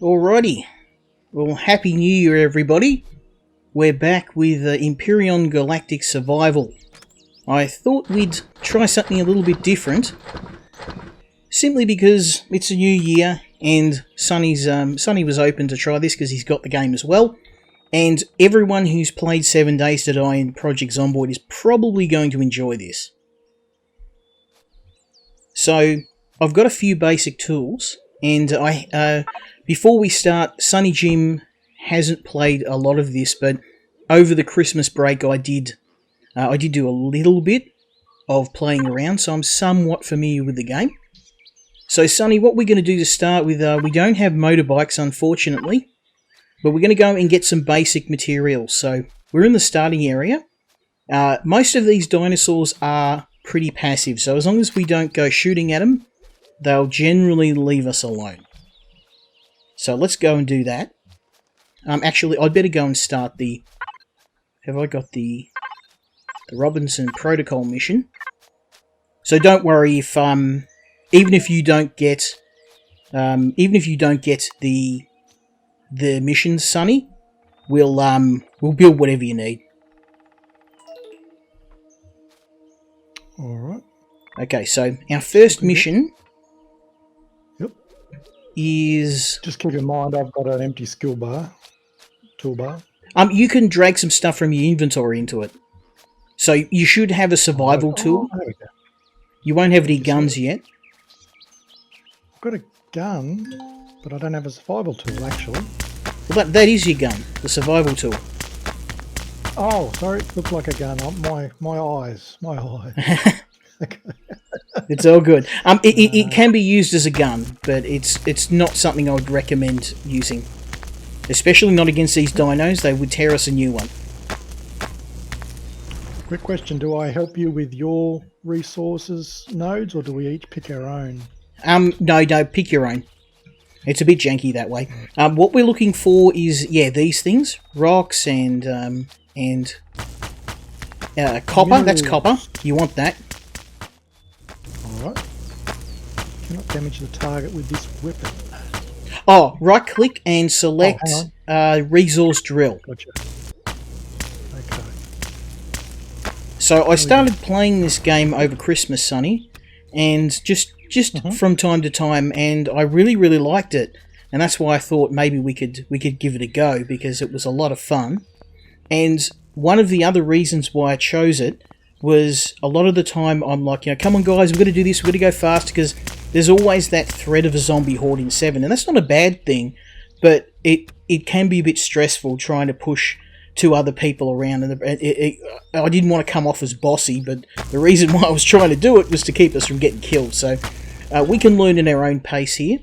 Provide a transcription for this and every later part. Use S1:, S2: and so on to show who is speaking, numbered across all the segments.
S1: Alrighty. Well, Happy New Year, everybody. We're back with Empyrion Galactic Survival. I thought we'd try something a little bit different, simply because it's a new year and Sonny was open to try this because he's got the game as well. And everyone who's played 7 Days to Die in Project Zomboid is probably going to enjoy this. So, I've got a few basic tools, and before we start, Sonny Jim hasn't played a lot of this, but over the Christmas break I did do a little bit of playing around, so I'm somewhat familiar with the game. So Sonny, what we're going to do to start with, we don't have motorbikes unfortunately, but we're going to go and get some basic materials. So we're in the starting area. Most of these dinosaurs are pretty passive, so as long as we don't go shooting at them, they'll generally leave us alone. So let's go and do that. Actually, I'd better go and start the... Have I got the Robinson Protocol mission? So don't worry if even if you don't get the missions, Sonny, we'll build whatever you need.
S2: All right.
S1: Okay, so our first mission is...
S2: Just keep in mind I've got an empty toolbar.
S1: You can drag some stuff from your inventory into it. So you should have a survival tool.
S2: There we go.
S1: You won't have any guns yet.
S2: I've got a gun, but I don't have a survival tool actually.
S1: Well, that is your gun, the survival tool.
S2: Oh, sorry, it looked like a gun. My eyes. Okay.
S1: It's all good. It can be used as a gun, but it's not something I would recommend using. Especially not against these dinos, they would tear us a new one.
S2: Quick question, do I help you with your resources nodes, or do we each pick our own?
S1: No, pick your own. It's a bit janky that way. What we're looking for is, these things. Rocks and copper.
S2: Minerals.
S1: That's copper. You want that.
S2: Alright. Cannot damage the target with this weapon.
S1: Oh, right click and select resource drill.
S2: Gotcha. Okay.
S1: So I started playing this game over Christmas, Sonny, and just from time to time, and I really liked it, and that's why I thought maybe we could give it a go, because it was a lot of fun. And one of the other reasons why I chose it was a lot of the time I'm like, come on guys, we've got to do this, we've got to go fast, because there's always that threat of a zombie horde in 7, and that's not a bad thing, but it can be a bit stressful trying to push 2 other people around, and I didn't want to come off as bossy, but the reason why I was trying to do it was to keep us from getting killed. So we can learn in our own pace here,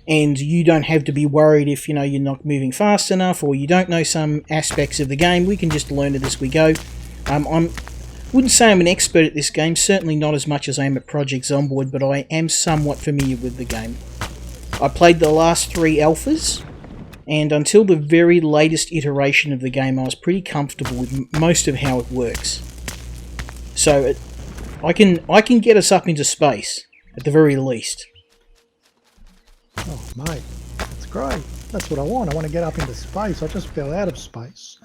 S1: and you don't have to be worried if you're not moving fast enough or you don't know some aspects of the game. We can just learn it as we go. I wouldn't say I'm an expert at this game, certainly not as much as I am at Project Zomboid, but I am somewhat familiar with the game. I played the last 3 alphas, and until the very latest iteration of the game I was pretty comfortable with most of how it works. So I can get us up into space, at the very least.
S2: Oh mate, that's great. That's what I want. I want to get up into space. I just fell out of space.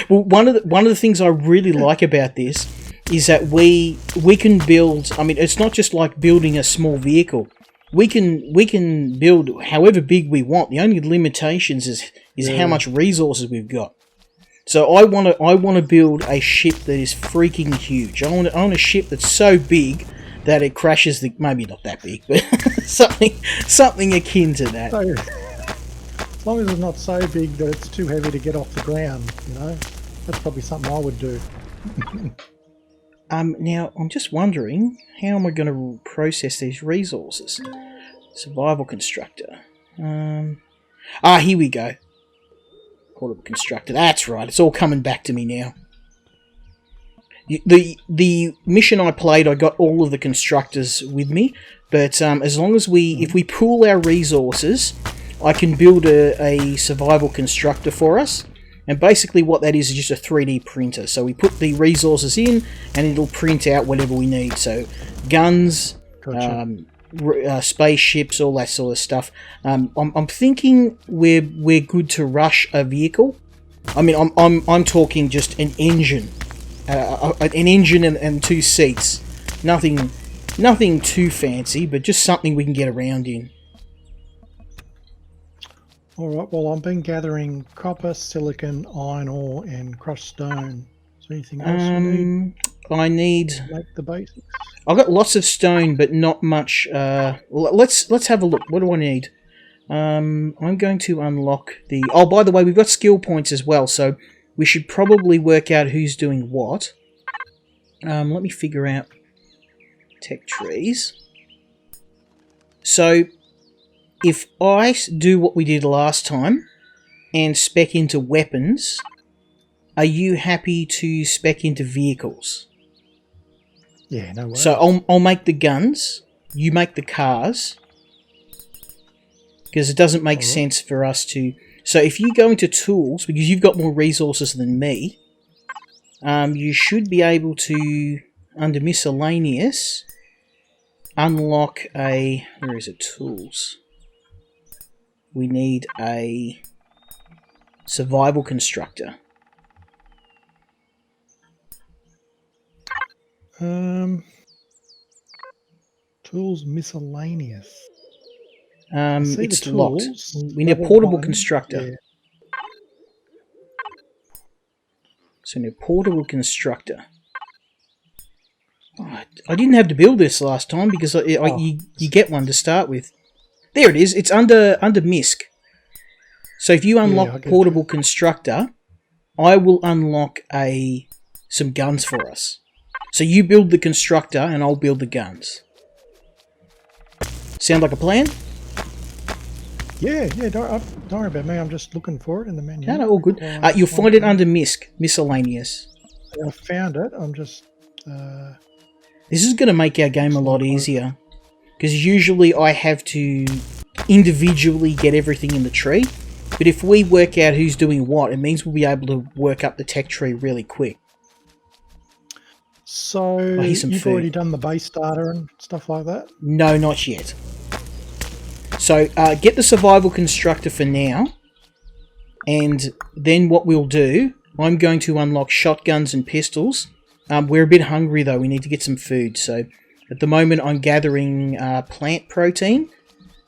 S1: Well, one of the things I really like about this is that we can build. I mean, it's not just like building a small vehicle. We can build however big we want. The only limitations is how much resources we've got. So I want to build a ship that is freaking huge. I want a ship that's so big that it crashes the... Maybe not that big, but something akin to that.
S2: So, as long as it's not so big that it's too heavy to get off the ground, that's probably something I would do.
S1: Now, I'm just wondering, how am I going to process these resources? Survival Constructor. Here we go. Cooperative Constructor. That's right, it's all coming back to me now. The mission I played, I got all of the constructors with me, but as long as if we pool our resources, I can build a survival constructor for us, and basically what that is just a 3D printer. So we put the resources in, and it'll print out whatever we need. So guns,
S2: Gotcha.
S1: spaceships, all that sort of stuff. I'm thinking we're good to rush a vehicle. I mean, I'm talking just an engine, and 2 seats. Nothing too fancy, but just something we can get around in.
S2: All right. Well, I've been gathering copper, silicon, iron ore, and crushed stone. Is there anything else you need?
S1: I need.
S2: Make the basics.
S1: I've got lots of stone, but not much. Let's have a look. What do I need? I'm going to unlock the... Oh, by the way, we've got skill points as well, so we should probably work out who's doing what. Let me figure out tech trees. So, if I do what we did last time and spec into weapons, are you happy to spec into vehicles?
S2: Yeah, no worries.
S1: So I'll make the guns, you make the cars, because it doesn't make sense for us to... So if you go into tools, because you've got more resources than me, you should be able to, under miscellaneous, unlock a... Where is it? Tools. We need a survival constructor.
S2: Tools miscellaneous.
S1: It's locked. We need a portable constructor.
S2: Yeah.
S1: So we need a portable constructor. Oh, I didn't have to build this last time because you get one to start with. There it is. It's under MISC. So if you unlock portable constructor, I will unlock some guns for us. So you build the constructor and I'll build the guns. Sound like a plan?
S2: Yeah. Don't worry about me. I'm just looking for it in the menu.
S1: No, all good. You'll find it under MISC, miscellaneous.
S2: I found it. I'm just...
S1: This is going to make our game a lot easier. Because usually I have to individually get everything in the tree. But if we work out who's doing what, it means we'll be able to work up the tech tree really quick.
S2: So, you've already done the base data and stuff like that?
S1: No, not yet. So, get the survival constructor for now. And then what we'll do, I'm going to unlock shotguns and pistols. We're a bit hungry though, we need to get some food. So, at the moment I'm gathering plant protein.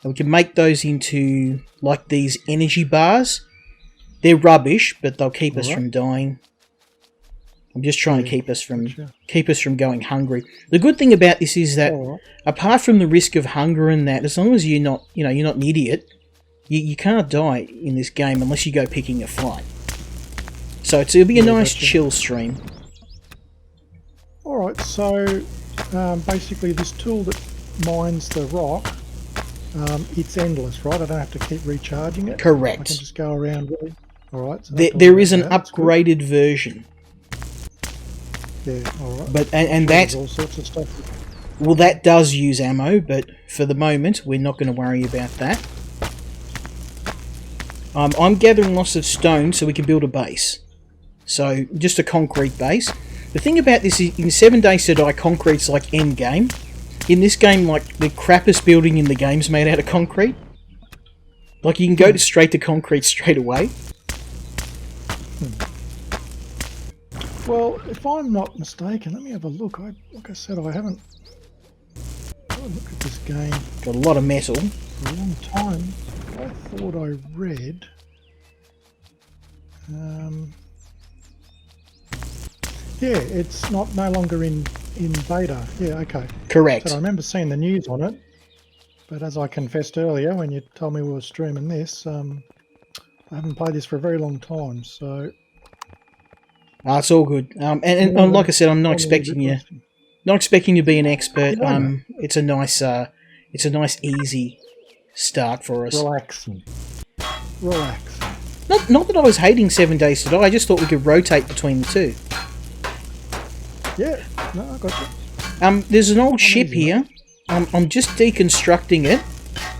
S1: And we can make those into, like these energy bars. They're rubbish, but they'll keep us from dying. I'm just trying to keep us from going hungry. The good thing about this is that, apart from the risk of hunger and that, as long as you're not an idiot, you can't die in this game unless you go picking a fight. So it'll be a nice chill stream.
S2: All right. So basically, this tool that mines the rock, it's endless, right? I don't have to keep recharging it.
S1: Correct.
S2: I can just go around. Really. All right. So
S1: there is an upgraded version.
S2: Yeah, all right.
S1: But and that
S2: all sorts of stuff.
S1: Well, that does use ammo, but for the moment, we're not going to worry about that. I'm gathering lots of stone so we can build a base. So just a concrete base. The thing about this is, in 7 Days to Die, concrete's like end game. In this game, like the crappiest building in the game's made out of concrete. Like you can go straight to concrete straight away.
S2: Well, if I'm not mistaken, let me have a look. Like I said, I haven't had a look at this game.
S1: Got a lot of metal.
S2: For a long time. I thought I read... yeah, it's no longer in beta. Yeah, okay.
S1: Correct.
S2: So I remember seeing the news on it. But as I confessed earlier, when you told me we were streaming this, I haven't played this for a very long time, so...
S1: It's all good. And like I said, I'm not expecting you to be an expert. It's a nice easy start for us.
S2: Relaxing.
S1: Not that I was hating 7 Days to Die. I just thought we could rotate between the two.
S2: Yeah, no, I got you.
S1: There's an old ship here. I'm just deconstructing it.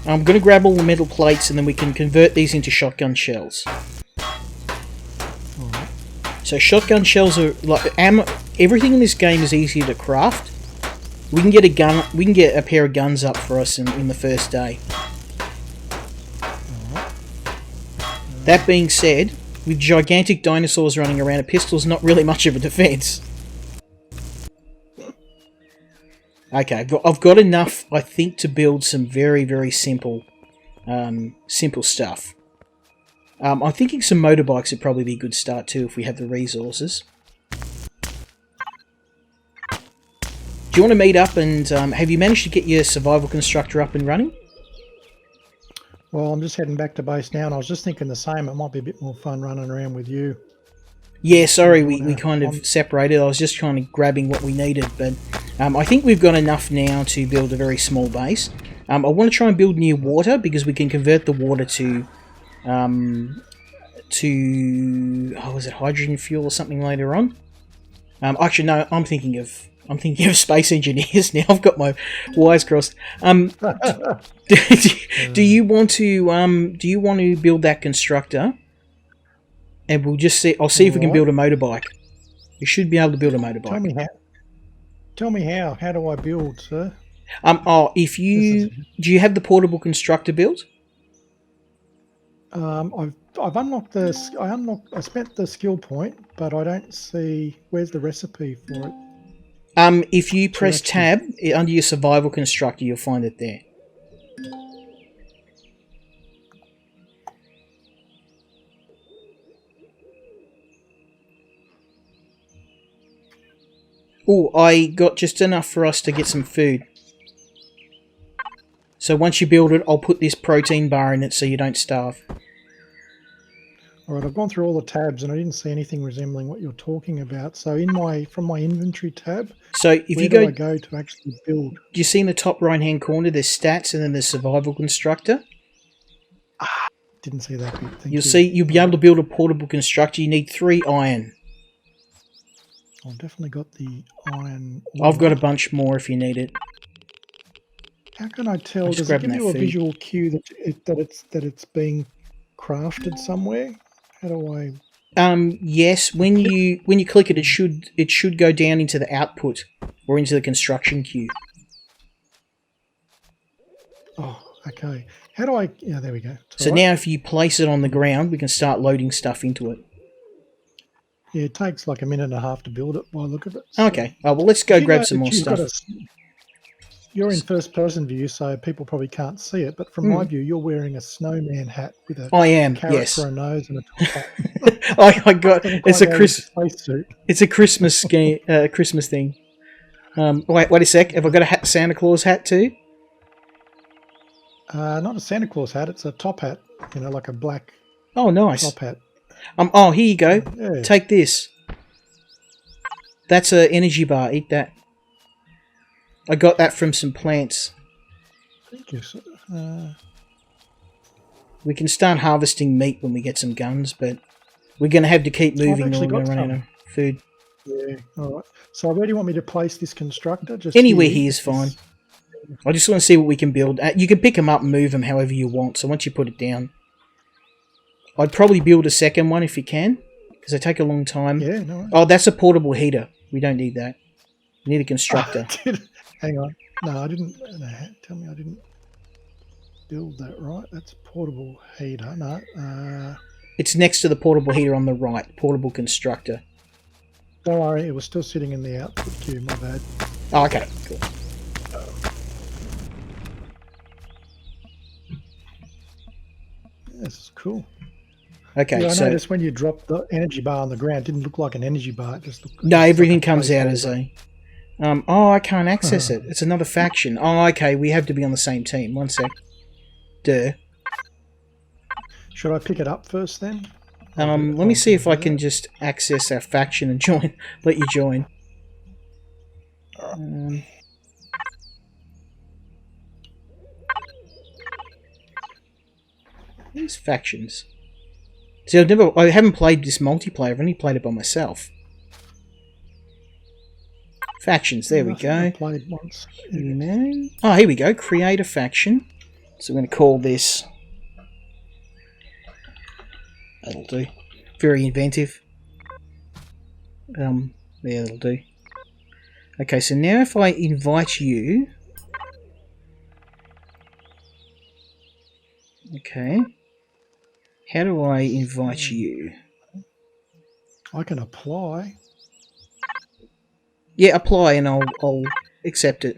S1: I'm going to grab all the metal plates and then we can convert these into shotgun shells. So shotgun shells are like ammo. Everything in this game is easier to craft. We can get a gun. We can get a pair of guns up for us in the first day. That being said, with gigantic dinosaurs running around, a pistol's not really much of a defense. Okay, I've got enough, I think, to build some very, very simple, simple stuff. I'm thinking some motorbikes would probably be a good start too if we have the resources. Do you want to meet up and have you managed to get your survival constructor up and running?
S2: Well, I'm just heading back to base now, and I was just thinking the same. It might be a bit more fun running around with you.
S1: Yeah, sorry, we kind of separated. I was just kind of grabbing what we needed, but I think we've got enough now to build a very small base. I want to try and build near water because we can convert the water to was it hydrogen fuel or something later on? Actually, no, I'm thinking of space engineers now. I've got my wires crossed. Do you want to build that constructor? And we'll just see. I'll see if we can build a motorbike. We should be able to build a motorbike.
S2: Tell me how. How do I build, sir?
S1: If you do, you have the portable constructor built?
S2: I've unlocked I spent the skill point, but I don't see where's the recipe for it.
S1: If you press tab under your survival constructor, you'll find it there. Oh, I got just enough for us to get some food. So once you build it, I'll put this protein bar in it so you don't starve.
S2: Alright, I've gone through all the tabs and I didn't see anything resembling what you're talking about. So from my inventory tab,
S1: so if
S2: where
S1: you
S2: do I go to actually build?
S1: Do you see in the top right hand corner there's stats and then there's survival constructor?
S2: Didn't see that bit. Thank
S1: you. You'll be able to build a portable constructor. You need 3 iron.
S2: I've definitely got the iron.
S1: I've got a bunch more if you need it.
S2: How can I tell? Does it give you a visual cue that it's being crafted somewhere? How do I?
S1: Yes. When you click it, it should go down into the output or into the construction queue.
S2: Oh, okay. How do I? Yeah, there we go.
S1: So now, if you place it on the ground, we can start loading stuff into it.
S2: Yeah, it takes like a minute and a half to build it by the look of it. So.
S1: Okay. Oh, well, let's go grab some more stuff.
S2: You're in first-person view, so people probably can't see it. But from my view, you're wearing a snowman hat with a carrot for a nose and a top hat.
S1: I got it's a Christmas scheme, Christmas thing. Wait a sec. Have I got a Santa Claus hat too?
S2: Not a Santa Claus hat. It's a top hat. You know, like a black.
S1: Oh, nice
S2: top hat.
S1: Oh, here you go.
S2: Yeah.
S1: Take this. That's an energy bar. Eat that. I got that from some plants.
S2: Thank you, sir.
S1: We can start harvesting meat when we get some guns, but we're going to have to keep moving or we're going to run out of food.
S2: Yeah, all right. So where do you want me to place this constructor? Just
S1: anywhere here is fine. I just want to see what we can build. You can pick them up and move them however you want, so once you put it down. I'd probably build a second one if you can, because they take a long time.
S2: Yeah, no.
S1: Oh, that's a portable heater. We don't need that. We need a constructor.
S2: Hang on. No, I didn't. No, tell me I didn't build that right. That's a portable heater. No.
S1: It's next to the portable heater on the right. Portable constructor.
S2: Don't worry, it was still sitting in the output queue. My bad.
S1: Oh, okay, cool.
S2: This is cool.
S1: Okay,
S2: yeah, I
S1: so
S2: noticed when you dropped the energy bar on the ground, it didn't look like an energy bar. It just looked.
S1: No, everything comes out as a. Oh, I can't access it. It's another faction. Oh, okay, we have to be on the same team. One sec. Duh.
S2: Should I pick it up first then?
S1: Let me see if I can just access our faction and join. Let you join. These factions. See, I haven't played this multiplayer. I've only played it by myself. Factions, there we go.
S2: I played once.
S1: Oh, here we go. Create a faction. So we're going to call this. That'll do. Very inventive. Yeah, that'll do. Okay, so now if I invite you... Okay. How do I invite you?
S2: I can apply.
S1: Yeah, apply and I'll accept it.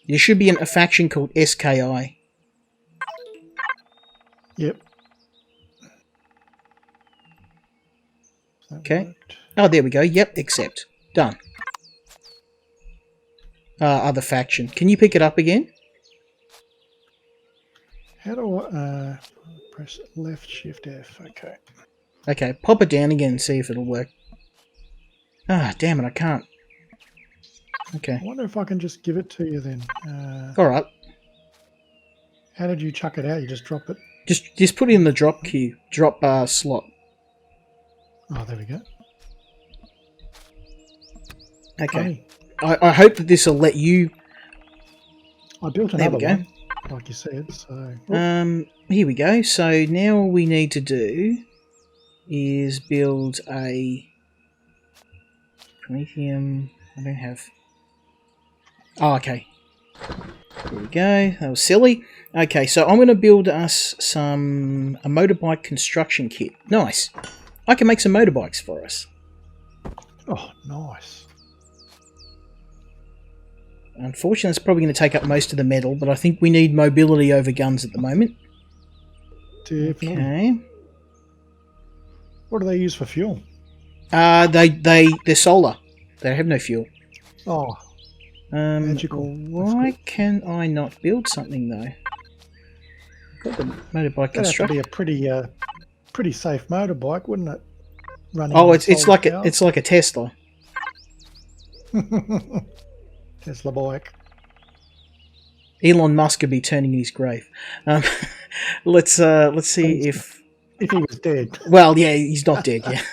S1: There should be a faction called SKI.
S2: Yep.
S1: Okay.
S2: Worked?
S1: Oh, there we go. Yep, accept. Done. Other faction. Can you pick it up again?
S2: How do I press left shift F? Okay.
S1: Okay, pop it down again and see if it'll work. Ah, damn it, I can't. Okay.
S2: I wonder if I can just give it to you then.
S1: Alright.
S2: How did you chuck it out? You just drop it?
S1: Just put it in the drop queue. Drop slot.
S2: Oh, there we go.
S1: Okay. I hope that this will let you...
S2: I built another one, like you said, so...
S1: Here we go. So now all we need to do is build a... Prometheum... I don't have... Oh, okay. There we go. That was silly. Okay, so I'm going to build us a motorbike construction kit. Nice. I can make some motorbikes for us.
S2: Oh, nice.
S1: Unfortunately, it's probably going to take up most of the metal, but I think we need mobility over guns at the moment.
S2: Definitely.
S1: Okay.
S2: What do they use for fuel?
S1: They're solar. They have no fuel.
S2: Oh, magical.
S1: Why can I not build something though? Got the motorbike
S2: That'd have to
S1: constructor.
S2: be a pretty safe motorbike, wouldn't it? Running.
S1: Oh, it's like a Tesla.
S2: Tesla bike.
S1: Elon Musk could be turning in his grave. Let's see if
S2: he was dead.
S1: Well, yeah, he's not dead yet.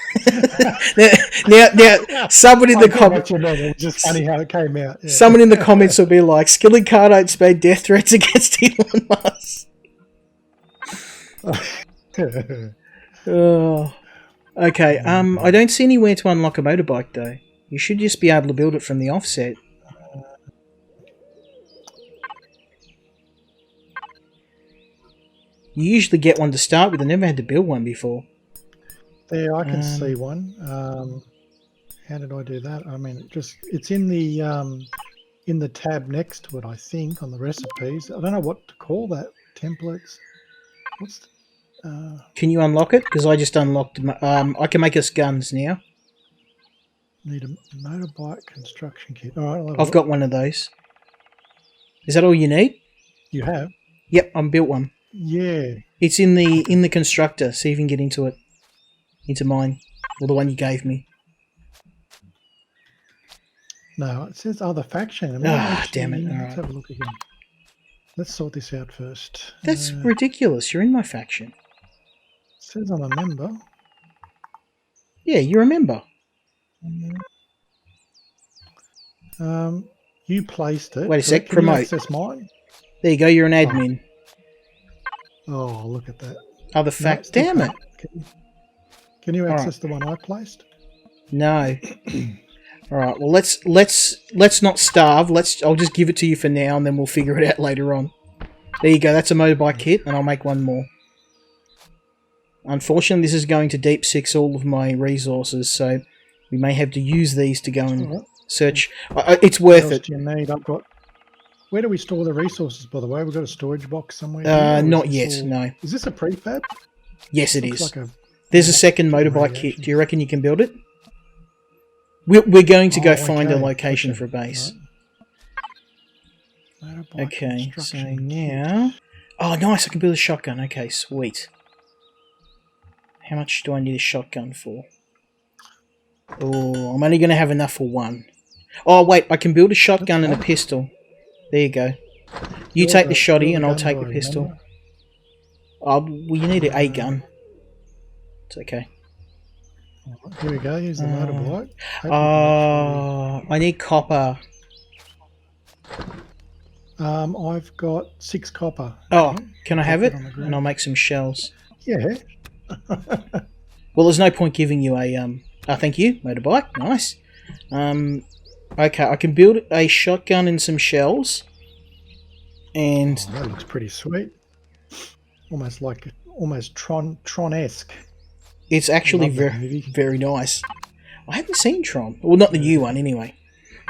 S1: now, someone in the comments.
S2: It's just funny how it came out. Yeah.
S1: Someone in the comments will be like, "Skill Incarnate's made death threats against Elon Musk." Oh, okay. I don't see anywhere to unlock a motorbike though. You should just be able to build it from the offset. You usually get one to start with. I never had to build one before.
S2: There, I can see one. How did I do that? I mean, it's in the tab next to it, I think, on the recipes. I don't know what to call that. Templates. What's
S1: Can you unlock it? Because I just unlocked... I can make us guns now.
S2: Need a motorbike construction kit. All right,
S1: I've got one of those. Is that all you need?
S2: You have?
S1: Yep, I'm built one.
S2: Yeah.
S1: It's in the constructor. See if you can get into it. Into mine. Or the one you gave me.
S2: No, it says other faction.
S1: Damn it. All right.
S2: Let's have a look again. Let's sort this out first.
S1: That's ridiculous. You're in my faction.
S2: It says I'm a member.
S1: Yeah, you're a member.
S2: You placed it.
S1: Wait a sec.
S2: Can you
S1: Promote.
S2: access mine?
S1: There you go. You're an admin.
S2: Oh, look at that.
S1: Other fact. Damn it.
S2: Can you access the one I placed?
S1: No. All right. Well, let's not starve. I'll just give it to you for now, and then we'll figure it out later on. There you go. That's a motorbike kit, and I'll make one more. Unfortunately, this is going to deep six all of my resources, so we may have to use these to go and search. It's worth it.
S2: Do you need? I've got. Where do we store the resources, by the way? We've got a storage box somewhere?
S1: Not yet, no.
S2: Is this a prefab?
S1: Yes, it is.
S2: Like
S1: There's a second motorbike kit. Do you reckon you can build it? We're going to go find a location for a base.
S2: Right.
S1: Okay, so now... Oh, nice, I can build a shotgun. Okay, sweet. How much do I need a shotgun for? Oh, I'm only going to have enough for one. Oh, wait, I can build a shotgun and a pistol. There you go. You take the shotty and I'll take the pistol. Oh, well, you need a gun. It's okay.
S2: Here we go, here's the motorbike.
S1: I need copper.
S2: I've got 6 copper.
S1: Oh, can I have it? And I'll make some shells.
S2: Yeah.
S1: Well, there's no point giving you a Thank you. Motorbike. Nice. Okay, I can build a shotgun and some shells. And
S2: that looks pretty sweet. Almost Tron-esque.
S1: It's actually very nice. I haven't seen Tron. Well, not the new one, anyway.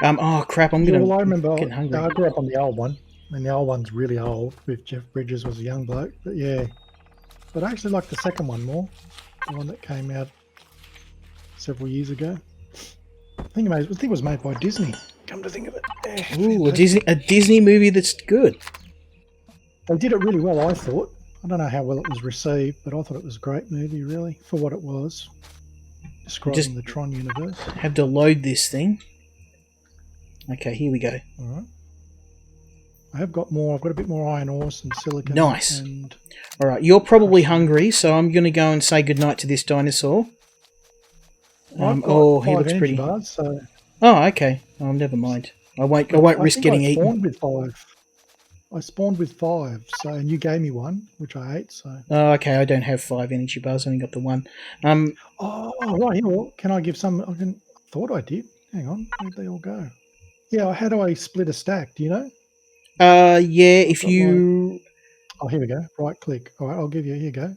S1: Oh, crap, I'm
S2: Well, I remember
S1: getting hungry.
S2: I grew up on the old one, and the old one's really old, with Jeff Bridges was a young bloke. But yeah, but I actually like the second one more, the one that came out several years ago. I think it was made by Disney. Come to think of it.
S1: Ooh, a Disney movie that's good.
S2: They did it really well, I thought. I don't know how well it was received, but I thought it was a great movie, really, for what it was. Describing the Tron universe.
S1: Have to load this thing. Okay, here we go.
S2: Alright. I've got a bit more iron ore, some silicon.
S1: Nice. Alright, you're probably hungry, so I'm going to go and say goodnight to this dinosaur. Oh, he looks pretty.
S2: Bars, so...
S1: Oh, okay. Oh, never mind. I won't risk getting eaten.
S2: I spawned with 5, and you gave me 1, which I ate. So.
S1: Oh, okay. I don't have 5 energy bars. I only got the 1.
S2: Right. Well, can I give some? I thought I did. Hang on. Where'd they all go? Yeah. How do I split a stack? Do you know?
S1: Yeah. If you.
S2: Oh, here we go. Right click. All right. I'll give you. Here you go.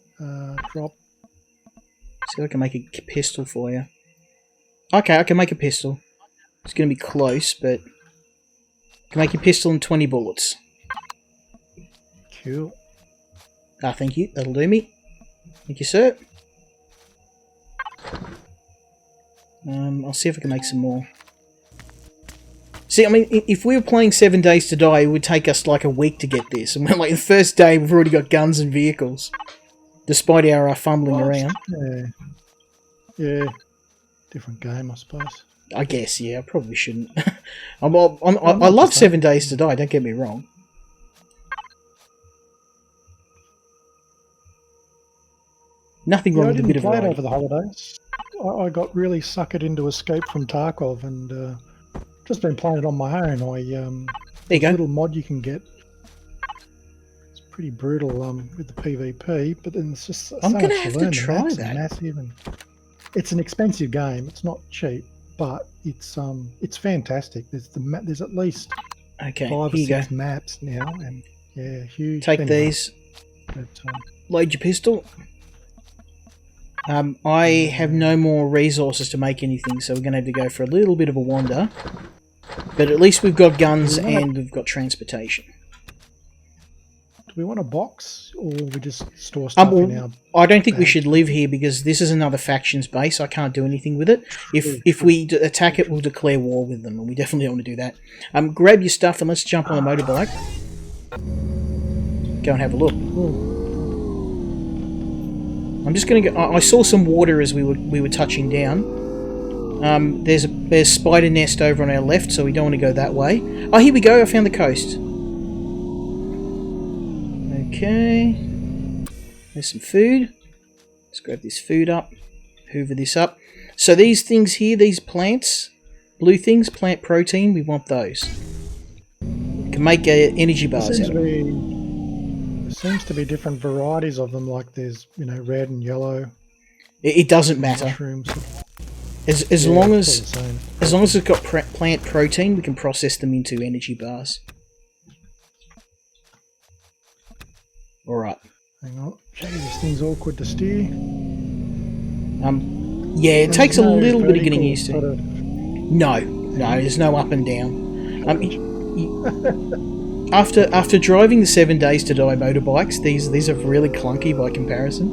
S2: Drop.
S1: See if I can make a pistol for you. Okay, I can make a pistol. It's going to be close, but I can make a pistol and 20 bullets.
S2: Cool.
S1: Thank you. That'll do me. Thank you, sir. I'll see if I can make some more. See, I mean, if we were playing 7 Days to Die, it would take us like a week to get this. And we're like, the first day, we've already got guns and vehicles. Despite our fumbling around.
S2: Yeah. Different game, I suppose.
S1: I guess, yeah. I probably shouldn't. I love 7 Days to Die, don't get me wrong. Nothing wrong with a bit of variety.
S2: I didn't play it over the holidays. I got really suckered into Escape from Tarkov and just been playing it on my own. There you go. Little mod you can get. It's pretty brutal with the PvP, but then it's just
S1: I'm going to have to try that.
S2: Massive and it's an expensive game. It's not cheap, but it's fantastic. There's at least 5 or 6 maps now, and yeah, huge.
S1: Take these.
S2: But,
S1: load your pistol. I have no more resources to make anything, so we're going to have to go for a little bit of a wander. But at least we've got guns and we've got transportation.
S2: Do we want a box, or we just store stuff in our...
S1: I don't think we should live here because this is another faction's base. I can't do anything with it. If we attack it, we'll declare war with them, and we definitely don't want to do that. Grab your stuff and let's jump on a motorbike. Go and have a look. Ooh. I'm just going to go... I saw some water as we were touching down. There's spider nest over on our left, so we don't want to go that way. Oh, here we go. I found the coast. Okay. There's some food. Let's grab this food up. Hoover this up. So these things here, these plants, blue things, plant protein, we want those. We can make energy bars out of them.
S2: There seems to be different varieties of them, like there's, red and yellow.
S1: It doesn't matter.
S2: Mushrooms.
S1: As long as it's got plant protein, we can process them into energy bars. Alright.
S2: Hang on. This thing's awkward to steer.
S1: Yeah, it takes a little bit of getting used to. No, there's no up and down. After driving the 7 Days to Die motorbikes, these are really clunky by comparison.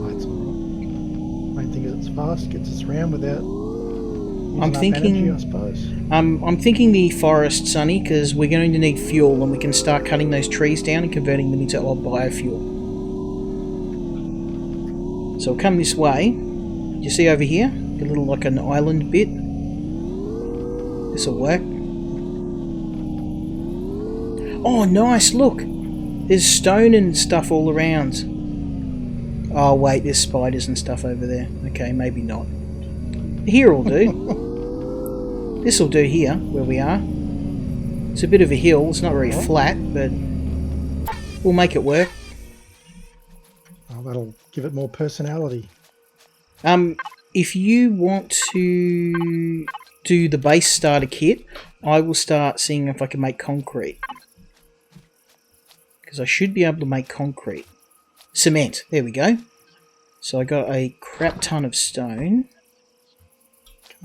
S2: That's alright. Main thing is it's fast, gets us around without
S1: energy,
S2: I suppose.
S1: I'm thinking the forest, Sonny, because we're going to need fuel, and we can start cutting those trees down and converting them into biofuel. So we'll come this way. You see over here, a little like an island bit. This will work. Oh, nice! Look, there's stone and stuff all around. Oh wait, there's spiders and stuff over there. Okay, maybe not. Here will do. This will do here, where we are. It's a bit of a hill. It's not very flat, but we'll make it work.
S2: Oh, that'll give it more personality.
S1: if you want to do the base starter kit, I will start seeing if I can make concrete. Because I should be able to make concrete. Cement, there we go. So I got a crap ton of stone.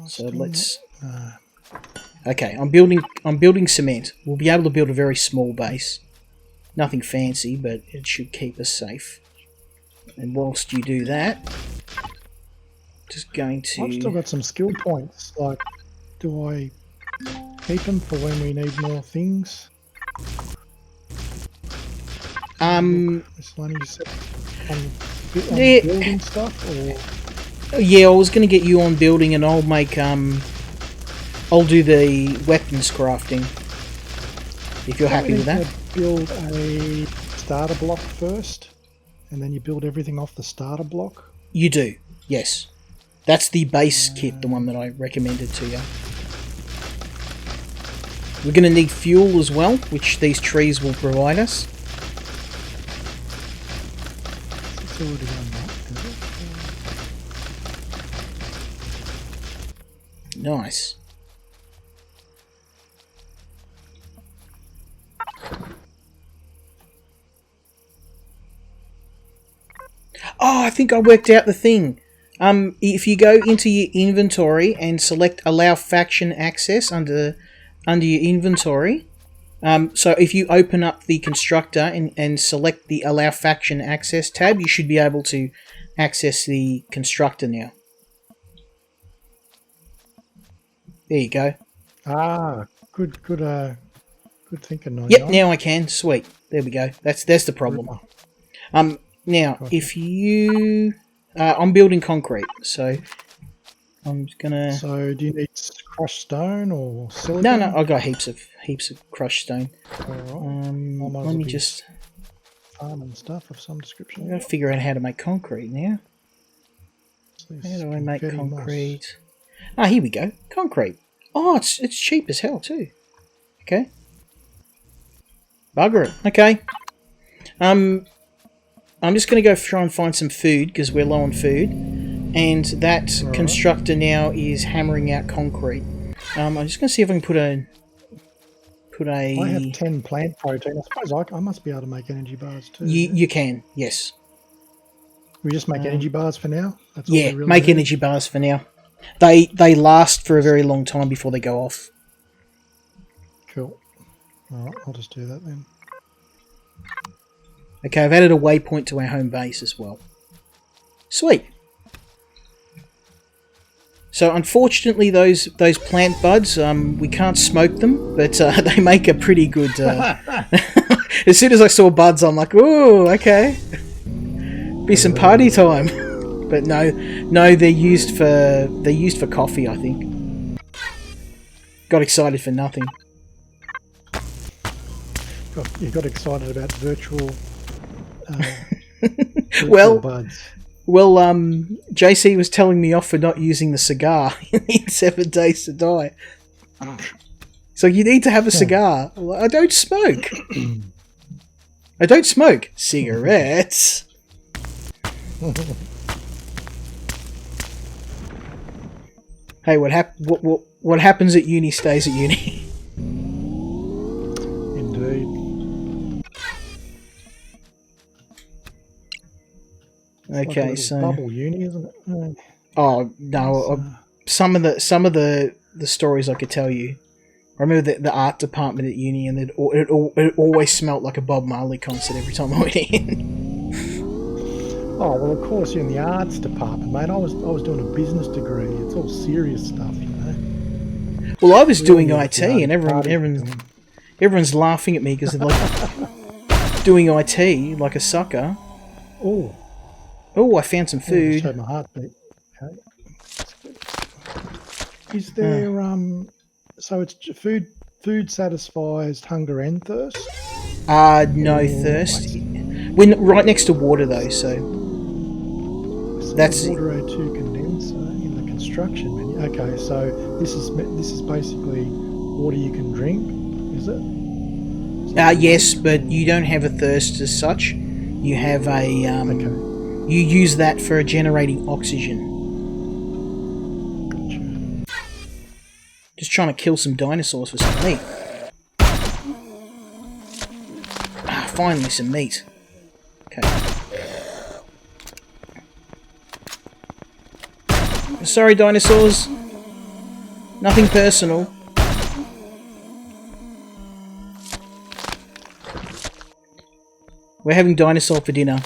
S1: So let's... Okay, I'm building cement. We'll be able to build a very small base. Nothing fancy, but it should keep us safe. And whilst you do that, just going to...
S2: I've still got some skill points. Like, do I keep them for when we need more things? This one you said on building stuff, or...
S1: Yeah, I was going to get you on building, and I'll make I'll do the weapons crafting. If you're happy with that.
S2: Build a starter block first, and then you build everything off the starter block.
S1: You do, yes. That's the base kit, the one that I recommended to you. We're going to need fuel as well, which these trees will provide us.
S2: It's already on that, is it?
S1: Nice. Oh, I think I worked out the thing. If you go into your inventory and select Allow Faction Access under your inventory, so if you open up the Constructor and select the Allow Faction Access tab, you should be able to access the Constructor now. There you go.
S2: Ah, good thinking.
S1: Yep, now I can. Sweet. There we go. That's the problem. Now, if you... I'm building concrete, so I'm just gonna...
S2: So, do you need crushed stone or silicon?
S1: No, I got heaps of crushed stone.
S2: Right.
S1: Let me just...
S2: Farm and stuff of some description.
S1: I've got to figure out how to make concrete now. How do I make concrete? Ah, here we go. Concrete. Oh, it's cheap as hell too. Okay. Bugger it. Okay. I'm just going to go try and find some food because we're low on food, and that Constructor now is hammering out concrete. I'm just going to see if I can put a. I
S2: have 10 plant protein. I suppose I must be able to make energy bars too.
S1: You can, yes.
S2: We just make energy bars for now. That's all
S1: yeah,
S2: really
S1: make energy bars for now. They last for a very long time before they go off.
S2: Cool. All right, I'll just do that then.
S1: Okay, I've added a waypoint to our home base as well. Sweet. So unfortunately, those plant buds, we can't smoke them, but they make a pretty good. As soon as I saw buds, I'm like, "Ooh, okay, be some party time." But no, they're used for coffee, I think. Got excited for nothing.
S2: You got excited about virtual.
S1: Well,
S2: buds.
S1: Well, JC was telling me off for not using the cigar in 7 Days to Die. So you need to have a cigar. I don't smoke. I don't smoke cigarettes. Hey, what happens at uni stays at uni.
S2: Indeed.
S1: Okay,
S2: like
S1: so
S2: bubble uni, isn't it?
S1: Oh no! Some of the stories I could tell you. I remember the art department at uni, and it always smelt like a Bob Marley concert every time I went in.
S2: Oh well, of course you're in the arts department, mate. I was doing a business degree. It's all serious stuff, you know.
S1: Well, I was doing IT, and everyone's laughing at me because they're like doing IT like a sucker. Oh, I found some food.
S2: Just heard my heartbeat. Okay. Is there so it's food satisfies hunger and thirst?
S1: No thirst. We're right next to water though, so that's
S2: water O2 condenser in the construction menu. Okay, so this is basically water you can drink, is it?
S1: Yes, but you don't have a thirst as such. You have a
S2: okay.
S1: You use that for generating oxygen. Just trying to kill some dinosaurs for some meat. Ah, finally some meat. Okay. Sorry, dinosaurs. Nothing personal. We're having dinosaur for dinner.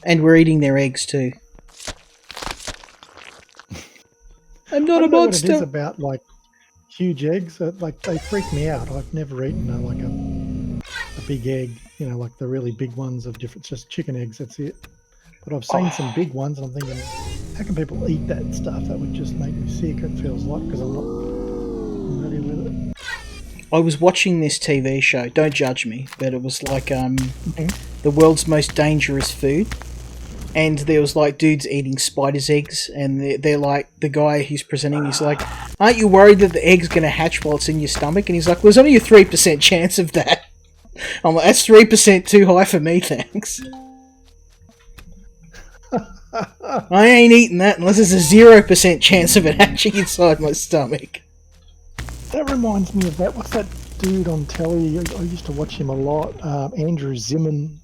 S1: And we're eating their eggs too. I'm not a monster.
S2: What it is about like huge eggs? Like they freak me out. I've never eaten like a big egg. You know, like the really big ones of different. Just chicken eggs. That's it. But I've seen some big ones, and I'm thinking, how can people eat that stuff? That would just make me sick. It feels like because I'm not familiar with it.
S1: I was watching this TV show. Don't judge me, but it was like the world's most dangerous food. And there was like dudes eating spiders' eggs, and they're like, the guy who's presenting, he's like, aren't you worried that the egg's going to hatch while it's in your stomach? And he's like, well, there's only a 3% chance of that. I'm like, that's 3% too high for me, thanks. I ain't eating that unless there's a 0% chance of it hatching inside my stomach.
S2: That reminds me of that. What's that dude on telly? I used to watch him a lot. Andrew Zimmern.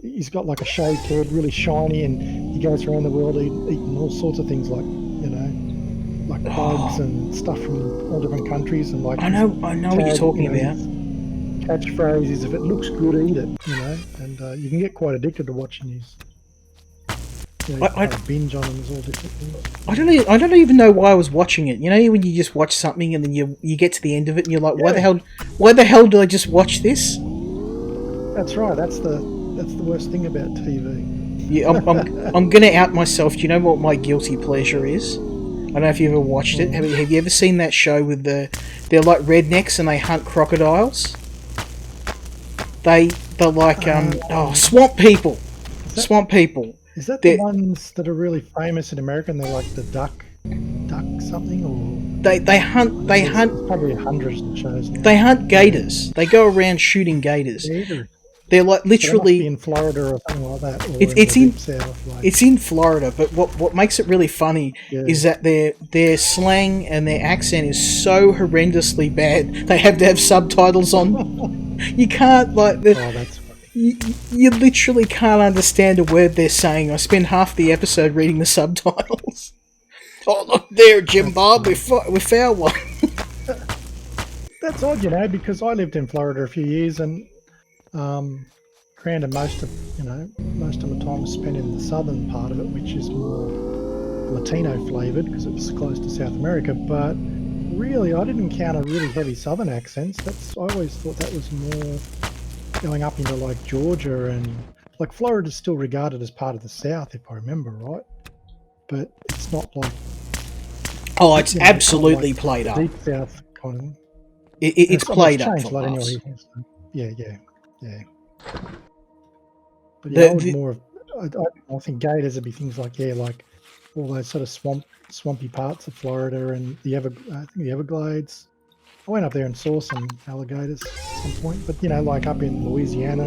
S2: He's got like a shaved head, really shiny, and he goes around the world eating all sorts of things like, you know, like bugs and stuff from all different countries. And like
S1: I know what you're talking about.
S2: Catchphrase is, if it looks good, eat it, you know. And you can get quite addicted to watching his. You know, I binge on them as all different things.
S1: I don't even know why I was watching it. You know, when you just watch something and then you get to the end of it and you're like, why the hell did I just watch this?
S2: That's right. That's the worst thing about TV.
S1: Yeah, I'm gonna out myself. Do you know what my guilty pleasure is? I don't know if you ever watched it. Have you ever seen that show with they're like rednecks and they hunt crocodiles? They're like swamp people. Swamp people.
S2: Is that the ones that are really famous in America? And they're like the duck something, or
S1: they hunt.
S2: Probably hundreds of shows now.
S1: They hunt gators. They go around shooting gators.
S2: Gators.
S1: They're like literally
S2: in Florida or something like that. Or
S1: it's in Florida, but what makes it really funny is that their slang and their accent is so horrendously bad. They have to have subtitles on. You can't
S2: that's funny.
S1: You literally can't understand a word they're saying. I spend half the episode reading the subtitles. Oh, look there, Jim Bob, we found one.
S2: That's odd, you know, because I lived in Florida a few years, and granted, most of my time was spent in the southern part of it, which is more Latino flavoured because it's close to South America. But really, I didn't encounter really heavy southern accents. I always thought that was more going up into like Georgia, and like Florida is still regarded as part of the South, if I remember right. But it's not like
S1: it's absolutely like played up.
S2: Deep South kind of.
S1: It's played up for
S2: laughs. Anyway, so, yeah. But yeah, I think gators would be things like like all those sort of swampy parts of Florida and I think the Everglades. I went up there and saw some alligators at some point, but you know, like up in Louisiana,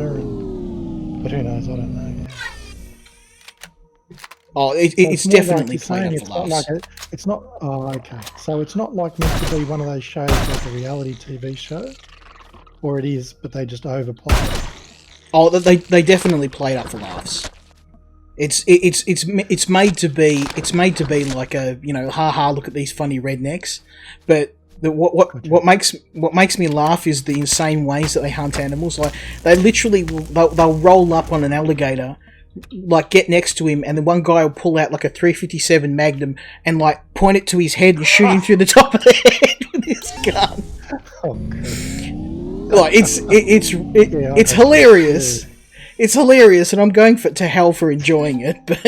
S2: but who knows? I don't know. Yeah.
S1: Oh, it's definitely played up for laughs.
S2: It's not. Oh, okay. So it's not like meant to be one of those shows like a reality TV show, or it is, but they just overplay it.
S1: Oh, they definitely played up for laughs. It's made to be like a, you know, ha look at these funny rednecks, but what makes me laugh is the insane ways that they hunt animals. Like they literally they'll roll up on an alligator, like get next to him, and then one guy will pull out like a .357 Magnum and like point it to his head and shoot him through the top of the head with his gun.
S2: Oh, God.
S1: Like it's hilarious. Yeah. It's hilarious, and I'm going to hell for enjoying it. But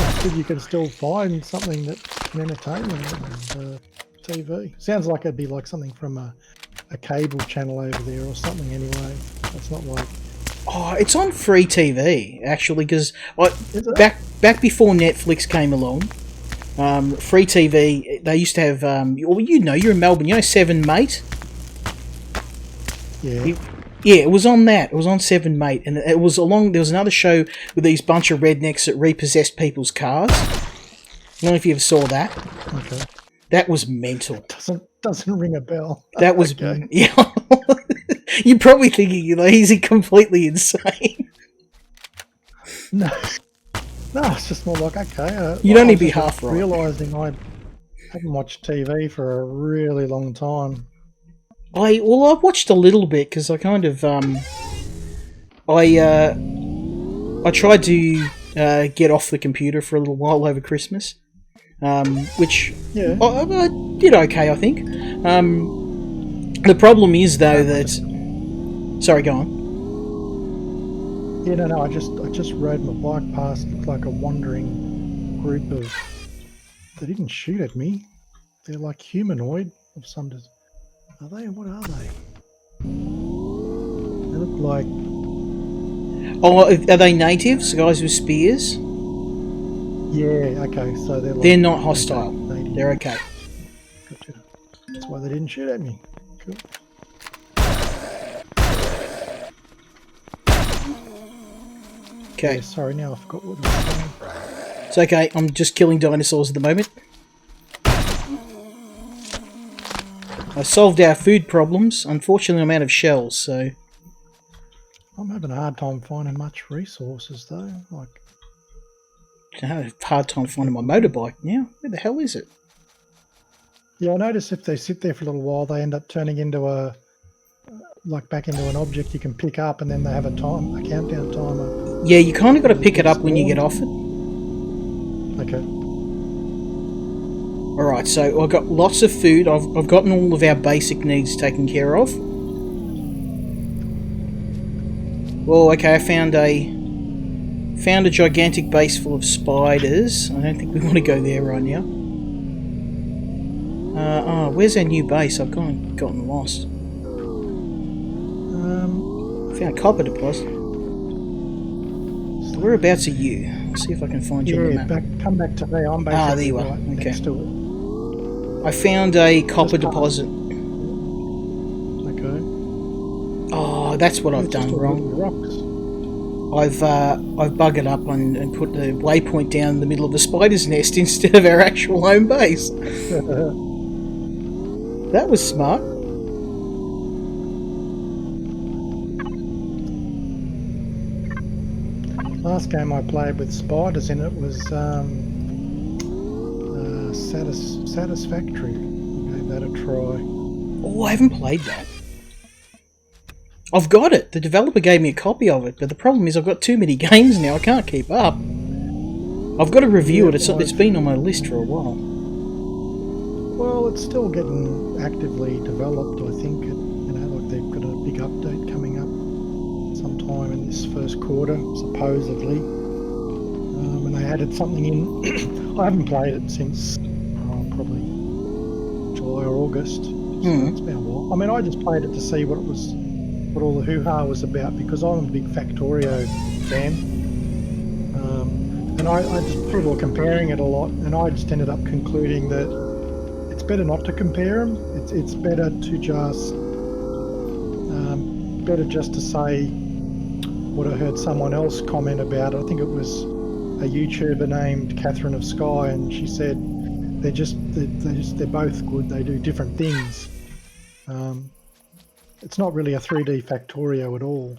S2: it's good you can still find something that can entertain you on TV. Sounds like it'd be like something from a cable channel over there or something. Anyway, it's not like.
S1: Oh, it's on free TV actually, because back before Netflix came along. Free TV, they used to have, you're in Melbourne, you know 7 Mate?
S2: Yeah.
S1: Yeah, it was on that. It was on Seven Mate, and it was along. There was another show with these bunch of rednecks that repossessed people's cars. I don't know if you ever saw that.
S2: Okay.
S1: That was mental.
S2: Doesn't ring a bell.
S1: That was
S2: okay.
S1: Yeah. You're probably thinking, is he completely insane?
S2: No, it's just more like, okay.
S1: You'd only be half right.
S2: Realising I haven't watched TV for a really long time.
S1: I've watched a little bit because I kind of I tried to get off the computer for a little while over Christmas, which I did okay, I think. The problem is though that sorry, go on.
S2: Yeah, no. I just rode my bike past, looked like a wandering group of. They didn't shoot at me. They're like humanoid of some. Are they? What are they? They look like.
S1: Oh, are they natives? Guys with spears?
S2: Yeah. Okay. So
S1: they're not hostile.
S2: Okay,
S1: they're okay.
S2: Gotcha. That's why they didn't shoot at me. Cool.
S1: Okay.
S2: Yeah, sorry, now I forgot what you were saying.
S1: It's okay. I'm just killing dinosaurs at the moment. I solved our food problems. Unfortunately, I'm out of shells, so...
S2: I'm having a hard time finding much resources, though. Like,
S1: I have a hard time finding my motorbike now. Where the hell is it?
S2: Yeah, I notice if they sit there for a little while, they end up turning into a... back into an object you can pick up, and then they have a countdown timer.
S1: Yeah, you kind of got to pick it up when you get off it.
S2: Okay.
S1: Alright, so I've got lots of food. I've gotten all of our basic needs taken care of. Well, okay, I found a gigantic base full of spiders. I don't think we want to go there right now. Where's our new base? I've gotten lost. Found a copper deposit. Whereabouts are you? Let's see if I can find you on the map.
S2: Come back to me. I'm basically
S1: there you are.
S2: right
S1: Okay.
S2: next to it.
S1: I found a copper deposit.
S2: Okay.
S1: Oh, that's what I've done wrong.
S2: Rocks.
S1: I've buggered up and put the waypoint down in the middle of the spider's nest instead of our actual home base. That was smart.
S2: Last game I played with spiders in it was Satisfactory. I gave that a try.
S1: Oh, I haven't played that. I've got it. The developer gave me a copy of it, but the problem is I've got too many games now. I can't keep up. I've got to review it. It's been on my list for a while.
S2: Well, it's still getting actively developed. I think they've got a big update coming up sometime in this first quarter, supposedly. And they added something in. I haven't played it since probably July or August. So it's been a while. I mean, I just played it to see what all the hoo-ha was about, because I'm a big Factorio fan. And I just people were comparing it a lot, and I just ended up concluding that it's better not to compare them. It's better to just to say what I heard someone else comment about. I think it was a YouTuber named Catherine of Sky, and she said they're both good. They do different things. It's not really a 3D Factorio at all,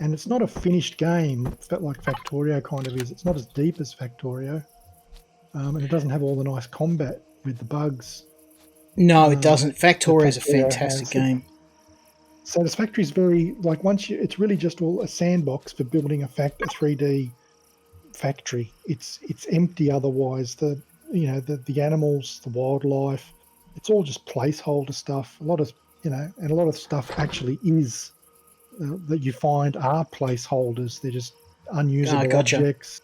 S2: and it's not a finished game like Factorio kind of is. It's not as deep as Factorio, and it doesn't have all the nice combat with the bugs.
S1: No, it doesn't. Factorio is a fantastic game.
S2: Satisfactory is very it's really just all a sandbox for building a 3D factory. It's empty otherwise. The animals, the wildlife, it's all just placeholder stuff. A lot of stuff actually is that you find are placeholders. They're just unusable objects.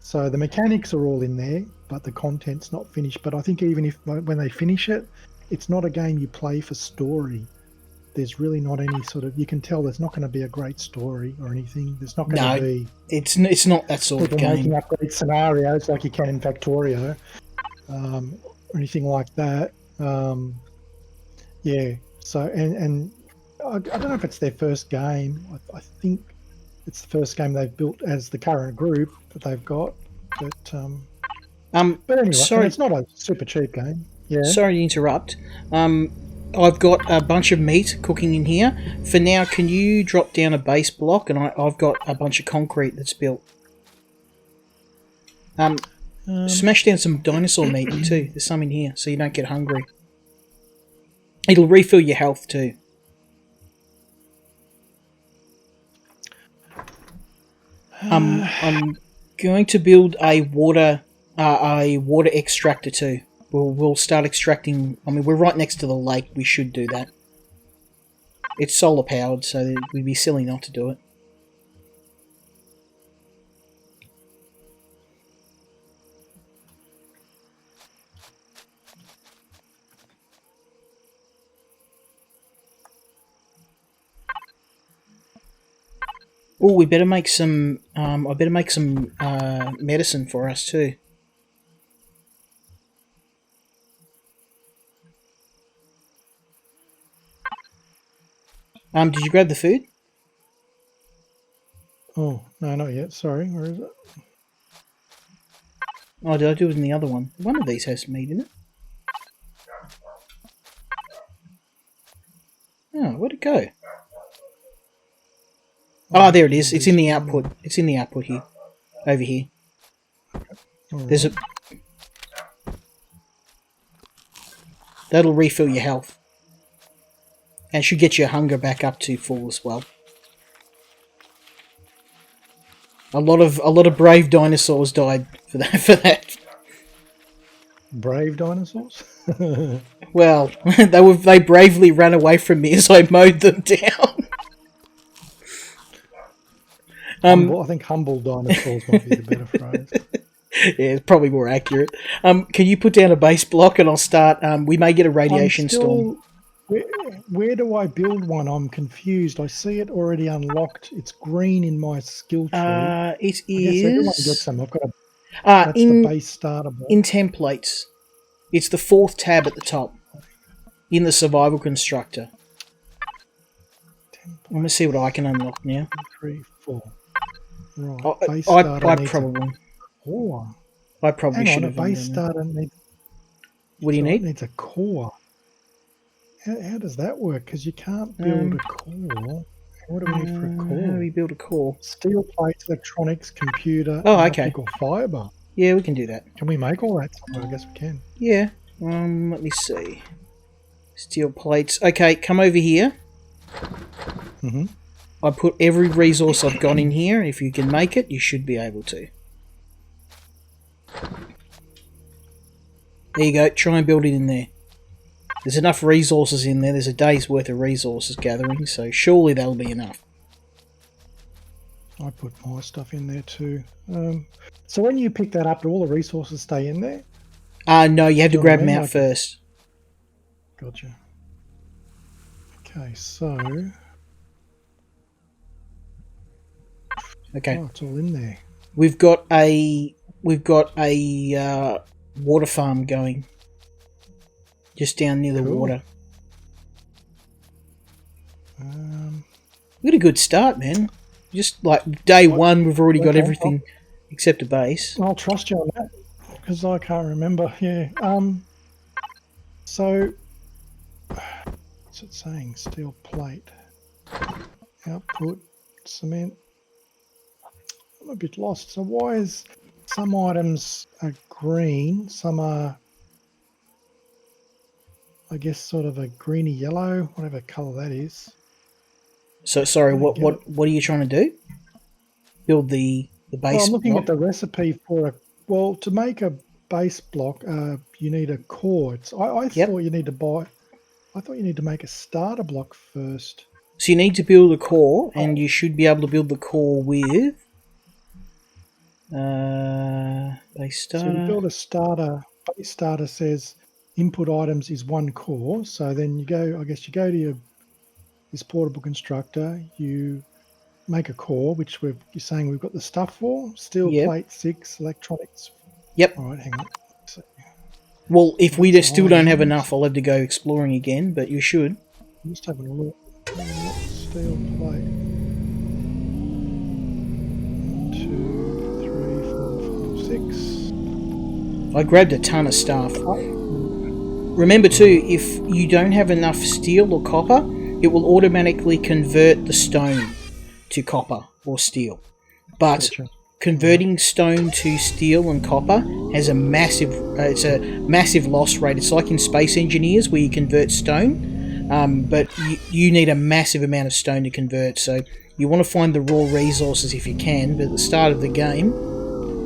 S2: So the mechanics are all in there, but the content's not finished. But I think even when they finish it, it's not a game you play for story. There's really not any you can tell there's not going to be a great story or anything. There's not going to be...
S1: it's not that sort of game.
S2: Making up great scenarios like you can in Factorio, or anything like that. Yeah. So, and I don't know if it's their first game. I think it's the first game they've built as the current group that they've got. But anyway,
S1: sorry,
S2: it's not a super cheap game. Yeah.
S1: Sorry to interrupt. I've got a bunch of meat cooking in here. For now, can you drop down a base block? And I've got a bunch of concrete that's built. Smash down some dinosaur meat too. There's some in here, so you don't get hungry. It'll refill your health too. I'm going to build a water extractor too. We'll start extracting. I mean, we're right next to the lake. We should do that. It's solar powered, so we'd be silly not to do it. Oh, we better make some. I better make some medicine for us too. Did you grab the food?
S2: Oh no, not yet. Sorry, where is it?
S1: Oh, did I do it in the other one? One of these has meat in it. Oh, where'd it go? Oh, there it is. It's in the output. It's in the output here. Over here. There's a... That'll refill your health. And should get your hunger back up to full as well. A lot of brave dinosaurs died for that.
S2: Brave dinosaurs?
S1: Well, they bravely ran away from me as I mowed them down.
S2: I think humble dinosaurs might be the better phrase.
S1: Yeah, it's probably more accurate. Can you put down a base block and I'll start... we may get a radiation storm.
S2: Where do I build one? I'm confused. I see it already unlocked. It's green in my skill tree.
S1: It is...
S2: I guess everyone gets them. I've got a... That's the base starter block.
S1: In templates. It's the 4th tab at the top. In the survival constructor. I'm going to see what I can unlock now.
S2: 3, 4. Right.
S1: I probably...
S2: Core.
S1: I probably should
S2: have. A base starter needs...
S1: What do you need?
S2: It needs a core. How does that work? Because you can't build a core. What do we need for a core?
S1: How do we build a core?
S2: Steel plates, electronics, computer,
S1: okay.
S2: optical fibre.
S1: Yeah, we can do that.
S2: Can we make all that somewhere? I guess we can.
S1: Yeah. Let me see. Steel plates. Okay, come over here.
S2: Mm-hmm.
S1: I put every resource I've got in here. If you can make it, you should be able to. There you go. Try and build it in there. There's enough resources in there. There's a day's worth of resources gathering, so surely that'll be enough.
S2: I put my stuff in there too. So when you pick that up, do all the resources stay in there?
S1: No, you have to grab them out first.
S2: Gotcha. Okay, so...
S1: Okay.
S2: Oh, it's all in there.
S1: We've got a water farm going. Just down near the water. We got a good start, man. Just like day one, we've already got everything except a base.
S2: I'll trust you on that because I can't remember. Yeah. So, what's it saying? Steel plate. Output. Cement. I'm a bit lost. So why is some items are green, some are... I guess sort of a greeny yellow, whatever colour that is.
S1: So sorry, what are you trying to do? Build the base block?
S2: Well, I'm looking at the recipe for to make a base block, you need a core. I thought you need to buy. I thought you need to make a starter block first.
S1: So you need to build a core, and you should be able to build the core with base starter.
S2: So you build a starter. Base starter says input items is 1 core. So then you go. I guess you go to this portable constructor. You make a core, which you're saying we've got the stuff for. Steel plate 6, electronics.
S1: Yep.
S2: All right, hang on.
S1: Well, if we still don't have enough, I'll have to go exploring again, but you should.
S2: I'm just having a look. Steel plate. 1, 2, 3, 4, 5, 6.
S1: I grabbed a ton of stuff. Remember too, if you don't have enough steel or copper, it will automatically convert the stone to copper or steel. But
S2: Gotcha.
S1: converting stone to steel and copper has a massive it's a massive loss rate. It's like in Space Engineers where you convert stone, but you need a massive amount of stone to convert, so you want to find the raw resources if you can. But at the start of the game,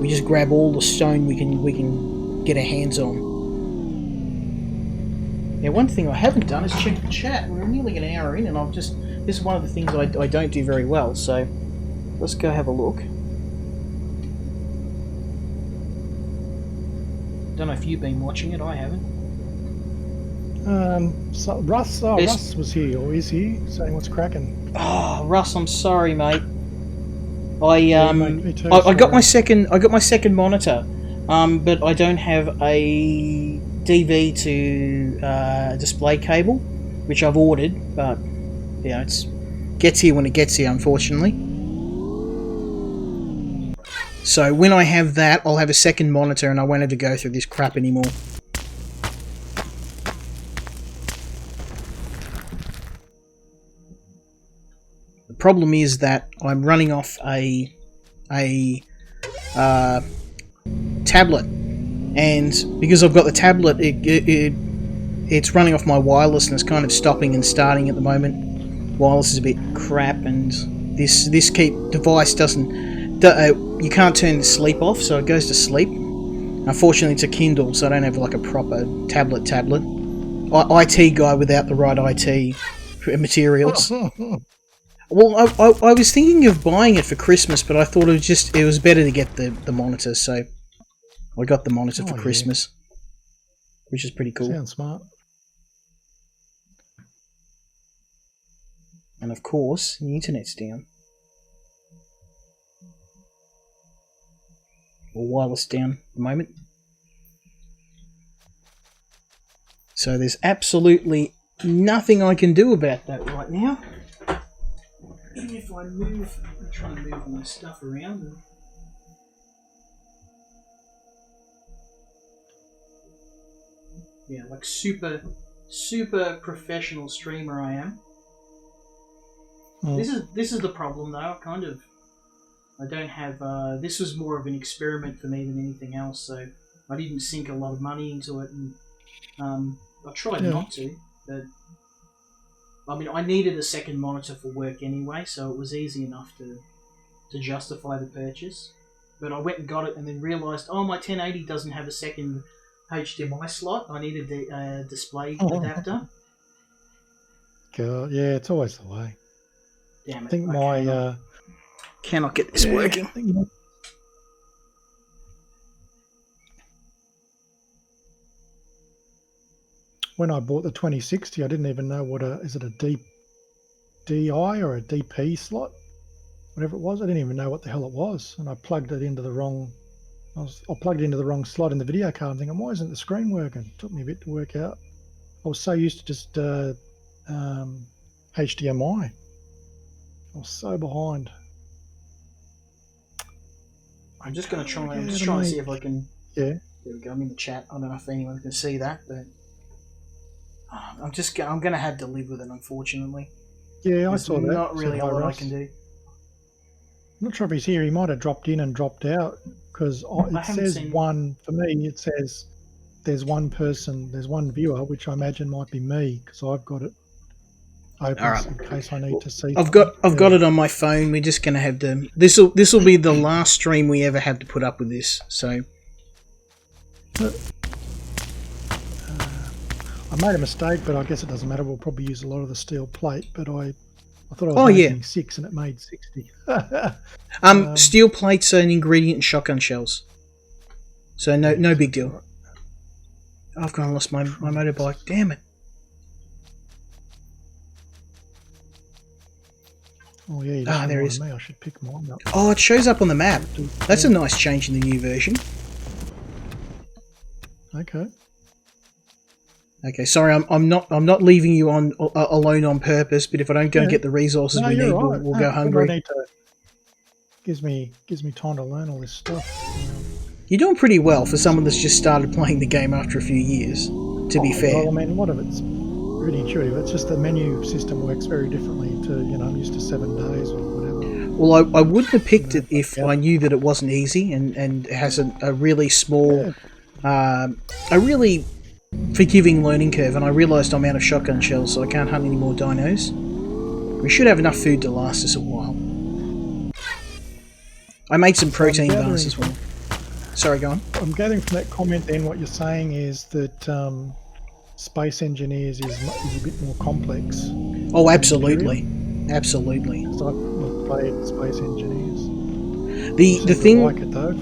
S1: we just grab all the stone we can get our hands on. Now, one thing I haven't done is check the chat. We're nearly an hour in, and this is one of the things I don't do very well, so let's go have a look. Don't know if you've been watching it. I haven't.
S2: So Russ was here, or is he, saying what's cracking?
S1: Oh, Russ, I'm sorry, mate. I
S2: I
S1: got my second monitor, but I don't have a DV to display cable, which I've ordered, but yeah, it gets here when it gets here, unfortunately. So when I have that, I'll have a second monitor, and I won't have to go through this crap anymore. The problem is that I'm running off a tablet, and because I've got the tablet, it's running off my wireless, and it's kind of stopping and starting at the moment. Wireless is a bit crap, and this device doesn't. You can't turn the sleep off, so it goes to sleep. Unfortunately, it's a Kindle, so I don't have like a proper tablet. IT guy without the right IT materials. Well, I was thinking of buying it for Christmas, but I thought it was better to get the monitor, so I got the monitor for Christmas, which is pretty cool.
S2: Sounds smart.
S1: And of course, the internet's down. Or wireless down at the moment. So there's absolutely nothing I can do about that right now. Even if I move, I'm trying to move my stuff around. Yeah, like super professional streamer I am. Mm. This is the problem though. I don't have. This was more of an experiment for me than anything else, so I didn't sink a lot of money into it, and I tried not to. But I mean, I needed a second monitor for work anyway, so it was easy enough to justify the purchase. But I went and got it, and then realised, my 1080 doesn't have a second HDMI slot. I needed a display adapter.
S2: God, yeah, it's always the way.
S1: Damn it!
S2: I think my
S1: cannot get this working.
S2: When I bought the 2060, I didn't even know is it a DI or a DP slot, whatever it was. I didn't even know what the hell it was, and I plugged it into the wrong. I plugged it into the wrong slot in the video card. I'm thinking, why isn't the screen working? It took me a bit to work out. I was so used to just HDMI. I was so behind.
S1: I'm just going to try. I'm just trying to see if I can.
S2: Yeah.
S1: There we go. I'm in the chat. I don't know if anyone can see that, but I'm going to have to live with it, unfortunately.
S2: Yeah, I saw that.
S1: Not really a lot I can do.
S2: I'm not sure if he's here. He might have dropped in and dropped out because it says one for me. It says there's one person, there's one viewer, which I imagine might be me because I've got it open in case I need to see.
S1: I've got it on my phone. We're just going to have to. This will be the last stream we ever have to put up with this. So.
S2: I made a mistake, but I guess it doesn't matter. We'll probably use a lot of the steel plate, but I thought I was making 6 and it made 60.
S1: Steel plates are an ingredient in shotgun shells, so no big deal. Right. I've gone and lost my motorbike. Damn it!
S2: Oh yeah,
S1: there it is.
S2: I should pick mine up.
S1: Oh, it shows up on the map. That's a nice change in the new version.
S2: Okay.
S1: Okay, sorry, I'm not leaving you on alone on purpose. But if I don't go and get the resources we need,
S2: right.
S1: we'll go hungry.
S2: Gives me time to learn all this stuff.
S1: You're doing pretty well for someone that's just started playing the game after a few years. To be fair.
S2: Well, I mean, a lot of it's pretty intuitive. It's just the menu system works very differently to I'm used to 7 days or whatever.
S1: Well, I wouldn't have picked it if I knew that it wasn't easy and has a really small, a really forgiving learning curve. And I realised I'm out of shotgun shells, so I can't hunt any more dinos. We should have enough food to last us a while. I made some protein bars as well. Sorry, go on.
S2: I'm gathering from that comment then what you're saying is that Space Engineers is a bit more complex.
S1: Oh, absolutely. Absolutely.
S2: So I've played Space Engineers.
S1: The thing...
S2: like it though.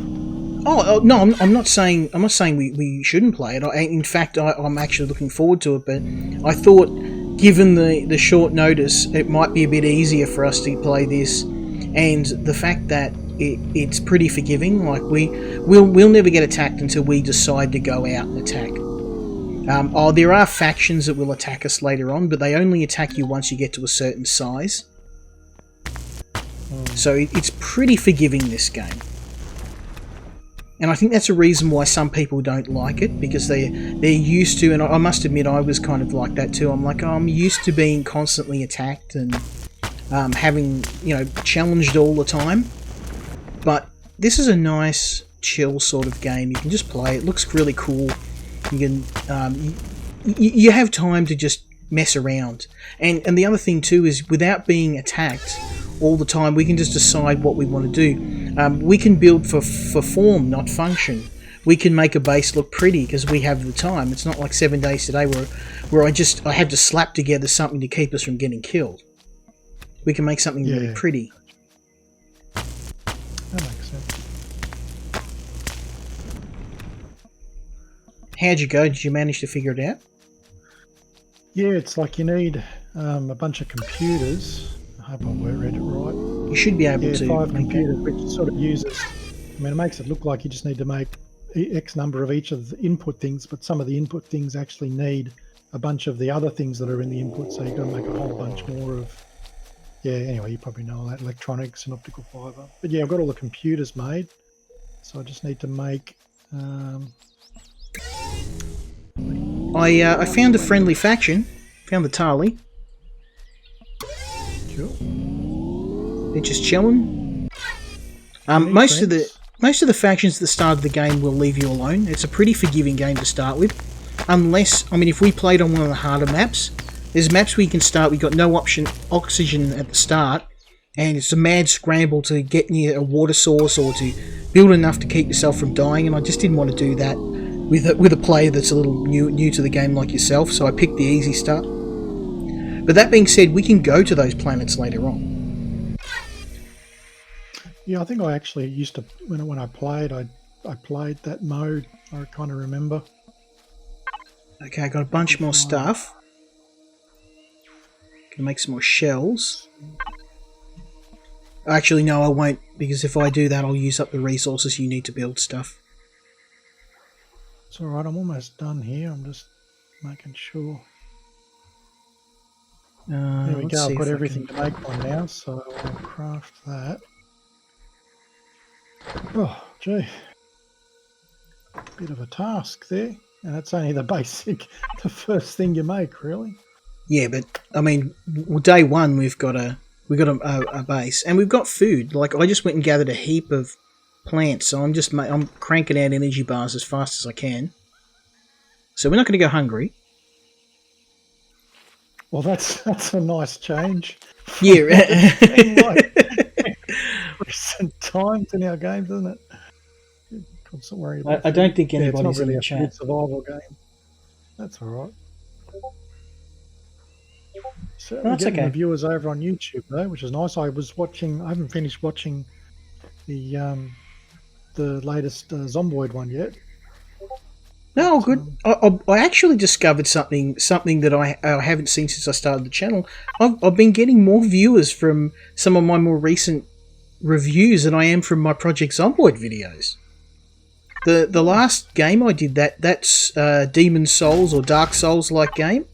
S1: Oh no, I'm not saying we shouldn't play it. In fact, I'm actually looking forward to it. But I thought, given the short notice, it might be a bit easier for us to play this, and the fact that it's pretty forgiving. Like we'll never get attacked until we decide to go out and attack. There are factions that will attack us later on, but they only attack you once you get to a certain size. So it's pretty forgiving, this game. And I think that's a reason why some people don't like it, because they're used to, and I must admit I was kind of like that too. I'm like, I'm used to being constantly attacked and having, challenged all the time. But this is a nice, chill sort of game. You can just play. It looks really cool. You can, you have time to just mess around. And the other thing too is, without being attacked all the time, we can just decide what we want to do. We can build for form, not function. We can make a base look pretty because we have the time. It's not like 7 days today where I have to slap together something to keep us from getting killed. We can make something really pretty.
S2: That makes sense.
S1: How'd you go? Did you manage to figure it out?
S2: Yeah, it's like you need a bunch of computers. I hope I read it right.
S1: You should be able to.
S2: 5 computers, which sort of uses... I mean, it makes it look like you just need to make X number of each of the input things, but some of the input things actually need a bunch of the other things that are in the input, so you've got to make a whole bunch more of... Yeah, anyway, you probably know all that, electronics and optical fibre. But yeah, I've got all the computers made, so I just need to make...
S1: I found a friendly faction. Found the Tali.
S2: Cool.
S1: They're just chilling. Most of the factions at the start of the game will leave you alone. It's a pretty forgiving game to start with. Unless, if we played on one of the harder maps, there's maps where you can start, we've got no oxygen at the start, and it's a mad scramble to get near a water source or to build enough to keep yourself from dying, and I just didn't want to do that with a player that's a little new to the game like yourself, so I picked the easy start. But that being said, we can go to those planets later on.
S2: Yeah, I think I actually used to, when I played, I played that mode, I kind of remember.
S1: Okay, I got a bunch more stuff. Gonna make some more shells. Actually, no, I won't, because if I do that, I'll use up the resources you need to build stuff.
S2: It's alright, I'm almost done here, I'm just making sure. There we go, I've got everything to make one now, so I'll craft that. Oh, gee. Bit of a task there, and that's only the first thing you make, really.
S1: Yeah, but, day one we've got a base, and we've got food. Like, I just went and gathered a heap of plants, so I'm cranking out energy bars as fast as I can. So we're not going to go hungry.
S2: Well, that's a nice change.
S1: Yeah.
S2: Recent times in our games, isn't it? Constant worry about
S1: I don't think anybody's
S2: it's not really
S1: in the
S2: a
S1: chat.
S2: survival game. That's all right. So
S1: That's
S2: getting
S1: okay.
S2: the viewers over on YouTube though, which is nice. I haven't finished watching the latest Zomboid one yet.
S1: No, good. I actually discovered something that I haven't seen since I started the channel. I've been getting more viewers from some of my more recent reviews than I am from my Project Zomboid videos. The last game I did that's Demon Souls or Dark Souls like game.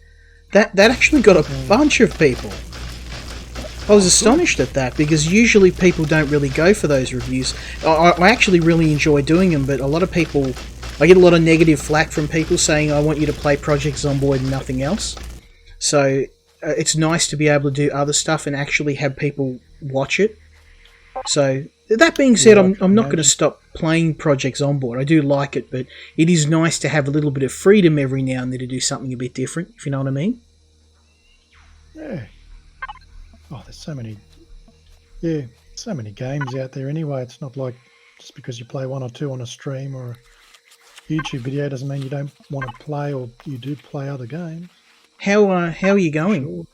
S1: That actually got a bunch of people. I was astonished at that because usually people don't really go for those reviews. I actually really enjoy doing them, but a lot of people, I get a lot of negative flack from people saying I want you to play Project Zomboid and nothing else. So it's nice to be able to do other stuff and actually have people watch it. So that being said, I'm not going to stop playing Project Zomboid. I do like it, but it is nice to have a little bit of freedom every now and then to do something a bit different, if you know what I mean.
S2: Yeah. Oh, there's so many games out there anyway. It's not like just because you play one or two on a stream or a YouTube video doesn't mean you don't want to play or you do play other games.
S1: How are you going?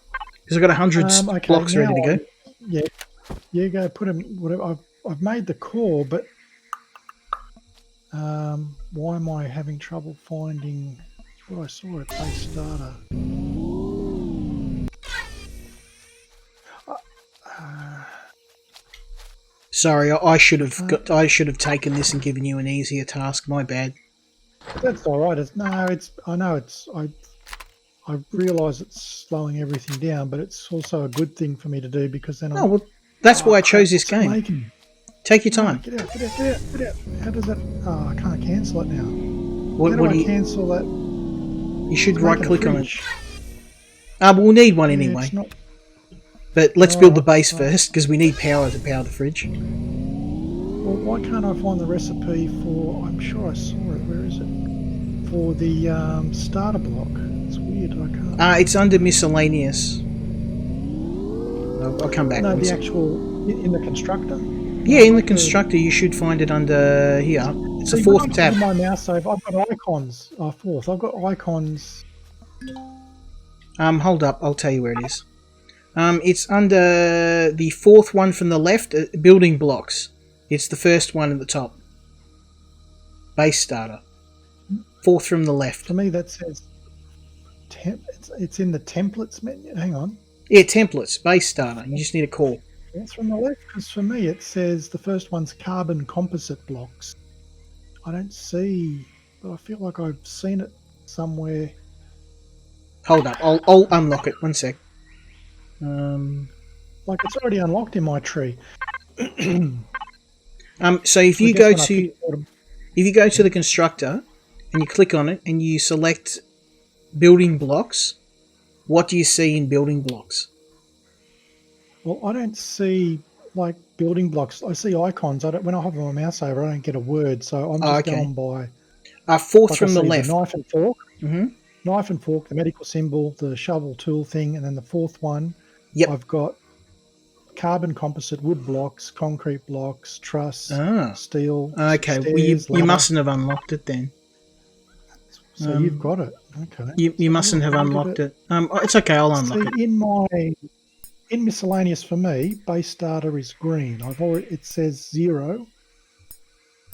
S1: Because I've got 100 blocks ready to go.
S2: Yeah, go put them. Whatever. I've made the core, but why am I having trouble finding what I saw at base starter?
S1: Sorry, I should have taken this and given you an easier task. My bad.
S2: That's all right. I realise it's slowing everything down, but it's also a good thing for me to do because then
S1: that's why I chose this game. Take your time.
S2: Get out. How does that... Oh, I can't cancel it now.
S1: How do I
S2: cancel that?
S1: You should right-click on it. But we'll need one anyway. But let's build the base first, because we need power to power the fridge.
S2: Well, why can't I find the recipe for... I'm sure I saw it. Where is it? For the starter block. It's weird. I can't...
S1: it's under miscellaneous. I'll come back.
S2: No, the actual... In the constructor?
S1: Yeah, in the constructor you should find it under here. It's the fourth tab.
S2: My mouse over. I've got icons. Fourth. I've got icons.
S1: Hold up. I'll tell you where it is. It's under the fourth one from the left, building blocks. It's the first one at the top. Base starter. Fourth from the left.
S2: For me, that says it's in the templates menu. Hang on.
S1: Yeah, templates, base starter. You just need a call.
S2: It's from the left because for me it says the first one's carbon composite blocks. I don't see, but I feel like I've seen it somewhere.
S1: Hold up, I'll unlock it. 1 sec.
S2: Like it's already unlocked in my tree.
S1: So if you go to the constructor and you click on it and you select building blocks, what do you see in building blocks?
S2: Well, I don't see like building blocks. I see icons. When I hover my mouse over, I don't get a word. So I'm just going by.
S1: Fourth from the left.
S2: The knife and fork.
S1: Mm-hmm.
S2: Knife and fork, the medical symbol, the shovel tool thing, and then the fourth one.
S1: Yep.
S2: I've got carbon composite wood blocks, concrete blocks, truss, steel.
S1: Okay,
S2: stairs,
S1: you mustn't have unlocked it then.
S2: So you've got it. Okay.
S1: You mustn't have unlocked it. It's okay. I'll unlock it.
S2: In miscellaneous for me, base starter is green. It says 0,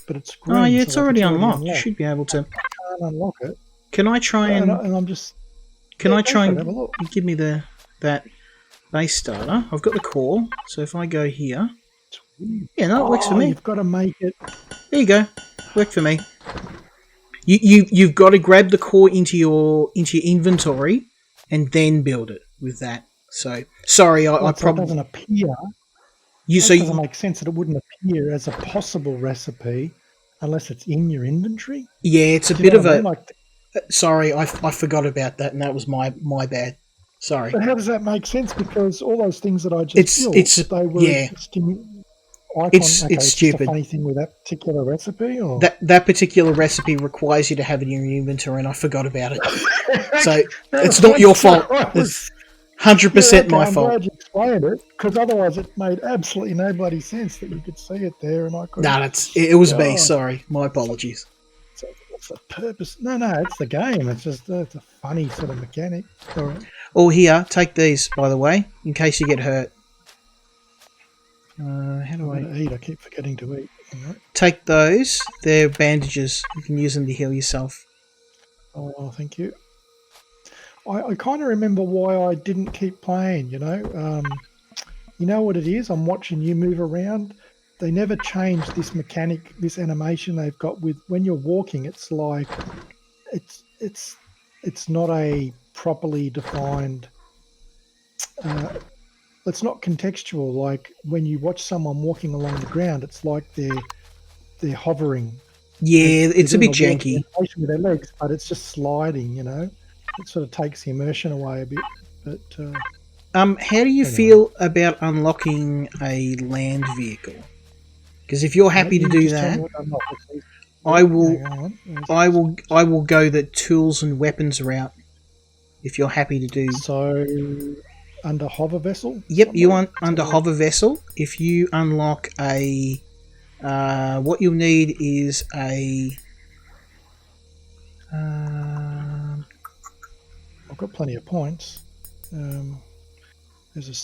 S2: but it's green.
S1: Oh yeah, it's already unlocked. You should be able to.
S2: I can't unlock it.
S1: Can I try and?
S2: And I'm just.
S1: Can I try and give me that base starter? I've got the core, so if I go here, yeah, no, it works for me.
S2: You've got to make it.
S1: There you go. Worked for me. You've got to grab the core into your inventory and then build it with that. So sorry, I probably
S2: doesn't appear. Doesn't make sense that it wouldn't appear as a possible recipe unless it's in your inventory.
S1: Yeah, it's a bit of a. Sorry, I forgot about that, and that was my bad. Sorry.
S2: But how does that make sense? Because all those things that I just built, they were
S1: it's stupid.
S2: A funny thing with that particular recipe, or
S1: that particular recipe requires you to have it in your inventory, and I forgot about it. So it's not your fault. It's 100% my fault.
S2: I'm glad you explained it, because otherwise it made absolutely no bloody sense that you could see it there, and I could.
S1: No, it was me. Sorry, my apologies.
S2: So what's the purpose? No, it's the game. It's just it's a funny sort of mechanic. All right.
S1: Oh, here, take these, by the way, in case you get hurt. How do I
S2: eat? I keep forgetting to eat. Right.
S1: Take those. They're bandages. You can use them to heal yourself.
S2: Oh, thank you. I kind of remember why I didn't keep playing, you know. You know what it is? I'm watching you move around. they never changed this mechanic, this animation they've got with when you're walking. It's like it's not a properly defined. It's not contextual. Like when you watch someone walking along the ground, it's like they're hovering.
S1: Yeah, it's a bit janky
S2: with their legs, but it's just sliding. It sort of takes the immersion away a bit. But
S1: how do you feel about unlocking a land vehicle? Because if you're happy to do that, I will go the tools and weapons route. If you're happy to do
S2: so, under hover vessel.
S1: Yep, you want under hover vessel. If you unlock a, what you'll need is a.
S2: I've got plenty of points. There's a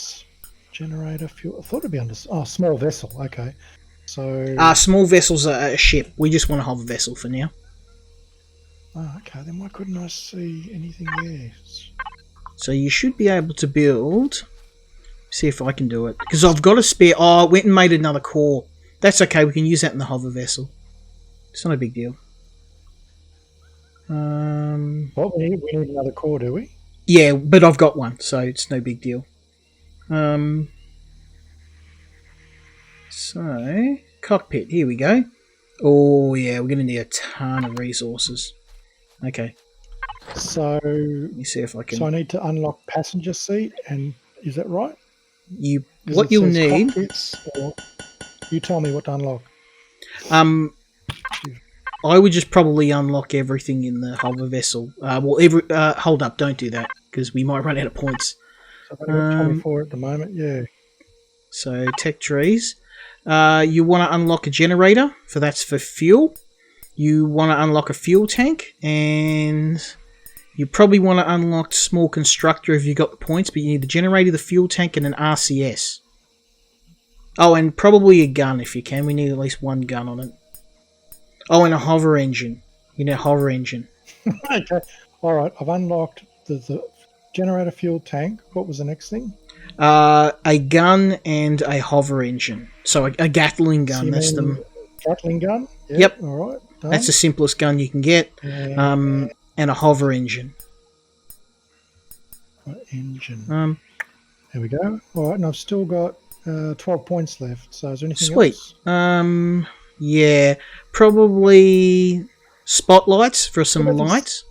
S2: generator fuel. I thought it'd be under small vessel. Okay, so
S1: small vessels are a ship. We just want a hover vessel for now.
S2: Oh, okay. Then why couldn't I see anything there?
S1: So you should be able to build. See if I can do it because I've got a spare. Oh, I went and made another core. That's okay. We can use that in the hover vessel. It's not a big deal.
S2: Well, we need another core, do we?
S1: Yeah, but I've got one, so it's no big deal. So, cockpit, here we go. Oh, yeah, we're going to need a ton of resources. Okay.
S2: So,
S1: let me see if I can...
S2: So I need to unlock passenger seat, and is that right?
S1: What you'll need...
S2: Or you tell me what to unlock.
S1: I would just probably unlock everything in the hover vessel. Hold up, don't do that, because we might run out of points.
S2: So I've got 24 at the moment, yeah.
S1: So, tech trees. You want to unlock a generator, that's for fuel. You want to unlock a fuel tank, and you probably want to unlock small constructor if you got the points, but you need the generator, the fuel tank, and an RCS. Oh, and probably a gun if you can. We need at least one gun on it. Oh, and a hover engine. You need a hover engine.
S2: Okay. All right. I've unlocked the generator, fuel tank. What was the next thing?
S1: A gun and a hover engine. So a Gatling gun. That's the
S2: Gatling gun.
S1: Yep.
S2: All right. Done.
S1: That's the simplest gun you can get. And a hover engine.
S2: Engine. There we go. All right, and I've still got 12 points left. So is there anything
S1: else? Sweet. Yeah, probably spotlights for some lights.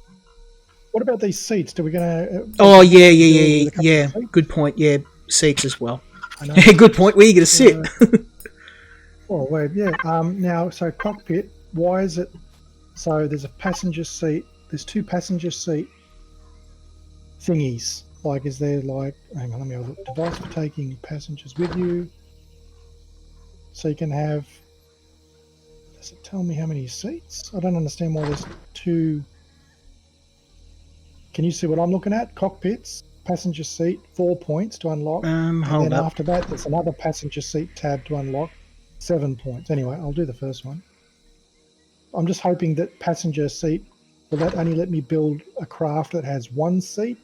S2: What about these seats? Do we gonna?
S1: Oh yeah. Good point. Yeah, seats as well. Good point. Where are you going to sit?
S2: Oh wait, yeah. Now, so cockpit. Why is it? So there's a passenger seat. There's two passenger seat thingies. Like, is there like? Hang on, let me have a look. Device for taking passengers with you. So you can have. Does it tell me how many seats? I don't understand why there's two. Can you see what I'm looking at? Cockpits, passenger seat, 4 points to unlock. And then after that, there's another passenger seat tab to unlock, 7 points. Anyway, I'll do the first one. I'm just hoping that passenger seat, will that only let me build a craft that has one seat?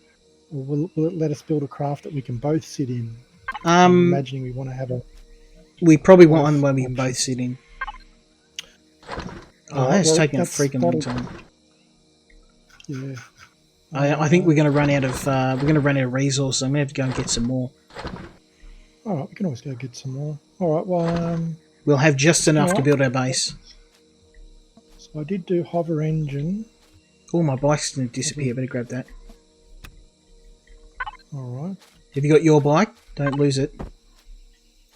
S2: Or will it let us build a craft that we can both sit in? I'm imagining we want to have a...
S1: We probably want one where we can both sit in. Oh, that's taking a freaking long time.
S2: Yeah.
S1: I think we're going to run out of resources. I'm going to have to go and get some more.
S2: All right, we can always go get some more. All right, well,
S1: we'll have just enough to build our base.
S2: So I did do hover engine.
S1: Oh, my bike's going to disappear. Better grab that.
S2: All right.
S1: Have you got your bike? Don't lose it.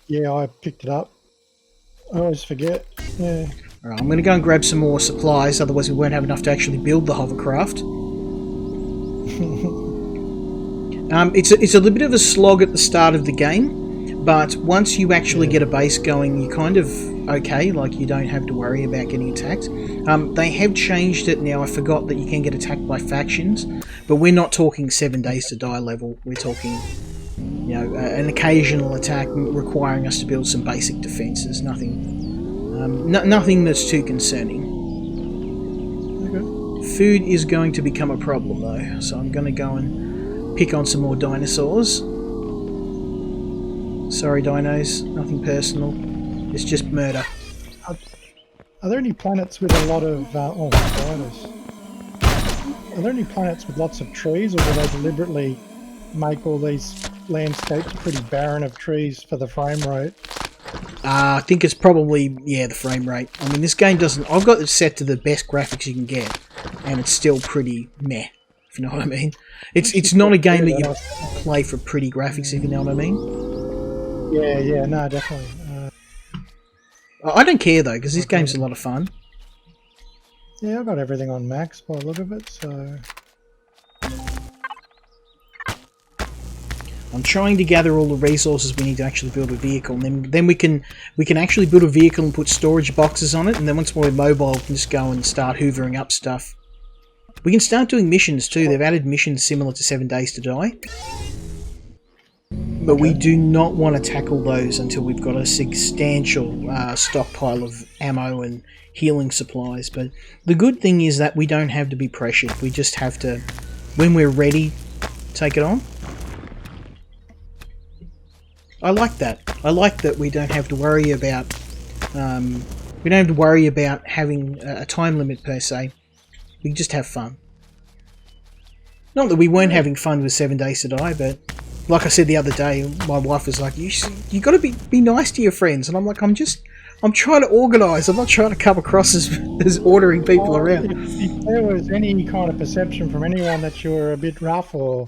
S2: Yeah, I picked it up. I always forget. Yeah.
S1: All right, I'm going to go and grab some more supplies. Otherwise, we won't have enough to actually build the hovercraft. It's a little bit of a slog at the start of the game, but once you actually get a base going, you're kind of okay. Like, you don't have to worry about getting attacked. They have changed it now. I forgot that you can get attacked by factions, but we're not talking 7 days to die level. We're talking, an occasional attack requiring us to build some basic defences. Nothing that's too concerning.
S2: Okay.
S1: Food is going to become a problem though, so I'm going to go and pick on some more dinosaurs. Sorry, dinos, nothing personal. It's just murder.
S2: Are there any planets with a lot of spiders? Are there any planets with lots of trees, or do they deliberately make all these landscapes pretty barren of trees for the frame rate?
S1: I think it's probably, the frame rate. I mean, this game doesn't... I've got it set to the best graphics you can get, and it's still pretty meh, if you know what I mean. It's not a game that you play for pretty graphics, if you know what I mean.
S2: Yeah, no, definitely.
S1: I don't care, though, because this game's a lot of fun.
S2: Yeah, I've got everything on max by the look of it, so...
S1: I'm trying to gather all the resources we need to actually build a vehicle, and then we can actually build a vehicle and put storage boxes on it, and then once we're mobile, we can just go and start hoovering up stuff. We can start doing missions too. They've added missions similar to 7 Days to Die. But we do not want to tackle those until we've got a substantial stockpile of ammo and healing supplies. But the good thing is that we don't have to be pressured. We just have to, when we're ready, take it on. I like that. I like that we don't have to worry about having a time limit per se. We can just have fun. Not that we weren't having fun with 7 Days to Die, but like I said the other day, my wife was like, "You got to be nice to your friends," and I'm like, I'm trying to organise. I'm not trying to come across as ordering people around.
S2: If there was any kind of perception from anyone that you were a bit rough or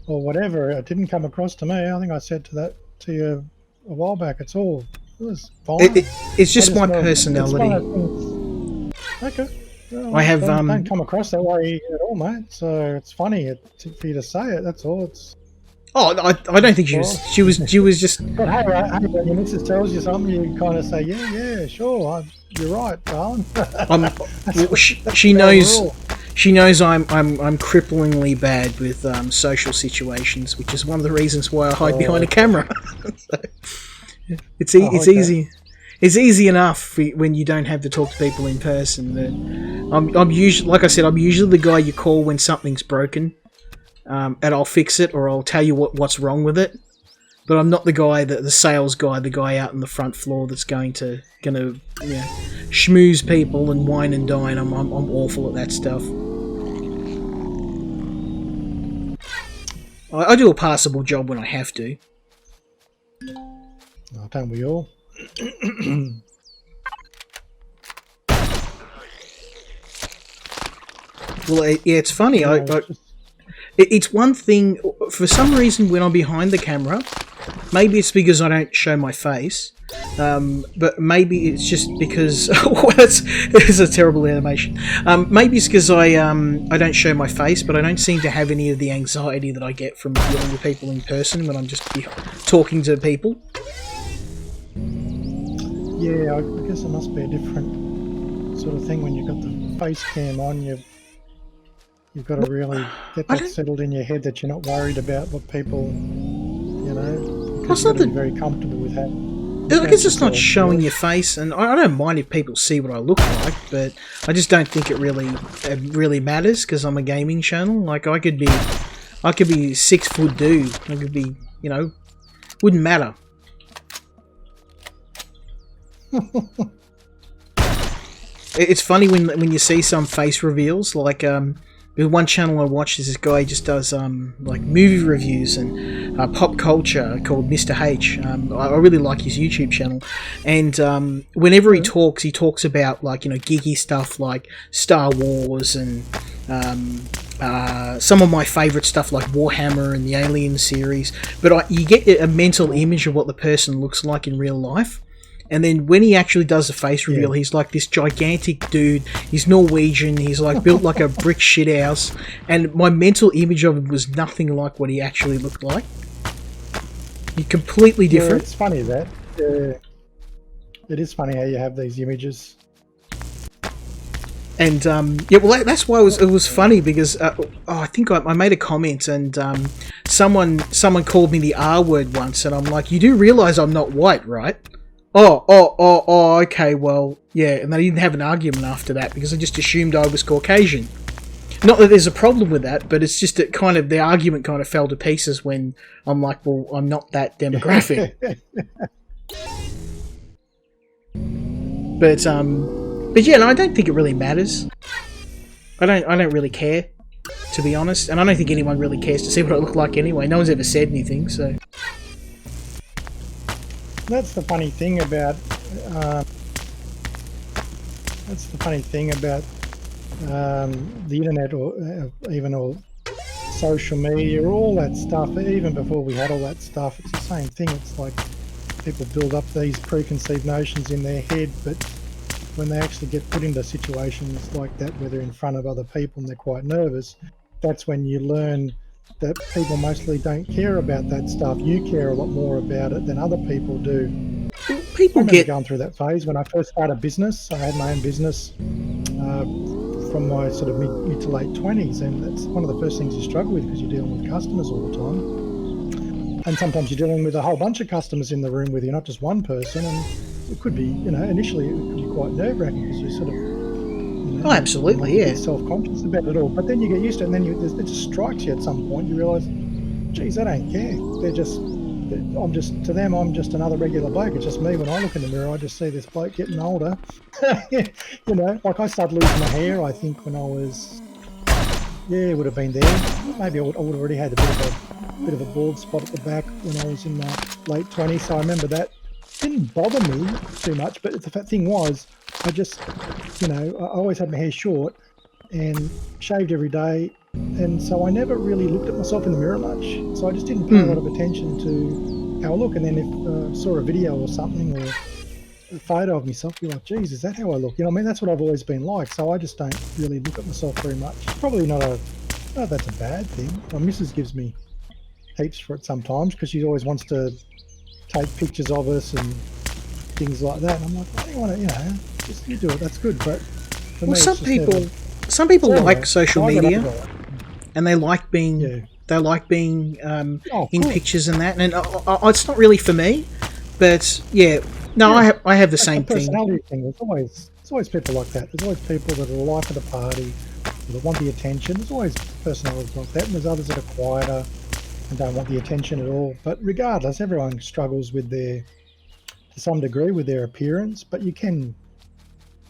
S2: whatever, it didn't come across to me. I think I said to you a while back. It was fine.
S1: It's just my personality.
S2: Okay. Well,
S1: I have
S2: don't come across that way at all, mate. So it's funny for you to say it. That's all. It's.
S1: Oh, I don't think she was just.
S2: But hey, when your missus tells you something, you kind of say, yeah, sure, you're right, darling.
S1: She knows I'm cripplingly bad with social situations, which is one of the reasons why I hide behind a camera. So, it's easy. It's easy enough when you don't have to talk to people in person. But I'm usually, like I said, I'm usually the guy you call when something's broken, and I'll fix it or I'll tell you what's wrong with it. But I'm not the sales guy, the guy out on the front floor that's gonna schmooze people and wine and dine. I'm awful at that stuff. I do a passable job when I have to.
S2: Oh, don't we all?
S1: Well, it's funny. It's one thing, for some reason, when I'm behind the camera, maybe it's because I don't show my face, but maybe it's just because it's a terrible animation. Maybe it's because I don't show my face, but I don't seem to have any of the anxiety that I get from dealing with people in person when I'm just talking to people.
S2: Yeah, I guess it must be a different sort of thing when you've got the face cam on. You've got to really get that settled in your head that you're not worried about what people, because you've got to be very comfortable with that.
S1: I guess it's not showing your face, and I don't mind if people see what I look like, but I just don't think it really matters because I'm a gaming channel. Like I could be 6 foot dude. I could be, wouldn't matter. It's funny when you see some face reveals, like with one channel I watch, this guy just does like movie reviews and pop culture called Mr. H. I really like his YouTube channel, and whenever he talks about like geeky stuff like Star Wars and some of my favourite stuff like Warhammer and the Alien series, but you get a mental image of what the person looks like in real life. And then when he actually does a face reveal, he's like this gigantic dude. He's Norwegian. He's like built like a brick shithouse. And my mental image of him was nothing like what he actually looked like. He's completely different.
S2: Yeah, it's funny that. It is funny how you have these images.
S1: And that's why it was funny because I think I made a comment and someone called me the R word once, and I'm like, you do realise I'm not white, right? Oh, okay, well, yeah, and they didn't have an argument after that because I just assumed I was Caucasian. Not that there's a problem with that, but it's just that the argument kind of fell to pieces when I'm like, well, I'm not that demographic. But yeah, no, I don't think it really matters. I don't really care, to be honest, and I don't think anyone really cares to see what I look like anyway. No one's ever said anything, so.
S2: That's the funny thing about. The internet, or even all social media, all that stuff. Even before we had all that stuff, it's the same thing. It's like people build up these preconceived notions in their head, but when they actually get put into situations like that, where they're in front of other people and they're quite nervous, that's when you learn that people mostly don't care about that stuff. You care a lot more about it than other people do.
S1: People
S2: get going through that phase when I first started business. I had my own business from my sort of mid to late 20s, and that's one of the first things you struggle with because you're dealing with customers all the time, and sometimes you're dealing with a whole bunch of customers in the room with you, not just one person, and it could be, initially it could be quite nerve-wracking because you sort of
S1: oh, absolutely, yeah,
S2: self-conscious about it all, but then you get used to it, and then it just strikes you at some point. You realise, geez, they don't care. I'm just another regular bloke. It's just me. When I look in the mirror, I just see this bloke getting older. Like I started losing my hair, I think, when I was, it would have been there. Maybe I would have already had a bit of a bald spot at the back when I was in my late 20s. So I remember that didn't bother me too much. But the thing was, I just, I always had my hair short and shaved every day. And so I never really looked at myself in the mirror much. So I just didn't pay a lot of attention to how I look. And then if I saw a video or something, or a photo of myself, you're like, geez, is that how I look? That's what I've always been like. So I just don't really look at myself very much. Probably not that's a bad thing. My missus gives me heaps for it sometimes because she always wants to take pictures of us and things like that. And I'm like, I don't want to, just you do it. That's good. But for me, some people
S1: like social media. And they like being in pictures and that, and it's not really for me. But I have the same thing.
S2: Personality thing. It's always people like that. There's always people that are the life of the party, that want the attention. There's always personalities like that, and there's others that are quieter and don't want the attention at all. But regardless, everyone struggles to some degree with their appearance. But you can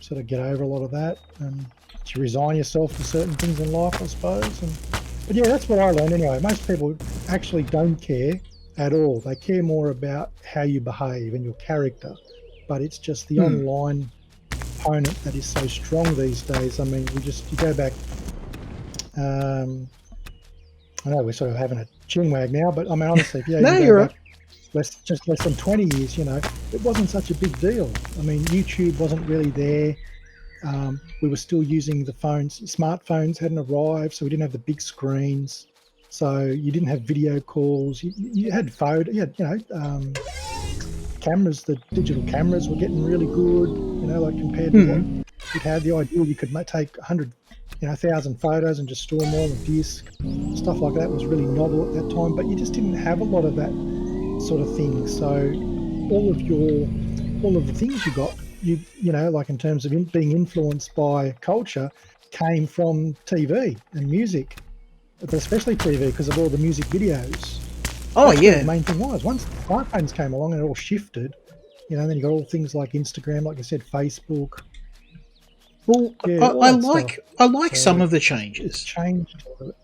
S2: sort of get over a lot of that, and you resign yourself to certain things in life, I suppose. But that's what I learned anyway. Most people actually don't care at all. They care more about how you behave and your character. But it's just the online component that is so strong these days. I mean, you go back. I know we're sort of having a chinwag now, but I mean, honestly,
S1: no, you're right.
S2: Less than 20 years, it wasn't such a big deal. I mean, YouTube wasn't really there. We were still using the phones. Smartphones hadn't arrived, so we didn't have the big screens. So you didn't have video calls. You had photo. Cameras. The digital cameras were getting really good. Like compared to what you'd had. The idea you could take 1,000 photos and just store them all on a disc. Stuff like that was really novel at that time. But you just didn't have a lot of that sort of thing. So all of the things you got, like in terms of being influenced by culture, came from TV and music, but especially TV because of all the music videos. The main thing was, once smartphones came along and it all shifted, then you got all things like Instagram, like I said, Facebook.
S1: Well, I like some of the changes.
S2: It's changed a little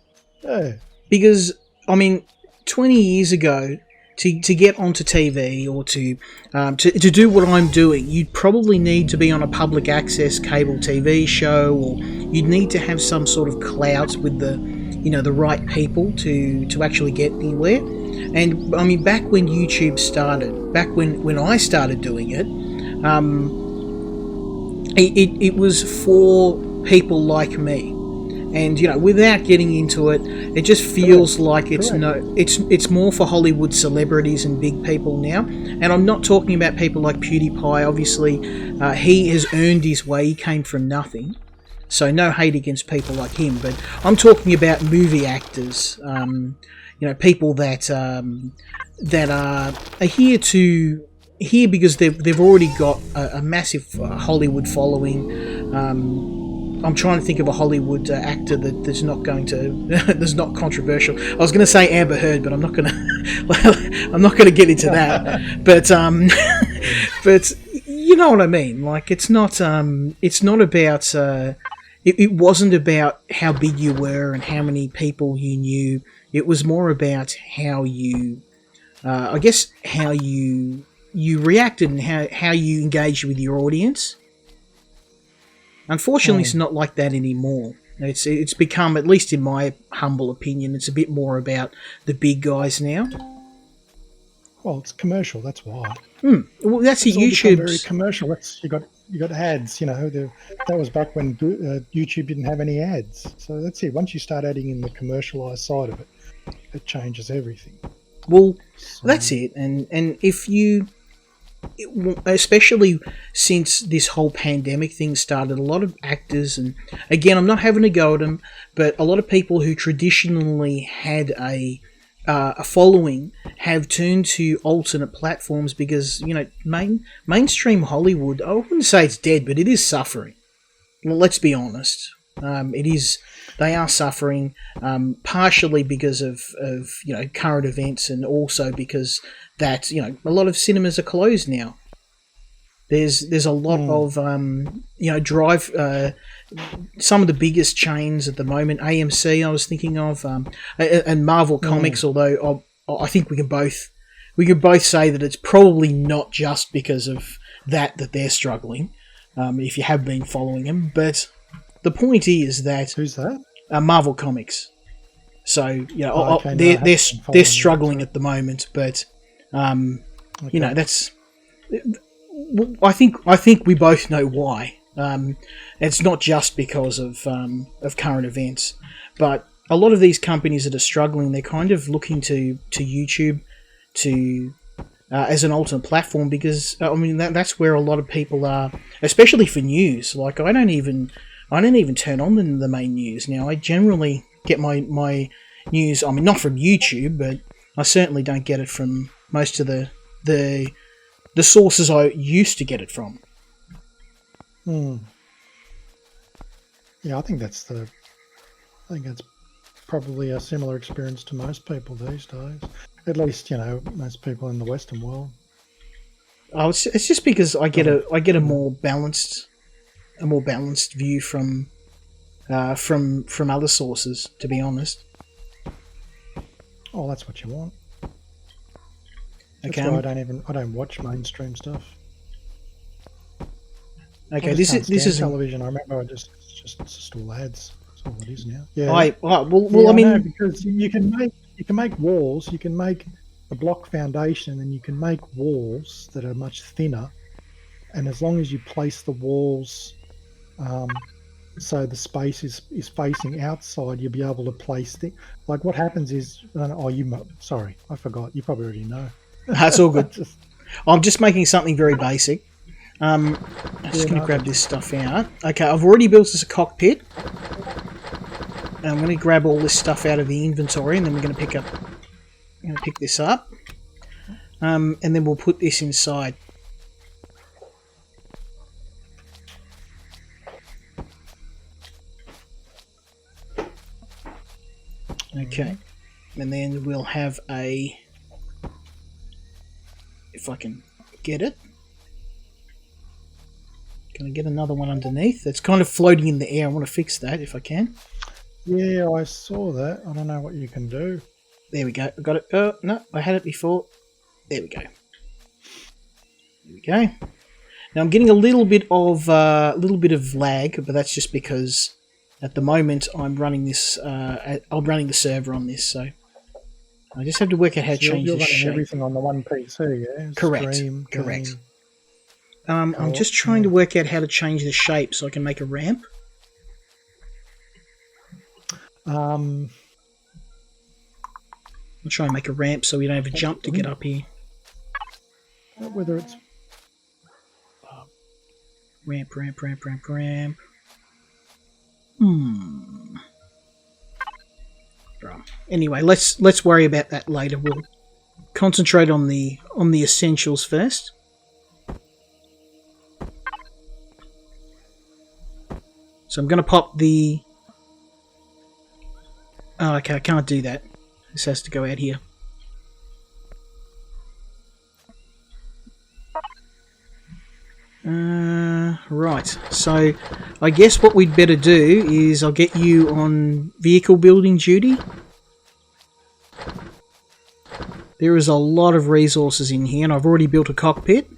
S2: bit.
S1: Because 20 years ago, to get onto TV or to do what I'm doing, you'd probably need to be on a public access cable TV show, or you'd need to have some sort of clout with the right people to actually get anywhere. And back when YouTube started, back when I started doing it, it was for people like me. And without getting into it, it just feels like it's more for Hollywood celebrities and big people now. And I'm not talking about people like PewDiePie. Obviously, he has earned his way. He came from nothing, so no hate against people like him. But I'm talking about movie actors. People that are here because they've already got a massive Hollywood following. I'm trying to think of a Hollywood actor that's not that's not controversial. I was going to say Amber Heard, but I'm not going to get into that. But you know what I mean. Like, it's not about. It wasn't about how big you were and how many people you knew. It was more about how you, I guess, how you reacted and how you engaged with your audience. Unfortunately, it's not like that anymore. It's become, at least in my humble opinion, it's a bit more about the big guys now.
S2: Well, it's commercial. That's why.
S1: Well, that's
S2: It's
S1: it.
S2: all become very
S1: YouTube's
S2: commercial. You got ads. You know, that was back when YouTube didn't have any ads. So that's it. Once you start adding in the commercialized side of it, it changes everything.
S1: well, that's it. And if you, especially since this whole pandemic thing started, a lot of actors, and again, I'm not having a go at them, but a lot of people who traditionally had a following have turned to alternate platforms because, you know, mainstream Hollywood, I wouldn't say it's dead, but it is suffering. Well, let's be honest. It is. They are suffering, partially because of you know, current events, and also because that, you know, a lot of cinemas are closed now. There's a lot of you know, some of the biggest chains at the moment. AMC, I was thinking of, and Marvel Comics. Although I think we can both say that it's probably not just because of that they're struggling. If you have been following them, but the point is that
S2: Who's that?
S1: Marvel Comics. So, you know,
S2: Okay,
S1: they're struggling at the moment, but you know, that's. I think we both know why. It's not just because of current events, but a lot of these companies that are struggling, they're kind of looking to YouTube to as an alternate platform, because I mean that's where a lot of people are, especially for news. Like, I don't even turn on the main news now. I generally get my news, I mean, not from YouTube, but I certainly don't get it from most of the sources I used to get it from.
S2: Yeah, I think that's probably a similar experience to most people these days. At least, you know, most people in the Western world.
S1: Oh, it's just because I get a more balanced view from other sources, to be honest.
S2: Oh, that's what you want. That's
S1: Okay.
S2: why I don't watch mainstream stuff.
S1: Okay, this is
S2: television. I remember it's just all ads. That's all it is now. Yeah.
S1: I mean,
S2: know, because you can make walls. You can make a block foundation, and you can make walls that are much thinner. And as long as you place the walls, so the space is facing outside, you'll be able to place things. Like, what happens is, sorry, I forgot. You probably already know.
S1: That's all good. I'm just making something very basic. I'm just going to grab this stuff out. Okay, I've already built us a cockpit. And I'm going to grab all this stuff out of the inventory, and then we're going to pick this up. And then we'll put this inside. Okay, and then we'll have if I can get it. Can I get another one underneath? It's kind of floating in the air. I want to fix that if I can.
S2: Yeah, I saw that. I don't know what you can do.
S1: There we go. I got it. Oh, no, I had it before. There we go. There we go. Now I'm getting a little bit of lag, but that's just because at the moment I'm running this. I'm running the server on this, so I just have to work out how to change the shape.
S2: You're running everything on the one PC, yeah?
S1: Correct.
S2: Stream,
S1: correct.
S2: Game.
S1: I'm just trying to work out how to change the shape so I can make a ramp.
S2: I'm
S1: trying to make a ramp so we don't have a jump to get up here.
S2: Whether it's
S1: ramp. Right. Anyway, let's worry about that later. We'll concentrate on the essentials first. So I'm going to pop the... Oh, okay, I can't do that. This has to go out here. Right, so I guess what we'd better do is I'll get you on vehicle building duty. There is a lot of resources in here, and I've already built a cockpit.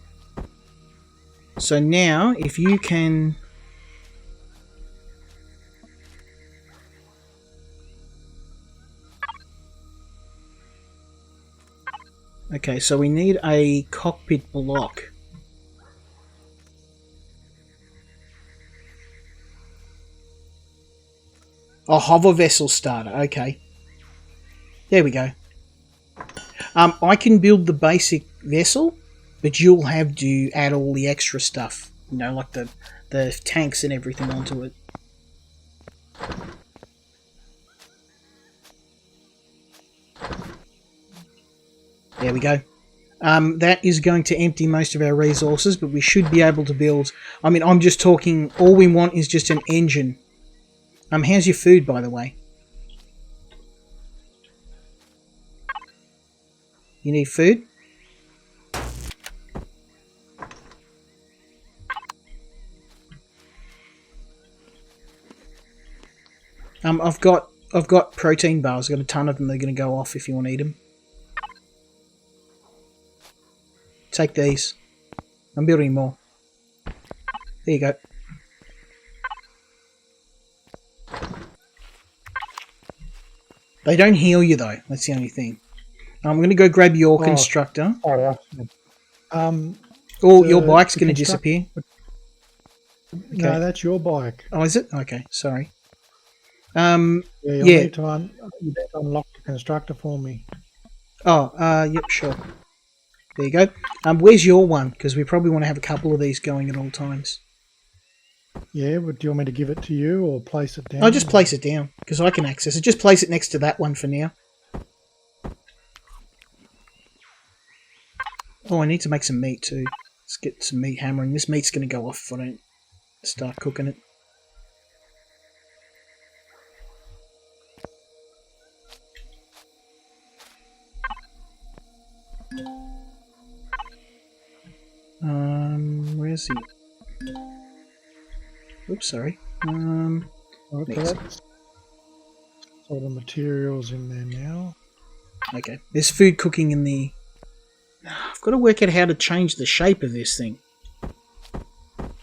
S1: So now, if you can... Okay, so we need a cockpit block. A hover vessel starter, okay. There we go. I can build the basic vessel, but you'll have to add all the extra stuff. You know, like the tanks and everything onto it. There we go. That is going to empty most of our resources, but we should be able to build... I mean, I'm just talking... All we want is just an engine. How's your food, by the way? You need food? I've got protein bars. I've got a ton of them. They're going to go off if you want to eat them. Take these. I'm building more. There you go. They don't heal you though. That's the only thing. I'm going to go grab your constructor.
S2: Oh,
S1: your bike's going to disappear.
S2: Okay. No, that's your bike.
S1: Oh, is it? Okay, sorry.
S2: You need to unlock the constructor for me.
S1: Oh, yep, sure. There you go. Where's your one? Because we probably want to have a couple of these going at all times.
S2: Yeah, but do you want me to give it to you or place it down?
S1: I'll just place it down, because I can access it. Just place it next to that one for now. Oh, I need to make some meat too. Let's get some meat hammering. This meat's going to go off if I don't start cooking it. Where's he? Oops, sorry.
S2: Okay. All the materials in there now.
S1: Okay. There's food cooking in the... I've got to work out how to change the shape of this thing.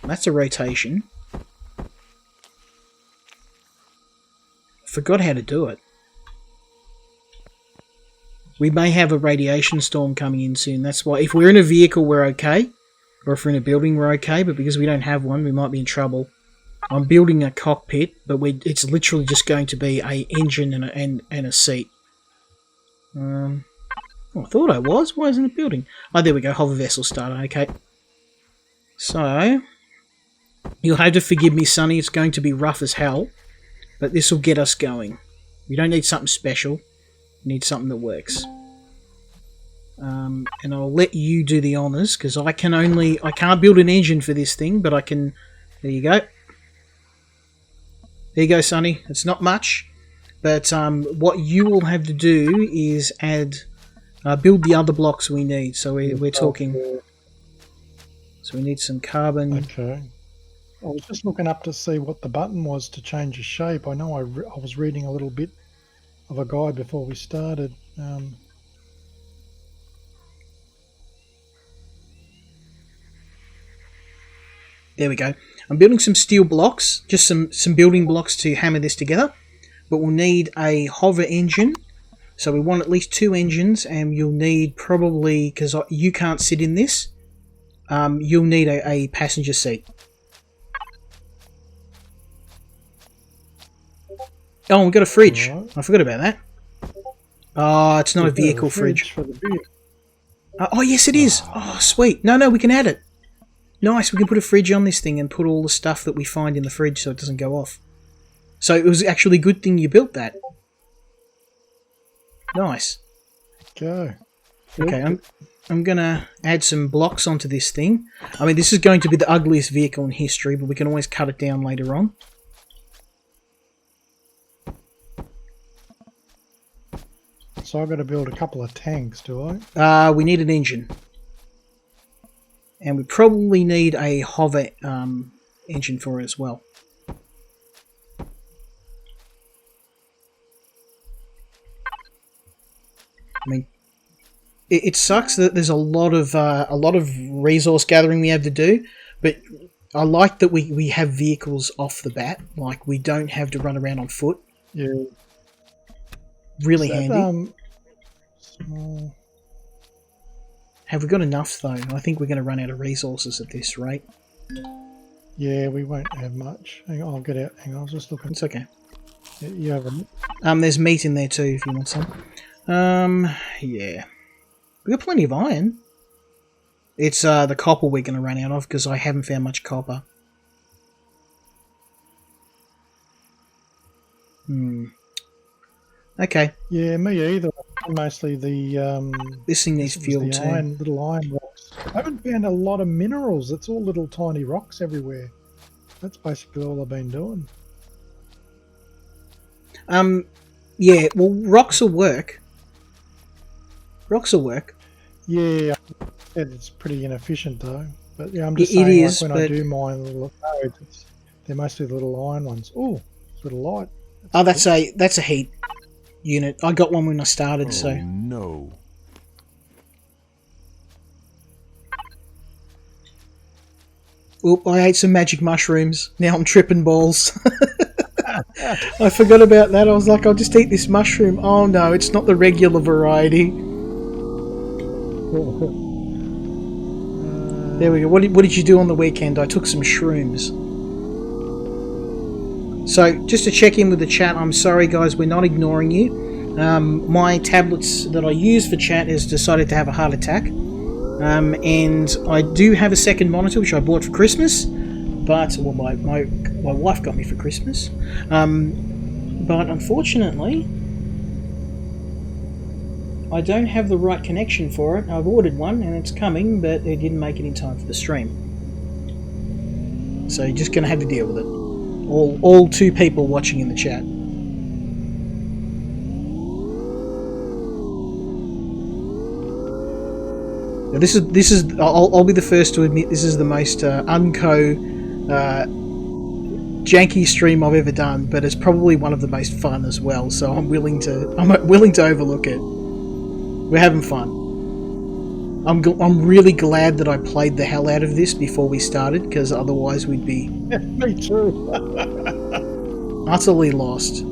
S1: That's a rotation. Forgot how to do it. We may have a radiation storm coming in soon. That's why if we're in a vehicle, we're okay. Or if we're in a building, we're okay. But because we don't have one, we might be in trouble. I'm building a cockpit, but it's literally just going to be a engine and a seat. Oh, I thought I was. Why isn't it building? Oh, there we go. Hover vessel starter. Okay. So, you'll have to forgive me, Sonny. It's going to be rough as hell. But this will get us going. We don't need something special. We need something that works. And I'll let you do the honours, because I can't build an engine for this thing, but I can... There you go. There you go, Sonny. It's not much. But what you will have to do is add... build the other blocks we need. So we're talking... So we need some carbon.
S2: Okay. I was just looking up to see what the button was to change the shape. I know I was reading a little bit of a guide before we started.
S1: There we go. I'm building some steel blocks, just some building blocks to hammer this together. But we'll need a hover engine. So we want at least 2 engines, and you'll need probably, because you can't sit in this, you'll need a passenger seat. Oh, we've got a fridge. Right. I forgot about that. Oh, it's not a vehicle fridge. For the vehicle. Oh, yes, it is. Oh, sweet. No, we can add it. Nice, we can put a fridge on this thing and put all the stuff that we find in the fridge so it doesn't go off. So it was actually a good thing you built that. Nice.
S2: Okay.
S1: Okay, I'm going to add some blocks onto this thing. I mean, this is going to be the ugliest vehicle in history, but we can always cut it down later on.
S2: So I've got to build a couple of tanks, do I?
S1: We need an engine. And we probably need a hover engine for it as well. I mean, it sucks that there's a lot of resource gathering we have to do, but I like that we have vehicles off the bat. Like, we don't have to run around on foot.
S2: Yeah.
S1: Really
S2: Is that,
S1: handy.
S2: Small.
S1: Have we got enough, though? I think we're going to run out of resources at this rate.
S2: Yeah, we won't have much. Hang on, I'll get out. Hang on, I was just looking.
S1: It's okay.
S2: You have a...
S1: There's meat in there, too, if you want some. Yeah. We got plenty of iron. It's the copper we're going to run out of, because I haven't found much copper. Okay.
S2: Yeah, me either. Mostly the
S1: this thing needs fuel too.
S2: Little iron rocks. I haven't found a lot of minerals. It's all little tiny rocks everywhere. That's basically all I've been doing.
S1: Yeah. Well, rocks will work. Rocks will work.
S2: Yeah, it's pretty inefficient though. But yeah, I'm just
S1: It
S2: saying,
S1: is,
S2: like, when
S1: but...
S2: I do mine little nodes, they're mostly the little iron ones. Oh, it's a little light.
S1: That's a heat unit. I got one when I started, so...
S3: no.
S1: Oop, I ate some magic mushrooms. Now I'm tripping balls. I forgot about that. I was like, I'll just eat this mushroom. Oh no, it's not the regular variety. There we go. What did you do on the weekend? I took some shrooms. So, just to check in with the chat, I'm sorry guys, we're not ignoring you. My tablets that I use for chat has decided to have a heart attack. And I do have a second monitor, which I bought for Christmas. But, well, my wife got me for Christmas. But unfortunately, I don't have the right connection for it. I've ordered one, and it's coming, but it didn't make it in time for the stream. So you're just going to have to deal with it. All two people watching in the chat. Now this is. I'll be the first to admit this is the most janky stream I've ever done, but it's probably one of the most fun as well. So I'm willing to overlook it. We're having fun. I'm really glad that I played the hell out of this before we started, because otherwise we'd be
S2: Me too.
S1: utterly lost.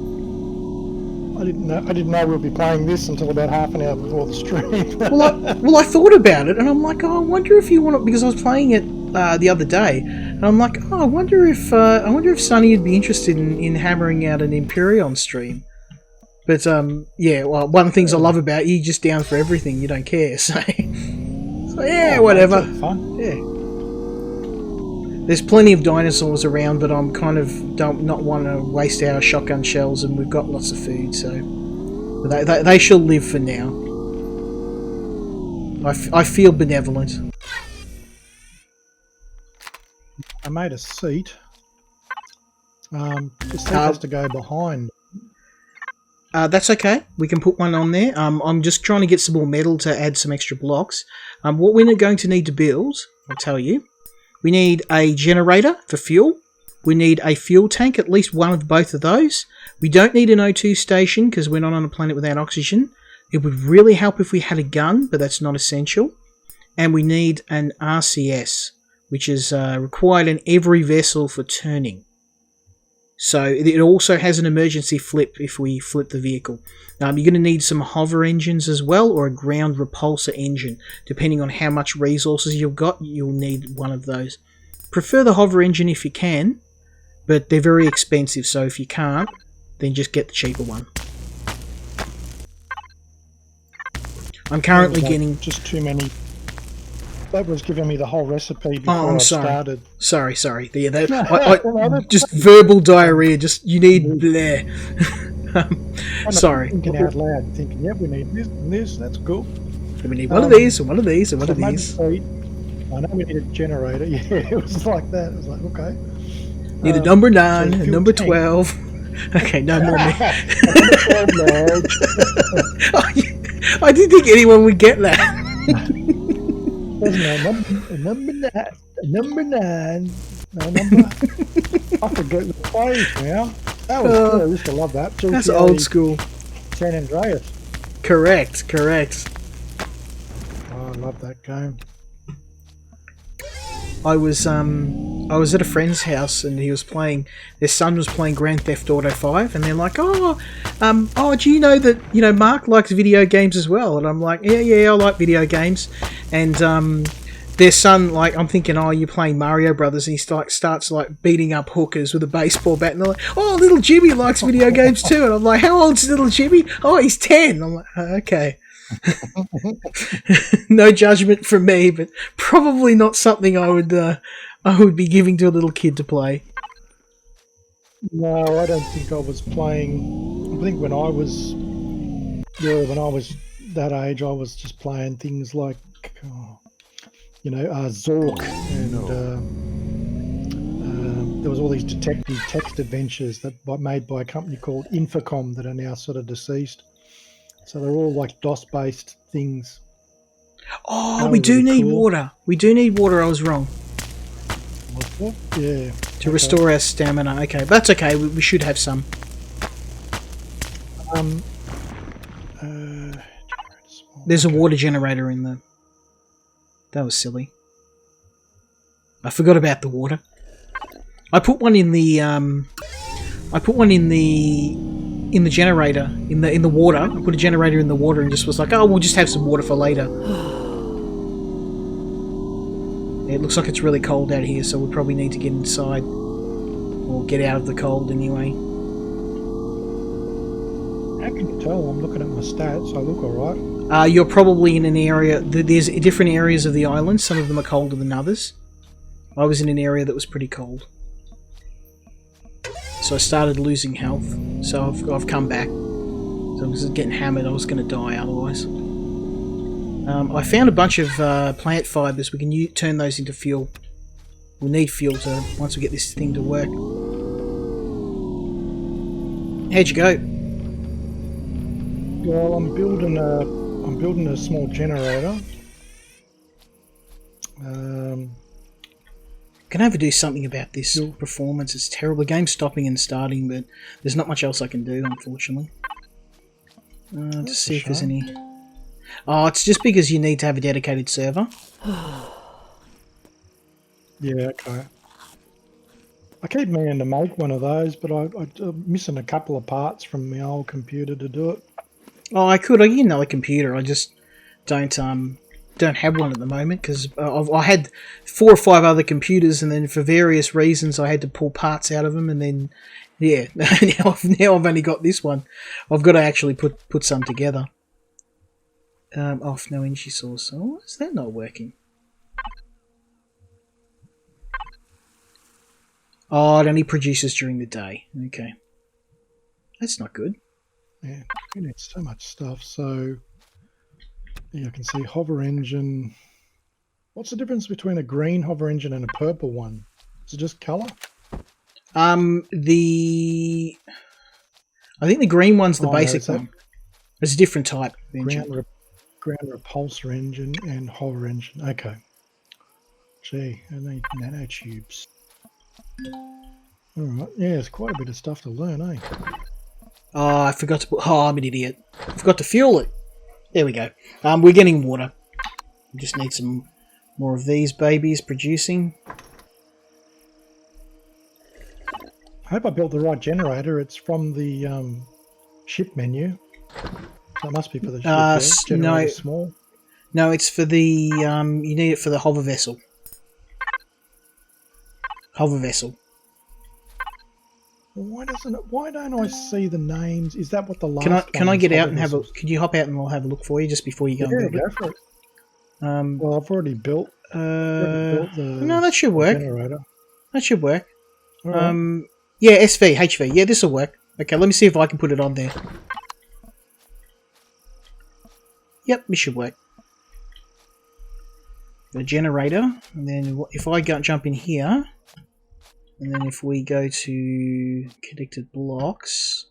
S2: I didn't know we'd be playing this until about half an hour before the stream.
S1: Well, I thought about it, and I'm like, oh, I wonder if you want to, because I was playing it the other day, and I'm like, oh, I wonder if Sonny would be interested in hammering out an Empyrion stream. But yeah, well, one of the things I love about you just down for everything. You don't care, so yeah, whatever.
S2: Fun.
S1: Yeah. There's plenty of dinosaurs around, but I'm kind of not want to waste our shotgun shells, and we've got lots of food, so they shall live for now. I feel benevolent.
S2: I made a seat. The seat has to go behind.
S1: That's okay. We can put one on there. I'm just trying to get some more metal to add some extra blocks. What we're going to need to build, I'll tell you. We need a generator for fuel. We need a fuel tank, at least one of both of those. We don't need an O2 station because we're not on a planet without oxygen. It would really help if we had a gun, but that's not essential. And we need an RCS, which is required in every vessel for turning. So it also has an emergency flip if we flip the vehicle. You're going to need some hover engines as well, or a ground repulsor engine. Depending on how much resources you've got, you'll need one of those. Prefer the hover engine if you can, but they're very expensive, so if you can't, then just get the cheaper one. I'm currently getting...
S2: Just too many... That was giving me the whole recipe before I started.
S1: Sorry. Yeah, just verbal diarrhea. Just, you need bleh. Sorry.
S2: Thinking out loud, thinking, yep, we need this and this, that's cool.
S1: And we need one of these, and one of these, and one of these.
S2: I know we need a generator. Yeah, it was like that. It was like, okay.
S1: Need a number 9, a number 12. Okay, no more. I didn't think anyone would get that.
S2: Number 9. No number. I forget the phrase now. That was cool. I used to love that. GTA
S1: That's old school.
S2: San Andreas.
S1: Correct.
S2: Oh, I love that game.
S1: I was at a friend's house and he was playing. Their son was playing Grand Theft Auto 5, and they're like, "Oh, do you know that Mark likes video games as well?" And I'm like, "Yeah, I like video games." And their son, like, I'm thinking, "Oh, you're playing Mario Brothers," and he starts beating up hookers with a baseball bat, and they're like, "Oh, little Jimmy likes video games too." And I'm like, "How old's little Jimmy?" "Oh, he's 10." I'm like, "Okay." No judgment from me, but probably not something I would be giving to a little kid to play.
S2: No, I don't think I was playing. I think when I was that age, I was just playing things like, Zork, and there was all these detective text adventures that made by a company called Infocom that are now sort of deceased. So they're all like DOS-based things.
S1: Oh, we do need water. We do need water. I was wrong.
S2: Yeah.
S1: To restore our stamina. Okay, but that's okay. We should have some. There's a water generator in the... That was silly. I forgot about the water. I put one in the in the generator in the water. I put a generator in the water and just was like, "Oh, we'll just have some water for later." It looks like it's really cold out here, so we probably need to get inside or get out of the cold anyway.
S2: How can you tell? I'm looking at my stats. I look alright.
S1: You're probably in an area... There's different areas of the island. Some of them are colder than others. I was in an area that was pretty cold. So I started losing health. So I've come back. So I was getting hammered. I was going to die otherwise. I found a bunch of plant fibers. We can turn those into fuel. We'll need fuel once we get this thing to work. How'd you go?
S2: Well, I'm building a small generator.
S1: Can I ever do something about this performance? It's terrible. The game's stopping and starting, but there's not much else I can do, unfortunately. To see if there's any... Oh, it's just because you need to have a dedicated server.
S2: Yeah, okay. I keep meaning to make one of those, but I'm missing a couple of parts from my old computer to do it.
S1: Oh, I could. I get another computer. I just don't have one at the moment because I had 4 or 5 other computers, and then for various reasons I had to pull parts out of them, and then yeah, now I've only got this one. I've got to actually put some together. Off, no energy source. Oh, why is that not working? Oh, it only produces during the day. Okay, that's not good.
S2: Yeah, you need so much stuff. So yeah, I can see hover engine. What's the difference between a green hover engine and a purple one? Is it just color?
S1: I think the green one's the basic one. It's a different type of engine.
S2: Ground repulsor engine and hover engine. Okay. Gee, I need nanotubes. Alright, yeah, it's quite a bit of stuff to learn, eh?
S1: Oh, I forgot to put... Oh, I'm an idiot. I forgot to fuel it. There we go. We're getting water. We just need some more of these babies producing.
S2: I hope I built the right generator. It's from the ship menu. So it must be for the ship. Generator small.
S1: No, it's for the... you need it for the hover vessel. Hover vessel.
S2: Why don't I see the names? Is that what the last
S1: Can I get out and have a... Could you hop out and I'll have a look for you just before you go and build
S2: go for it. Well, I've already built
S1: no, that should work.
S2: Generator.
S1: That should work.
S2: Right.
S1: Yeah, SV, HV. Yeah, this will work. Okay, let me see if I can put it on there. Yep, this should work. The generator, and then if I jump in here, and then if we go to connected blocks,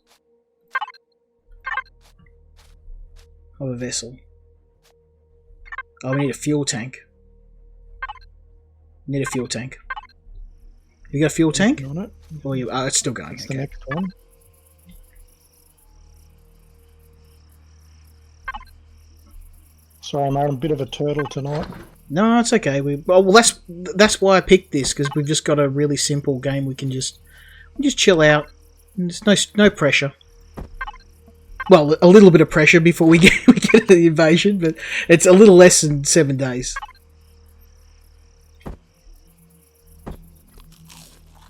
S1: of a vessel. Oh, we need a fuel tank. We need a fuel tank. You got a fuel tank?
S2: On it.
S1: Or you? Oh, it's still going.
S2: That's
S1: okay.
S2: the next one. Sorry, mate, I'm a bit of a turtle tonight.
S1: No, it's okay. Well, that's why I picked this, because we've just got a really simple game. We can just chill out. There's no pressure. Well, a little bit of pressure before we get to the invasion, but it's a little less than 7 days.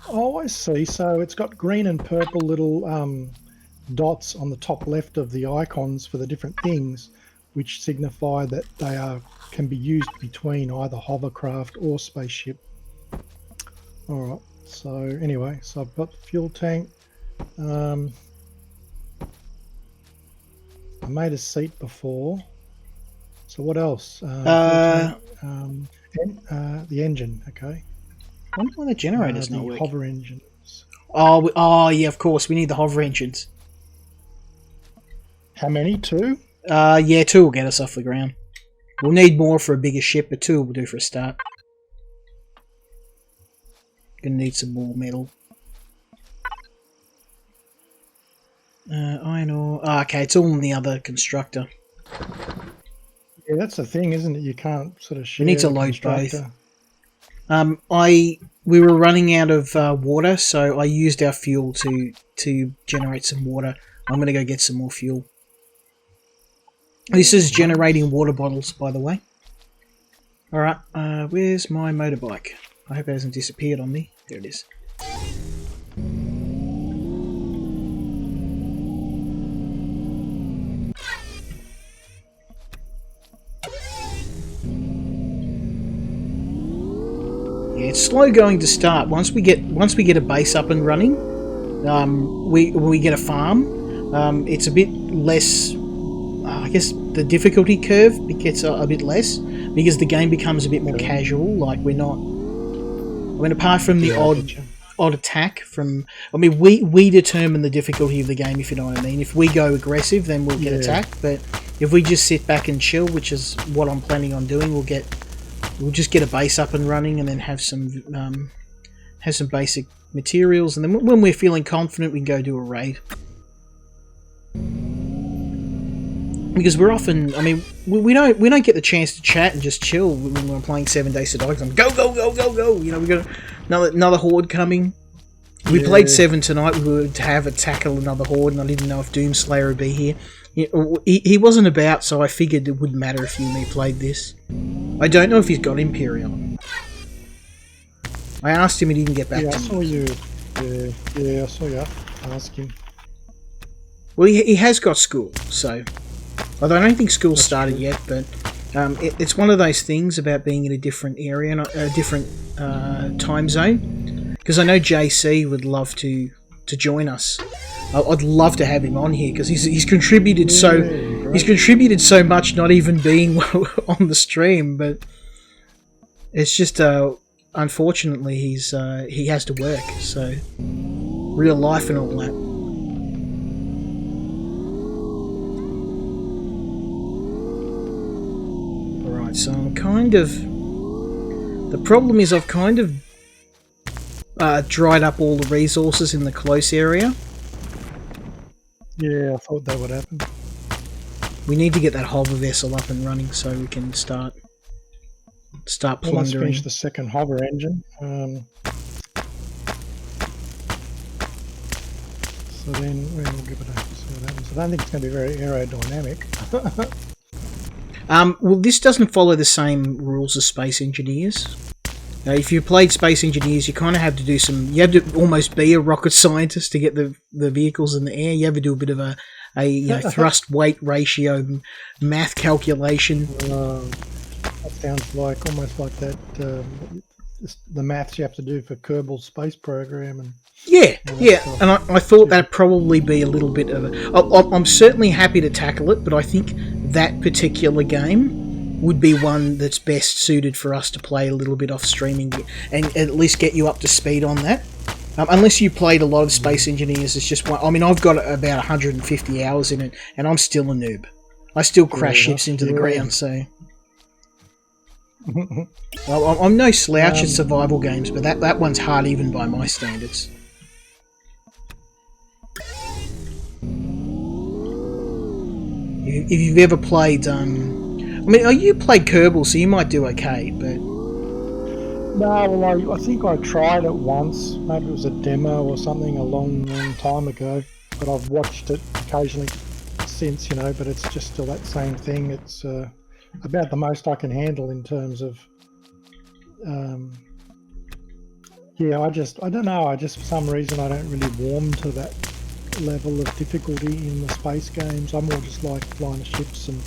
S2: Oh, I see. So it's got green and purple little dots on the top left of the icons for the different things, which signify that they can be used between either hovercraft or spaceship. All right. So anyway, so I've got the fuel tank. I made a seat before. So what else? The engine. Okay.
S1: I wonder why the generator's not working.
S2: Hover engines.
S1: Oh, yeah, of course. We need the hover engines.
S2: How many? 2?
S1: Yeah, 2 will get us off the ground. We'll need more for a bigger ship, but 2 will do for a start. Gonna need some more metal. Iron ore. Oh, okay, it's all in the other constructor.
S2: Yeah, that's the thing, isn't it? You can't sort of share.
S1: We need to load both. We were running out of water, so I used our fuel to generate some water. I'm going to go get some more fuel. This is generating water bottles, by the way. Alright, where's my motorbike? I hope it hasn't disappeared on me. There it is. Yeah, it's slow going to start. Once we get a base up and running, we get a farm. It's a bit less. I guess the difficulty curve gets a bit less because the game becomes a bit more casual. Like we're not. I mean, apart from the odd attack from. I mean, we determine the difficulty of the game, if you know what I mean. If we go aggressive, then we'll get attacked. But if we just sit back and chill, which is what I'm planning on doing, we'll just get a base up and running, and then have some basic materials, and then when we're feeling confident, we can go do a raid. Because we're often, I mean, we don't get the chance to chat and just chill when we're playing 7 Days to Die. Go go go go go! You know, we got another horde coming. We played 7 tonight. We were to have a tackle another horde, and I didn't know if Doomslayer would be here. He wasn't about, so I figured it wouldn't matter if you and me played this. I don't know if he's got Empyrion. I asked him, he didn't get back to me.
S2: I saw you. Yeah, I saw you ask him.
S1: Well, he has got school, so. Although I don't think school's started yet, but it's one of those things about being in a different area, a different time zone. Because I know JC would love to join us. I'd love to have him on here because he's contributed he's contributed so much, not even being on the stream. But it's just unfortunately he has to work, so real life and all that. Alright, so I'm kind of. The problem is I've kind of dried up all the resources in the close area.
S2: Yeah, I thought that would happen.
S1: We need to get that hover vessel up and running so we can start plundering.
S2: Let's finish the second hover engine. So then we'll give it a see what happens. I don't think it's going to be very aerodynamic.
S1: Well, this doesn't follow the same rules as Space Engineers. If you played Space Engineers, you kind of have to do some. You have to almost be a rocket scientist to get the vehicles in the air. You have to do a bit of a thrust weight ratio math calculation.
S2: That sounds like almost like that. The maths you have to do for Kerbal Space Program and.
S1: Yeah, and I thought that'd probably be a little bit of a. I'm certainly happy to tackle it, but I think that particular game would be one that's best suited for us to play a little bit off streaming and at least get you up to speed on that. Unless you played a lot of Space Engineers, it's just one. I mean, I've got about 150 hours in it, and I'm still a noob. I still crash ships into the ground, so. Well, I'm no slouch at survival games, but that one's hard even by my standards. If you've ever played, I mean, you played Kerbal, so you might do okay, but...
S2: No, well, I think I tried it once. Maybe it was a demo or something a long, long time ago, but I've watched it occasionally since, you know, but it's just still that same thing. It's about the most I can handle in terms of... yeah, I don't know, for some reason I don't really warm to that level of difficulty in the space games. I more just like flying ships and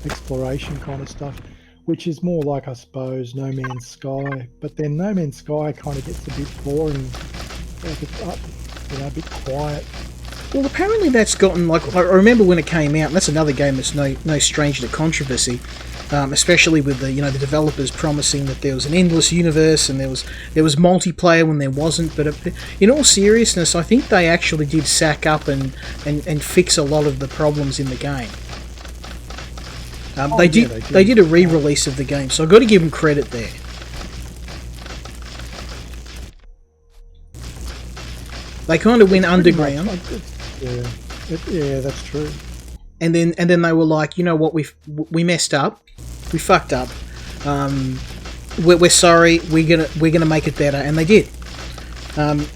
S2: exploration kind of stuff, which is more like, I suppose, No Man's Sky. But then No Man's Sky kind of gets a bit boring, like a bit quiet.
S1: Well, apparently that's gotten, like, I remember when it came out, and that's another game that's no stranger to controversy, especially with the developers promising that there was an endless universe and there was multiplayer when there wasn't. But in all seriousness, I think they actually did sack up and fix a lot of the problems in the game. They did a re-release of the game, so I've got to give them credit there. They kind of went underground.
S2: Yeah, that's true.
S1: And then they were like, you know what, we messed up, we fucked up. We're sorry. We're gonna make it better, and they did.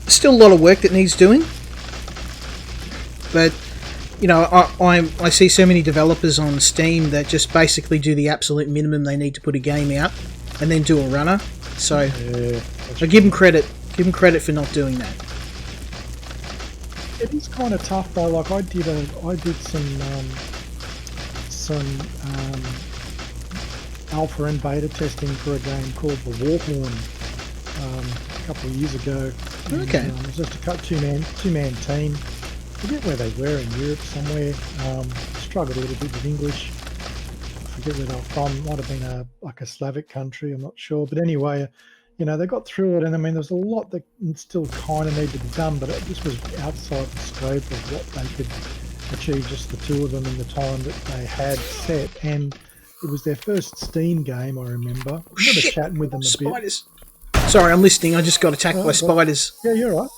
S1: Still a lot of work that needs doing, but you know, I see so many developers on Steam that just basically do the absolute minimum they need to put a game out, and then do a runner. So I give them credit. Give them credit for not doing that.
S2: It is kind of tough though. Like I did some alpha and beta testing for a game called The Warhorn a couple of years ago.
S1: Okay.
S2: And, it was just a two-man team. I forget where they were in Europe somewhere. Struggled a little bit with English. I forget where they were from. Might have been like a Slavic country. I'm not sure. But anyway, you know, they got through it, and I mean, there was a lot that still kind of needed to be done, but this was outside the scope of what they could achieve, just the two of them in the time that they had set. And it was their first Steam game, I remember. I remember chatting with them a
S1: spiders. Bit. Sorry, I'm listening. I just got attacked by spiders.
S2: Yeah, you're right.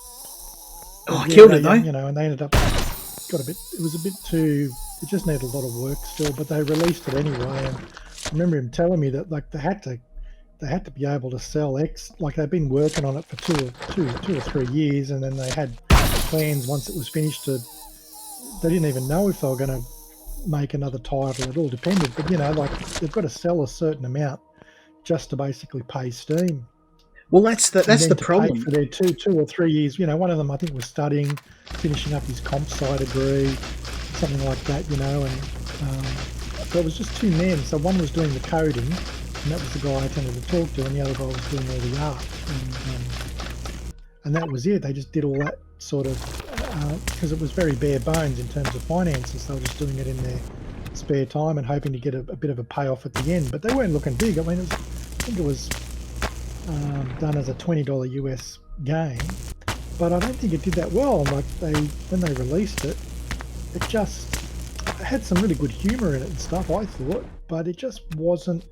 S1: I killed it though.
S2: You know, and they ended up it was a bit too. It just needed a lot of work still, but they released it anyway. And I remember him telling me that like they had to be able to sell like they'd been working on it for two or 3 years, and then they had plans once it was finished they didn't even know if they were going to make another title. It all depended, but you know, like they've got to sell a certain amount just to basically pay Steam.
S1: Well, that's the problem.
S2: For their two or 3 years, you know, one of them I think was studying, finishing up his comp sci degree, something like that, you know, and so it was just two men. So one was doing the coding, and that was the guy I tended to talk to, and the other guy was doing all the art, and that was it. They just did all that sort of because it was very bare bones in terms of finances. They were just doing it in their spare time and hoping to get a bit of a payoff at the end. But they weren't looking big. I mean, I think it was done as a $20 US game, but I don't think it did that well. Like when they released it, it just had some really good humour in it and stuff, I thought, but it just wasn't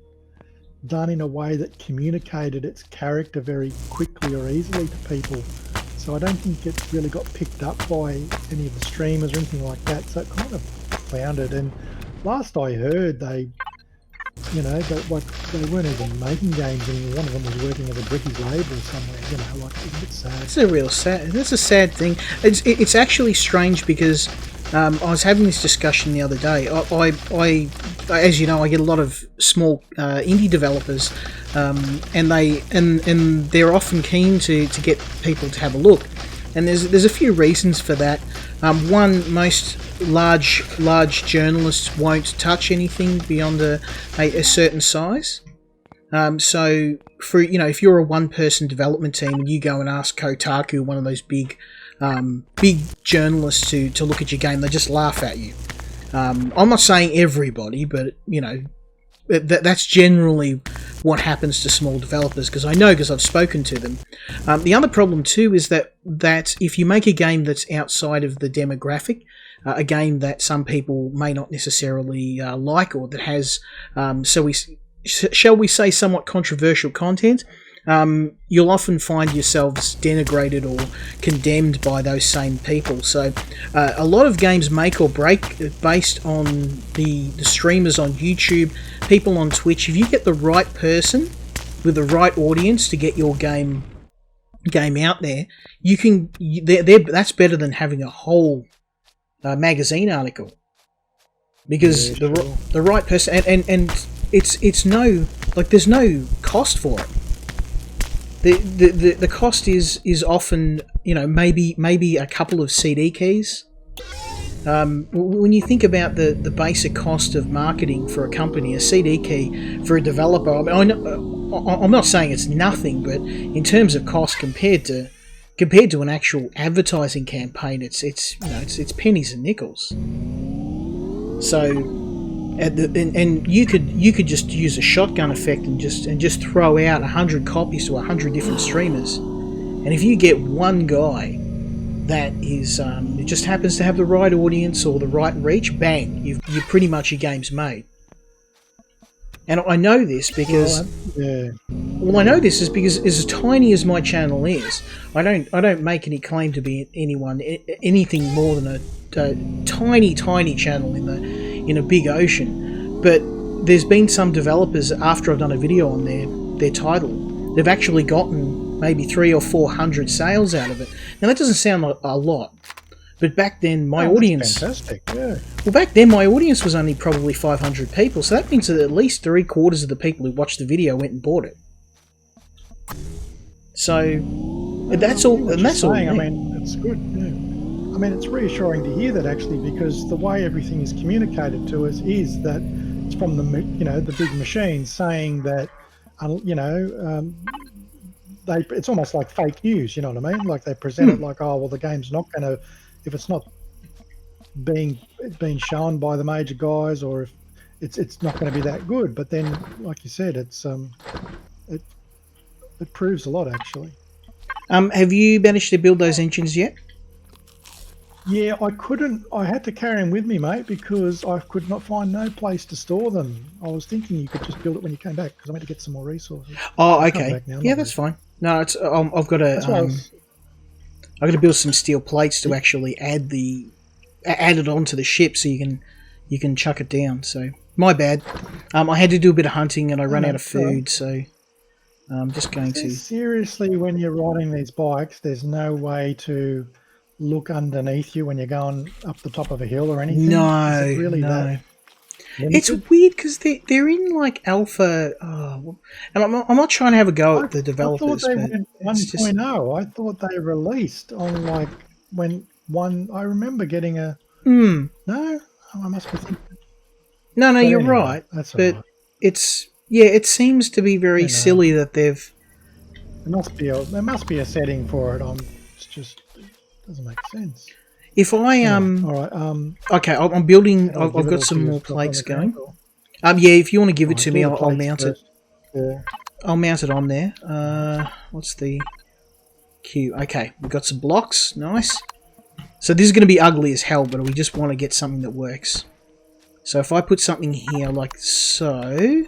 S2: done in a way that communicated its character very quickly or easily to people. So I don't think it really got picked up by any of the streamers or anything like that. So it kind of floundered. And last I heard, they weren't even making games anymore. One of them was working as a brickie labourer somewhere. You know, like, it's a bit sad.
S1: It's a real sad. That's a sad thing. It's actually strange because I was having this discussion the other day. I as you know, I get a lot of small indie developers, and they're often keen to get people to have a look. And there's a few reasons for that. One, most large journalists won't touch anything beyond a certain size. So if you're a one-person development team and you go and ask Kotaku, one of those big journalists, to look at your game, they just laugh at you. I'm not saying everybody, but you know, that's generally what happens to small developers, because I've spoken to them. The other problem too is that if you make a game that's outside of the demographic, a game that some people may not necessarily like, or that has shall we say, somewhat controversial content, you'll often find yourselves denigrated or condemned by those same people. So a lot of games make or break based on the streamers on YouTube, people on Twitch. If you get the right person with the right audience to get your game out there, that's better than having a whole magazine article, because the right person and it's no, like, there's no cost for it. The cost is often, you know, maybe a couple of CD keys. When you think about the basic cost of marketing for a company, a CD key for a developer, I mean, I'm not saying it's nothing, but in terms of cost compared to an actual advertising campaign, it's pennies and nickels. So, and you could just use a shotgun effect and just throw out 100 copies to 100 different streamers, and if you get one guy that is it just happens to have the right audience or the right reach, bang, you pretty much, your game's made. And I know this because I know this is because, as tiny as my channel is, I don't make any claim to be anything more than a tiny channel in a big ocean. But there's been some developers, after I've done a video on their title, they've actually gotten maybe 300 or 400 sales out of it. Now that doesn't sound like a lot, but back then my audience...
S2: Fantastic, yeah.
S1: Well, back then my audience was only probably 500 people, so that means that at least 3/4 of the people who watched the video went and bought it. So that's all. And that's all.
S2: I mean, it's good. Yeah. I mean, it's reassuring to hear that, actually, because the way everything is communicated to us is that it's from the big machines saying that it's almost like fake news. You know what I mean? Like they present it like, oh well, the game's not going to, if it's not being shown by the major guys, or if it's not going to be that good. But then, like you said, it proves a lot, actually.
S1: Have you managed to build those engines yet?
S2: Yeah, I couldn't. I had to carry them with me, mate, because I could not find no place to store them. I was thinking you could just build it when you came back, because I went to get some more resources.
S1: Oh, okay. Yeah, that's fine. No, it's I've got to build some steel plates to actually add it onto the ship, so you can chuck it down. So my bad. I had to do a bit of hunting and I ran out of food, so I'm just going to.
S2: Seriously, when you're riding these bikes, there's no way to look underneath you when you're going up the top of a hill or anything?
S1: No,
S2: Is it really
S1: no. It's weird because they're in like alpha, and I'm not trying to have a go at the developers.
S2: I thought they went 1.0. I thought they released on like when one. I remember getting a. No, I must be thinking.
S1: No,
S2: but
S1: you're
S2: anyway,
S1: right.
S2: That's
S1: but
S2: right.
S1: it seems to be very silly that they've.
S2: There must be a setting for it. It's just it doesn't make sense.
S1: If I
S2: all right.
S1: Okay, I'm building. I've got some more plates going. Yeah, if you want to give it to me, I'll mount it.
S2: Yeah.
S1: I'll mount it on there. What's the queue? Okay, we've got some blocks. Nice. So this is going to be ugly as hell, but we just want to get something that works. So if I put something here like so,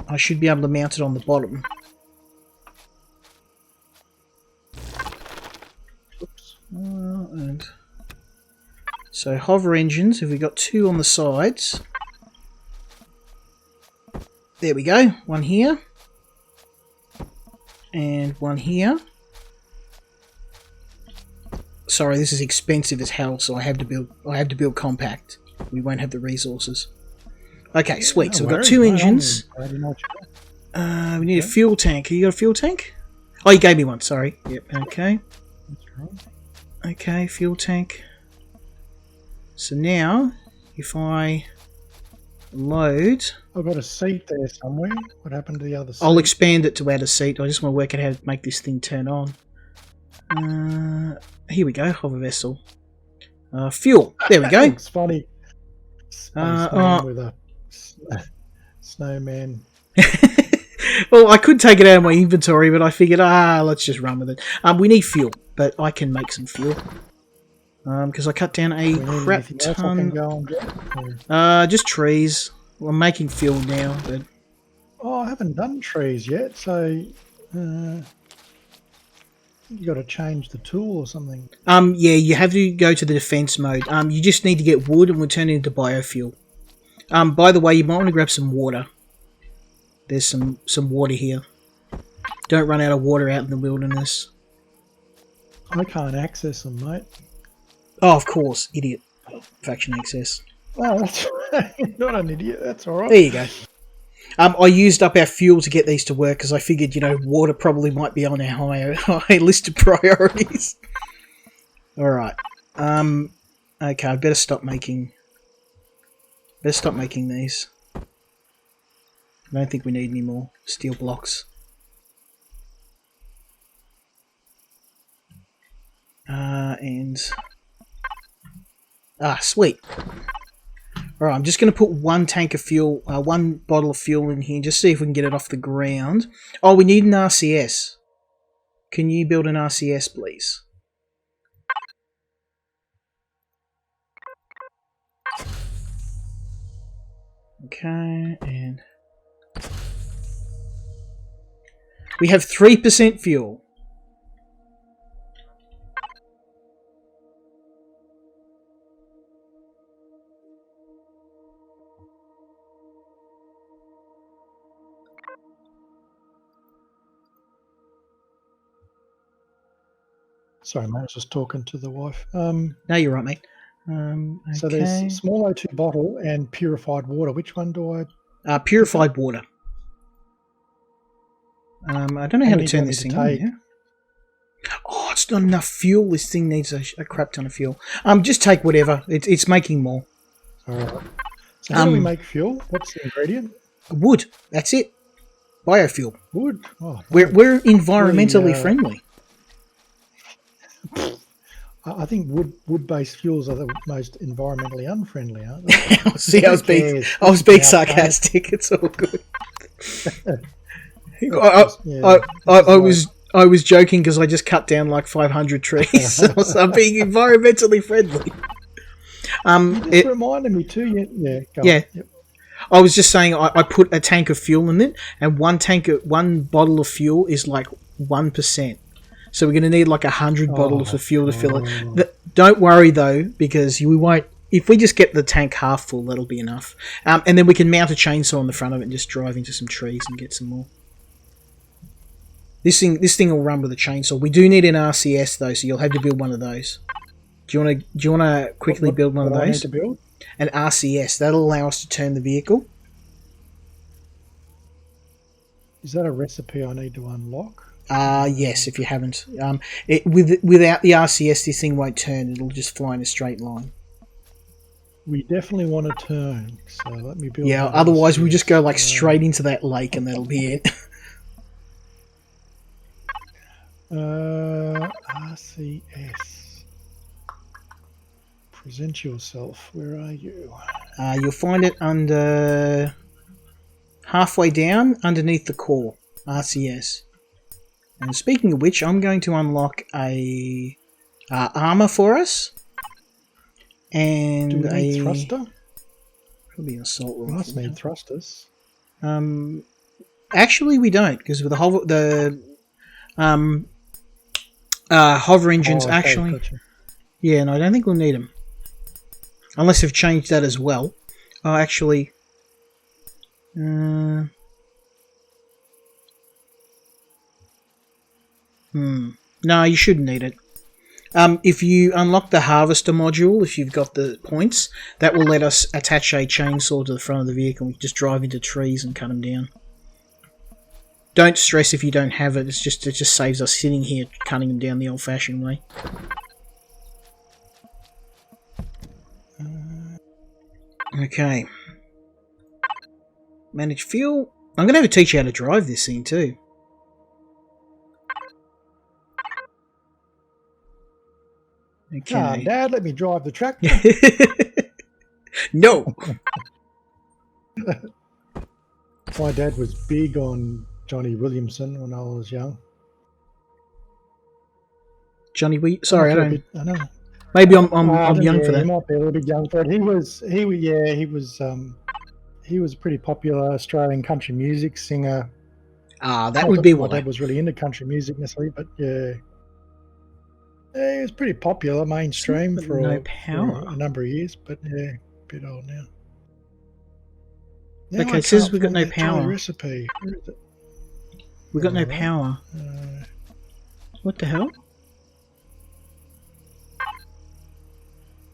S1: I should be able to mount it on the bottom. And so hover engines, if we got 2 on the sides, there we go, one here and one here. Sorry, this is expensive as hell, so I have to build compact. We won't have the resources. Okay, sweet. So we've got 2 engines. We need a fuel tank. You got a fuel tank? Oh, you gave me one. Sorry. Yep. Okay. Okay, fuel tank. So now, if I load...
S2: I've got a seat there somewhere. What happened to the other seat?
S1: I'll expand it to add a seat. I just want to work out how to make this thing turn on. Here we go, hover vessel. Fuel. There we go.
S2: It's funny. With a snowman.
S1: Well, I could take it out of my inventory, but I figured, let's just run with it. We need fuel, but I can make some fuel. Because I cut down a crap ton. Just trees. Well, I'm making fuel now, but...
S2: Oh, I haven't done trees yet, so you got to change the tool or something.
S1: Yeah, you have to go to the defense mode. You just need to get wood and we'll turn it into biofuel. By the way, you might want to grab some water. There's some water here. Don't run out of water out in the wilderness.
S2: I can't access them, mate.
S1: Oh, of course, idiot. Faction access.
S2: Oh, that's not an idiot. That's all right.
S1: There you go. I used up our fuel to get these to work because I figured, water probably might be on our high list of priorities. All right. Okay, I better stop making. These. I don't think we need any more steel blocks. Sweet. Alright, I'm just going to put one tank of fuel, one bottle of fuel in here, just see if we can get it off the ground. Oh, we need an RCS. Can you build an RCS, please? Okay, and... we have 3% fuel.
S2: Sorry, mate, I was just talking to the wife.
S1: No, you're right, mate. Okay.
S2: So there's small O2 bottle and purified water. Which one do I...
S1: purified water. I don't know how to turn this thing on. Yeah? Oh, it's not enough fuel. This thing needs a crap ton of fuel. Just take whatever. It's making more.
S2: All right. So how do we make fuel? What's the ingredient?
S1: Wood. That's it. Biofuel.
S2: Wood. Oh,
S1: we're environmentally friendly.
S2: I think wood-based fuels are the most environmentally unfriendly, aren't they?
S1: See, I was being sarcastic. It's all good. I was joking because I just cut down like 500 trees. So I'm being environmentally friendly.
S2: It reminded me too. Yeah.
S1: Yep. I was just saying I put a tank of fuel in it, and one bottle of fuel is like 1%. So we're going to need like 100 bottles of fuel to fill it. Don't worry though, because we won't. If we just get the tank half full, that'll be enough. And then we can mount a chainsaw on the front of it and just drive into some trees and get some more. This thing will run with a chainsaw. We do need an RCS though, so you'll have to build one of those. Do you want to quickly build one of those?
S2: I need to build?
S1: An RCS. That'll allow us to turn the vehicle.
S2: Is that a recipe I need to unlock?
S1: Yes, if you haven't. Without the RCS, this thing won't turn. It'll just fly in a straight line.
S2: We definitely want to turn, so let me build.
S1: Yeah, otherwise we'll just go like straight into that lake and that'll be it.
S2: RCS. Present yourself. Where are you?
S1: You'll find it under... halfway down, underneath the core. RCS. And speaking of which, I'm going to unlock a armor for us. And
S2: do we need thruster?
S1: Probably an assault rifle.
S2: We must need thrusters.
S1: Actually, we don't, because with the hover engines, actually.
S2: Gotcha.
S1: Yeah, no, I don't think we'll need them, unless they've changed that as well. Oh, actually. No, you shouldn't need it. If you unlock the harvester module, if you've got the points, that will let us attach a chainsaw to the front of the vehicle and just drive into trees and cut them down. Don't stress if you don't have it. It just saves us sitting here cutting them down the old-fashioned way. Okay. Manage fuel. I'm going to have to teach you how to drive this thing too. Okay.
S2: Dad, let me drive the tractor.
S1: No.
S2: My dad was big on Johnny Williamson when I was young.
S1: Johnny Sorry, I don't.
S2: I know.
S1: Maybe I'm young for that.
S2: He might be a little bit young, but he he was a pretty popular Australian country music singer.
S1: Ah, that would be
S2: my
S1: why.
S2: dad was really into country music necessarily, but yeah, he was pretty popular mainstream for a number of years. But yeah, a bit old now.
S1: Okay, it says we've got no power.
S2: Recipe. Where is it?
S1: We've got no power. What the hell?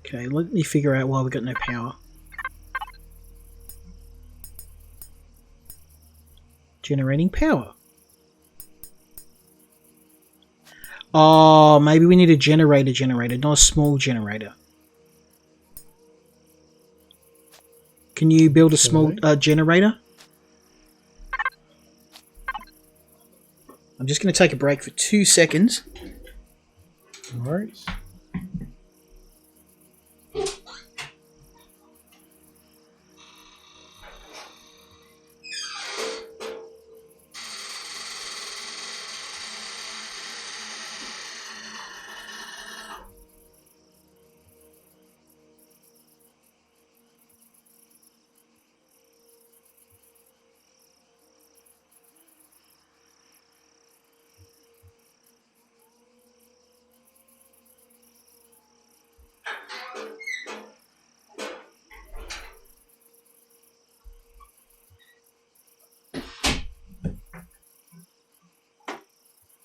S1: Okay, let me figure out why we've got no power. Generating power. Oh, maybe we need a generator, not a small generator. Can you build a small generator? I'm just going to take a break for 2 seconds.
S2: No worries.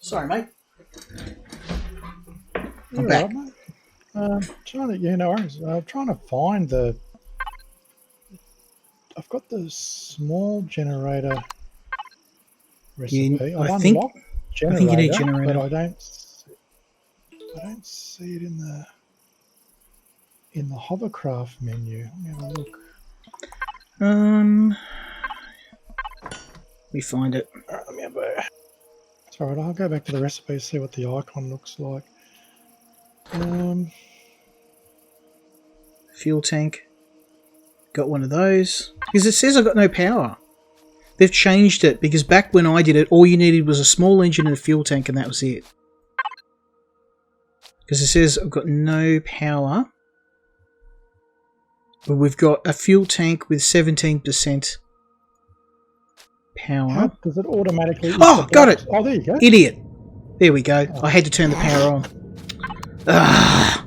S1: Sorry, mate.
S2: I'm back. Trying to, no worries. I'm trying to find the. I've got the small generator recipe.
S1: I think you need a generator,
S2: but I don't see it in the hovercraft menu. Let me have a look.
S1: We find it.
S2: Let me have a. It's alright, I'll go back to the recipe, see what the icon looks like.
S1: Fuel tank. Got one of those. Because it says I've got no power. They've changed it, because back when I did it, all you needed was a small engine and a fuel tank, and that was it. Because it says I've got no power. But we've got a fuel tank with 17% power.
S2: How does it automatically...
S1: Oh, got it!
S2: Oh, there you go.
S1: Idiot! There we go. I had to turn the power on. Ah.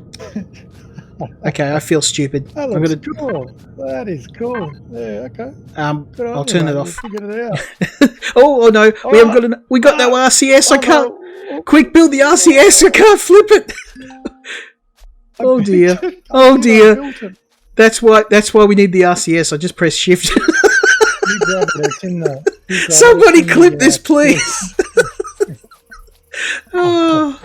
S1: Okay, I feel stupid.
S2: That looks cool. That is cool. Yeah, okay.
S1: I'll turn it off.
S2: Figured it out.
S1: oh no, we got no RCS. I can't. Quick, build the RCS. I can't flip it. Oh dear. Oh dear. That's why we need the RCS. I just press shift. Somebody clip this, please. Oh.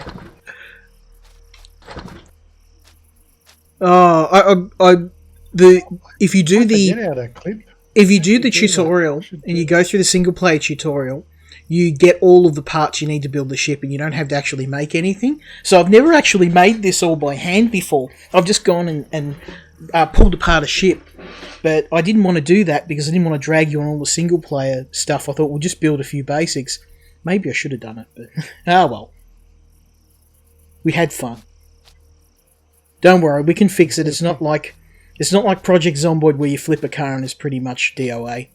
S1: If you do the tutorial and you go through the single player tutorial, you get all of the parts you need to build the ship, and you don't have to actually make anything. So I've never actually made this all by hand before. I've just gone and pulled apart a ship, but I didn't want to do that because I didn't want to drag you on all the single player stuff. I thought we'll just build a few basics. Maybe I should have done it, but well. We had fun. Don't worry, we can fix it. It's not like Project Zomboid where you flip a car and it's pretty much DOA.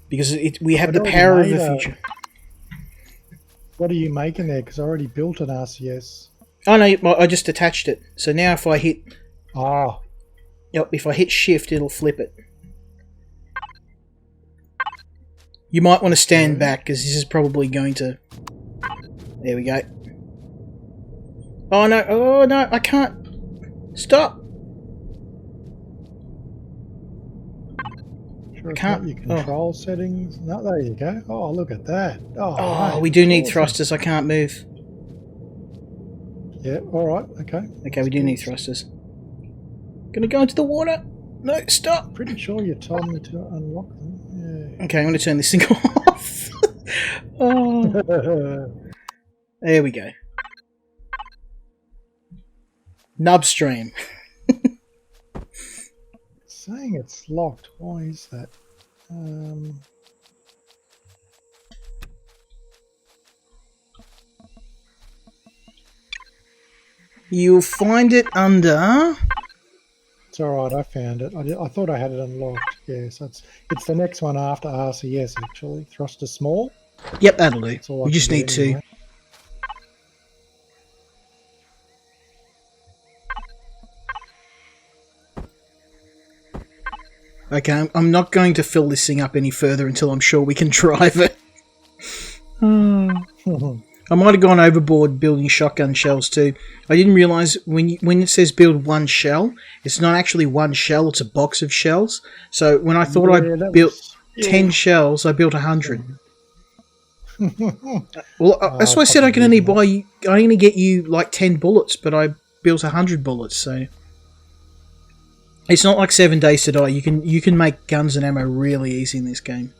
S1: Because we have the power of the future.
S2: What are you making there? Because I already built an RCS.
S1: Oh no, I just attached it. So now if I hit...
S2: Ah.
S1: Yep, if I hit shift, it'll flip it. You might want to stand back because this is probably going to... There we go. Oh no, I can't. Stop.
S2: Sure, I can't. Your control settings. No, there you go. Oh, look at that.
S1: Oh, mate, we do need thrusters. I can't move.
S2: Yeah, alright, okay.
S1: Okay, we do need thrusters. Gonna go into the water. No, stop.
S2: Pretty sure you told me to unlock them. Yeah.
S1: Okay, I'm gonna turn this thing off. Oh. There we go. Nubstream.
S2: Saying it's locked. Why is that?
S1: You'll find it under...
S2: It's all right. I found it. I thought I had it unlocked. Yeah, so it's the next one after RCS actually. Thruster small.
S1: Yep, that'll do.
S2: That's all
S1: We
S2: I
S1: just
S2: can
S1: need
S2: get
S1: to.
S2: anyway.
S1: Okay, I'm not going to fill this thing up any further until I'm sure we can drive it. I might have gone overboard building shotgun shells too. I didn't realise when it says build one shell, it's not actually one shell, it's a box of shells. So when I thought I built 10 shells, I built 100. Well, that's why I said I can only get you like 10 bullets, but I built 100 bullets, so... It's not like 7 Days to Die. You can make guns and ammo really easy in this game.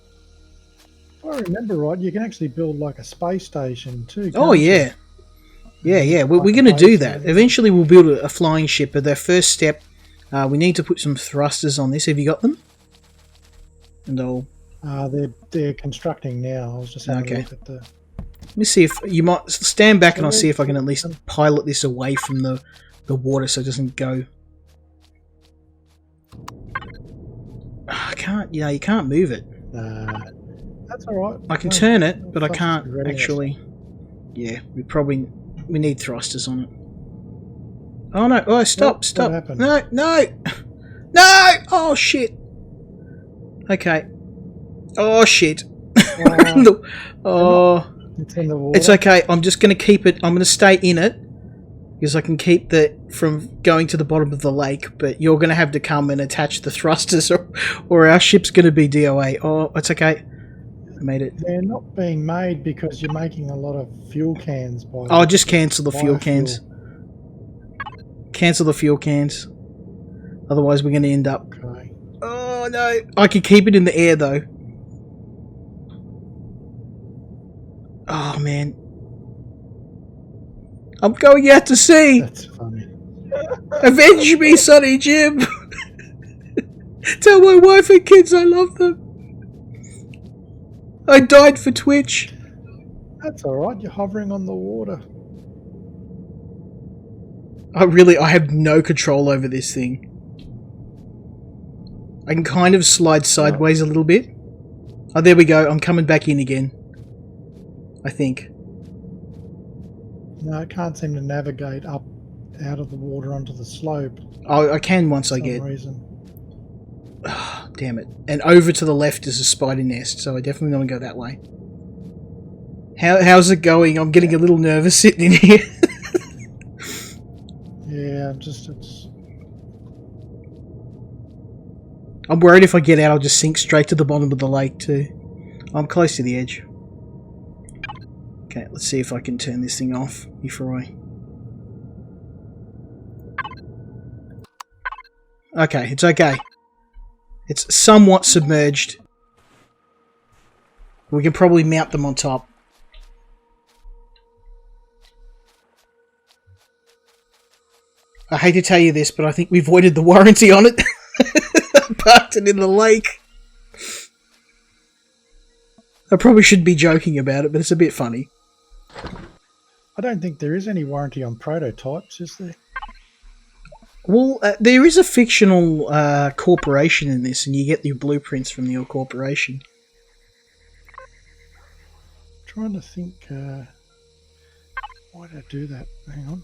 S2: If I remember right, you can actually build like a space station too.
S1: Oh yeah, yeah. We're going to do that. Eventually, we'll build a flying ship. But their first step, we need to put some thrusters on this. Have you got them? And I'll.
S2: They're constructing now. I was just having a look at the.
S1: Let me see if you might stand back, and I'll see if I can at least pilot this away from the water so it doesn't go. I can't. You know, you can't move it.
S2: That's all right.
S1: I can turn it, but I can't actually. Yeah, we need thrusters on it. Oh no! Oh, stop! Stop! No! No! No! Oh shit! Okay. Oh shit! Oh.
S2: It's in the water.
S1: It's okay. I'm just going to keep it. I'm going to stay in it because I can keep from going to the bottom of the lake. But you're going to have to come and attach the thrusters, or our ship's going to be DOA. Oh, it's okay. I made it.
S2: They're not being made because you're making a lot of fuel cans.
S1: Just cancel the fuel cans. Cancel the fuel cans. Otherwise, we're going to end up.
S2: Okay.
S1: Oh no! I can keep it in the air though. Oh man. I'm going out to sea!
S2: That's funny.
S1: Avenge me, Sonny Jim! Tell my wife and kids I love them. I died for Twitch.
S2: That's alright, you're hovering on the water.
S1: I have no control over this thing. I can kind of slide sideways a little bit. Oh, there we go. I'm coming back in again. I think.
S2: No, I can't seem to navigate up out of the water onto the slope.
S1: Oh, I can once I get.
S2: For some reason.
S1: Oh, damn it. And over to the left is a spider nest, so I definitely want to go that way. How's it going? I'm getting a little nervous sitting in here.
S2: Yeah,
S1: I'm worried if I get out I'll just sink straight to the bottom of the lake too. I'm close to the edge. Okay, let's see if I can turn this thing off before I... Okay, it's okay. It's somewhat submerged. We can probably mount them on top. I hate to tell you this, but I think we voided the warranty on it. Parked it in the lake. I probably shouldn't be joking about it, but it's a bit funny.
S2: I don't think there is any warranty on prototypes, is there?
S1: Well, there is a fictional corporation in this, and you get your blueprints from your corporation.
S2: Trying to think, why did I do that? Hang on.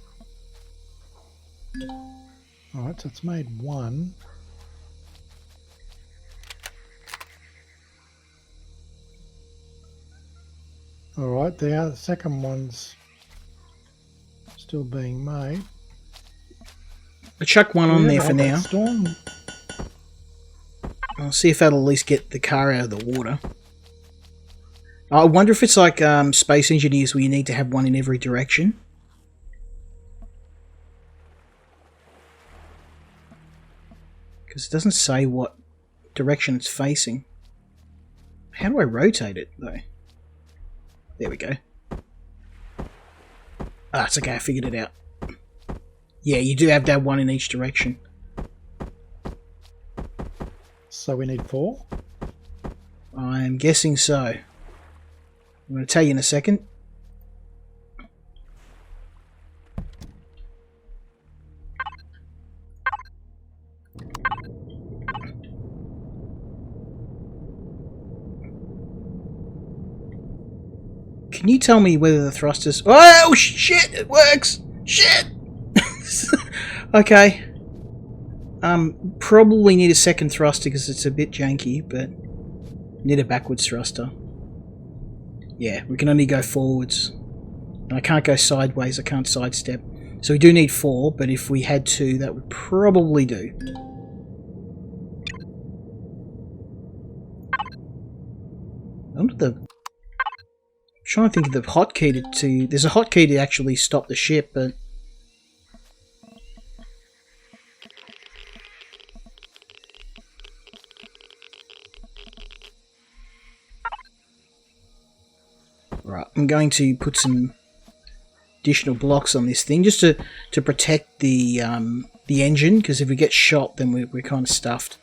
S2: Alright, so it's made one. Alright, the second one's still being made.
S1: I'll chuck one on there for now.
S2: Storm.
S1: I'll see if that'll at least get the car out of the water. I wonder if it's like Space Engineers where you need to have one in every direction. Because it doesn't say what direction it's facing. How do I rotate it, though? There we go. Ah, it's okay, I figured it out. Yeah, you do have to have one in each direction.
S2: So we need 4?
S1: I'm guessing so. I'm going to tell you in a second. can you tell me whether the thrusters... Oh, shit! It works! Shit! Okay. Probably need a second thruster because it's a bit janky, but... Need a backwards thruster. Yeah, we can only go forwards. And I can't go sideways, I can't sidestep. So we do need 4, but if we had 2, that would probably do. Under the... I'm trying to think of the hotkey to... There's a hotkey to actually stop the ship, but... Right, I'm going to put some additional blocks on this thing just to protect the engine, because if we get shot, then we're kind of stuffed.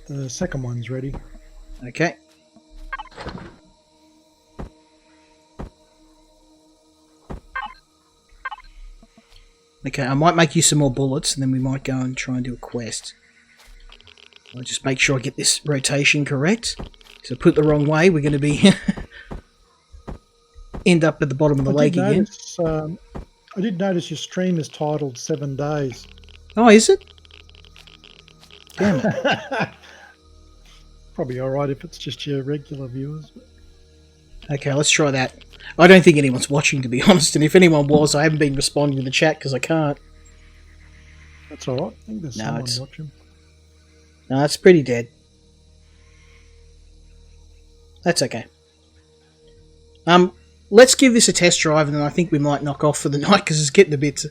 S2: The second one's ready.
S1: Okay. Okay, I might make you some more bullets, and then we might go and try and do a quest. I'll just make sure I get this rotation correct. So put it the wrong way, we're going to be end up at the bottom of the lake again.
S2: I did notice your stream is titled 7 days.
S1: Oh, is it? Damn it.
S2: Probably alright if it's just your regular viewers.
S1: Okay, let's try that. I don't think anyone's watching, to be honest, and if anyone was, I haven't been responding to the chat because I can't.
S2: That's alright. I think there's someone watching.
S1: No, it's pretty dead. That's okay. Let's give this a test drive, and then I think we might knock off for the night because it's getting a bit...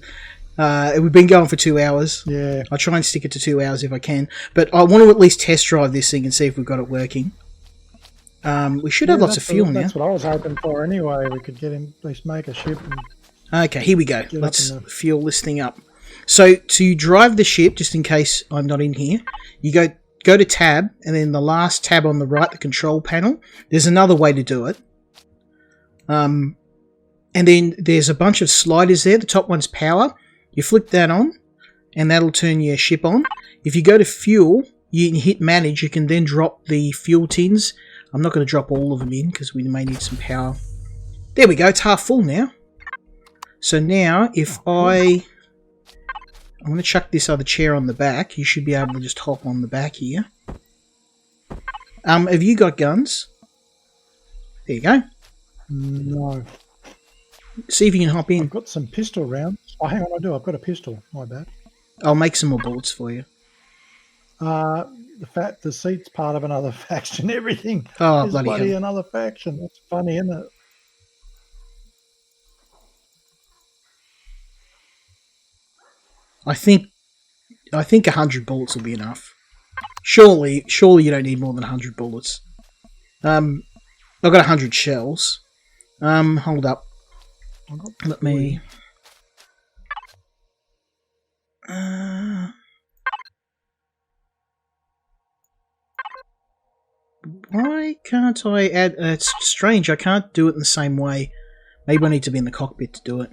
S1: we've been going for 2 hours.
S2: Yeah.
S1: I'll try and stick it to 2 hours if I can. But I want to at least test drive this thing and see if we've got it working. We should have lots of fuel now.
S2: That's what I was hoping for anyway. We could get in, at least make a ship. And
S1: okay, here we go. Let's fuel this thing up. So, to drive the ship, just in case I'm not in here, you go to tab, and then the last tab on the right, the control panel. There's another way to do it. And then there's a bunch of sliders there. The top one's power. You flick that on, and that'll turn your ship on. If you go to fuel, you can hit manage. You can then drop the fuel tins. I'm not going to drop all of them in because we may need some power. There we go. It's half full now. So now, if I'm going to chuck this other chair on the back. You should be able to just hop on the back here. Have you got guns? There you go.
S2: No.
S1: See if you can hop in.
S2: I've got some pistol rounds. Oh, hang on, I do. I've got a pistol. My bad.
S1: I'll make some more bullets for you.
S2: The seat's part of another faction. Everything is bloody another faction. That's funny, isn't it?
S1: I think 100 bullets will be enough. Surely you don't need more than 100 bullets. I've got 100 shells. Hold up. Let me... why can't I add... it's strange, I can't do it in the same way. Maybe I need to be in the cockpit to do it.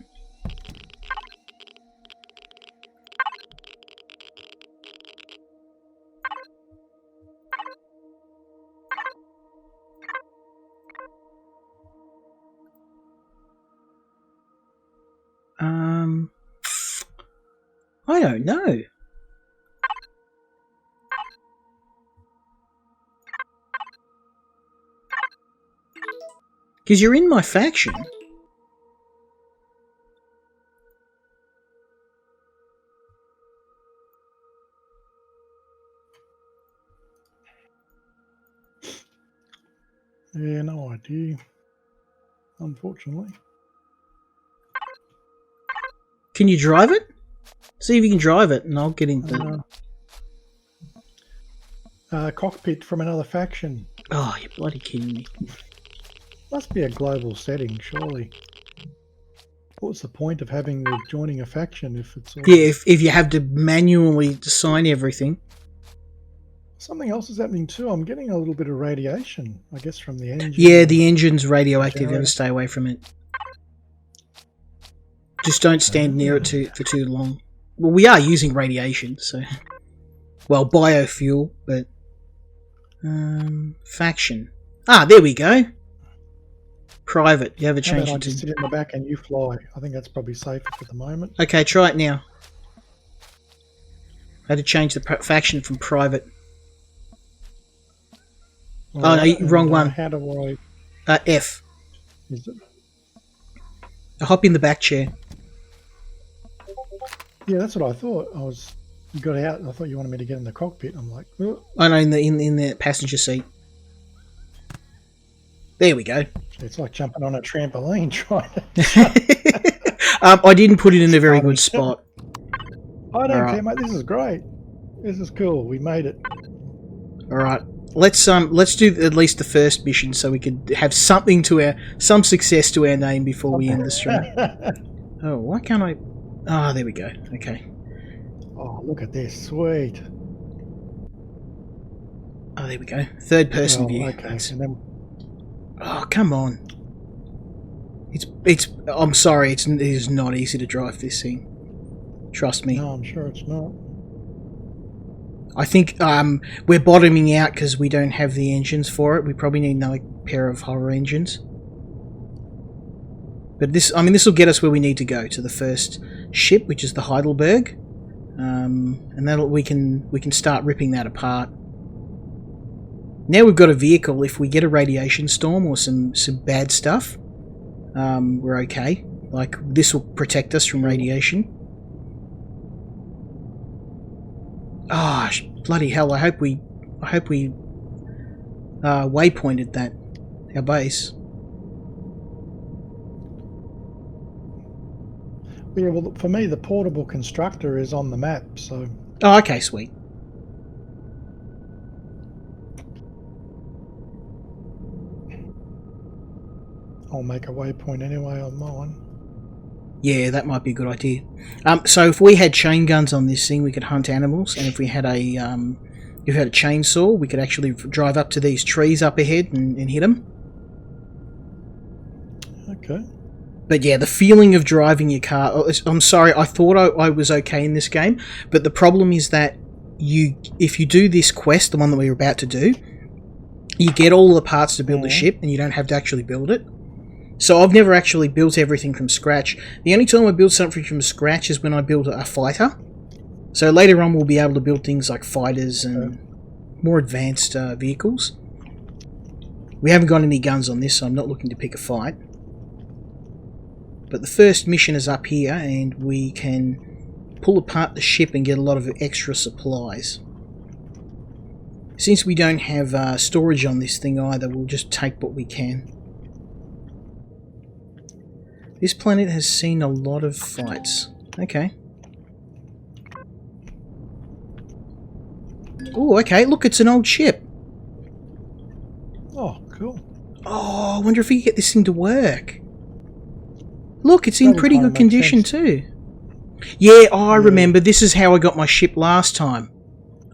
S1: I don't know. Because you're in my faction.
S2: Yeah, no idea. Unfortunately.
S1: Can you drive it? See if you can drive it, and I'll get into
S2: cockpit from another faction.
S1: Oh, you're bloody kidding me.
S2: Must be a global setting, surely. What's the point of joining a faction if it's all...
S1: Yeah, if you have to manually assign everything.
S2: Something else is happening too. I'm getting a little bit of radiation, I guess, from the engine.
S1: Yeah, the engine's radioactive. You have to stay away from it. Just don't stand near it for too long. Well, we are using radiation, so... Well, biofuel, but... faction. Ah, there we go. Private. You have a
S2: How about
S1: change
S2: I
S1: it
S2: just
S1: to...
S2: sit in the back and you fly? I think that's probably safer for the moment.
S1: Okay, try it now. I had to change the faction from private. Oh, no, wrong one.
S2: How do I...
S1: F.
S2: Is it?
S1: Hop in the back chair.
S2: Yeah, that's what I thought. You got out. I thought you wanted me to get in the cockpit. I'm like, oh.
S1: Oh no, in the passenger seat. There we go.
S2: It's like jumping on a trampoline trying to...
S1: I didn't put it in a very good spot.
S2: I don't care, mate. This is great. This is cool. We made it.
S1: All right. Let's do at least the first mission so we could have some success to our name before we end the stream. Oh, why can't I? Ah, there we go. Okay.
S2: Oh, look at this. Sweet.
S1: Oh, there we go. Third person view.
S2: Okay. And then...
S1: Oh, come on. It's. I'm sorry. It is not easy to drive this thing. Trust me.
S2: No, I'm sure it's not.
S1: I think we're bottoming out because we don't have the engines for it. We probably need another pair of horror engines. But this will get us where we need to go, to the first ship, which is the Heidelberg, and we can start ripping that apart. Now we've got a vehicle. If we get a radiation storm or some bad stuff, we're okay. Like, this will protect us from radiation. Ah, oh, bloody hell! I hope we waypointed that, our base.
S2: Yeah, well, for me, the portable constructor is on the map, so...
S1: Oh, okay, sweet.
S2: I'll make a waypoint anyway on mine.
S1: Yeah, that might be a good idea. So if we had chain guns on this thing, we could hunt animals, and if we had a chainsaw, we could actually drive up to these trees up ahead and hit them.
S2: Okay.
S1: But yeah, the feeling of driving your car... I'm sorry, I thought I was okay in this game, but the problem is that if you do this quest, the one that we were about to do, you get all the parts to build the ship, and you don't have to actually build it. So I've never actually built everything from scratch. The only time I build something from scratch is when I build a fighter. So later on we'll be able to build things like fighters and more advanced vehicles. We haven't got any guns on this, so I'm not looking to pick a fight. But the first mission is up here, and we can pull apart the ship and get a lot of extra supplies. Since we don't have storage on this thing either, we'll just take what we can. This planet has seen a lot of fights. Okay. Oh, okay. Look, it's an old ship.
S2: Oh, cool.
S1: Oh, I wonder if we can get this thing to work. Look, it's in pretty good condition too. Yeah, oh, I remember. This is how I got my ship last time.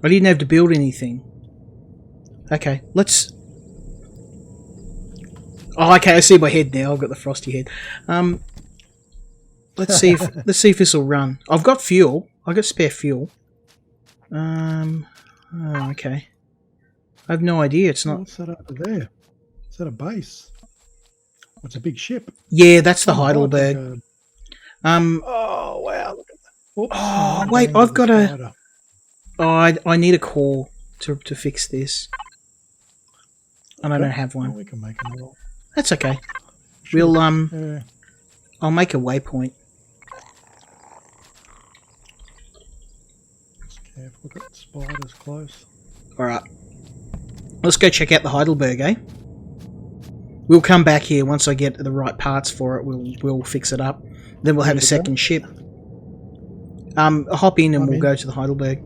S1: I didn't have to build anything. Okay, let's... Oh, okay, I see my head now. I've got the frosty head. Let's see if this will run. I've got fuel. I've got spare fuel. Oh, okay. I have no idea. It's not...
S2: What's that over there? Is that a base? It's a big ship.
S1: Yeah, that's the Heidelberg.
S2: Oh wow! Look at that. Oops,
S1: oh wait, I've got a... Oh, I need a core to fix this. And I don't have one.
S2: Oh, we can make another.
S1: That's okay. We'll I'll make a waypoint.
S2: Just careful, we've got spiders close.
S1: Alright. Let's go check out the Heidelberg, eh? We'll come back here once I get the right parts for it. We'll fix it up. Then we'll have a second ship. Hop in and we'll go to the Heidelberg.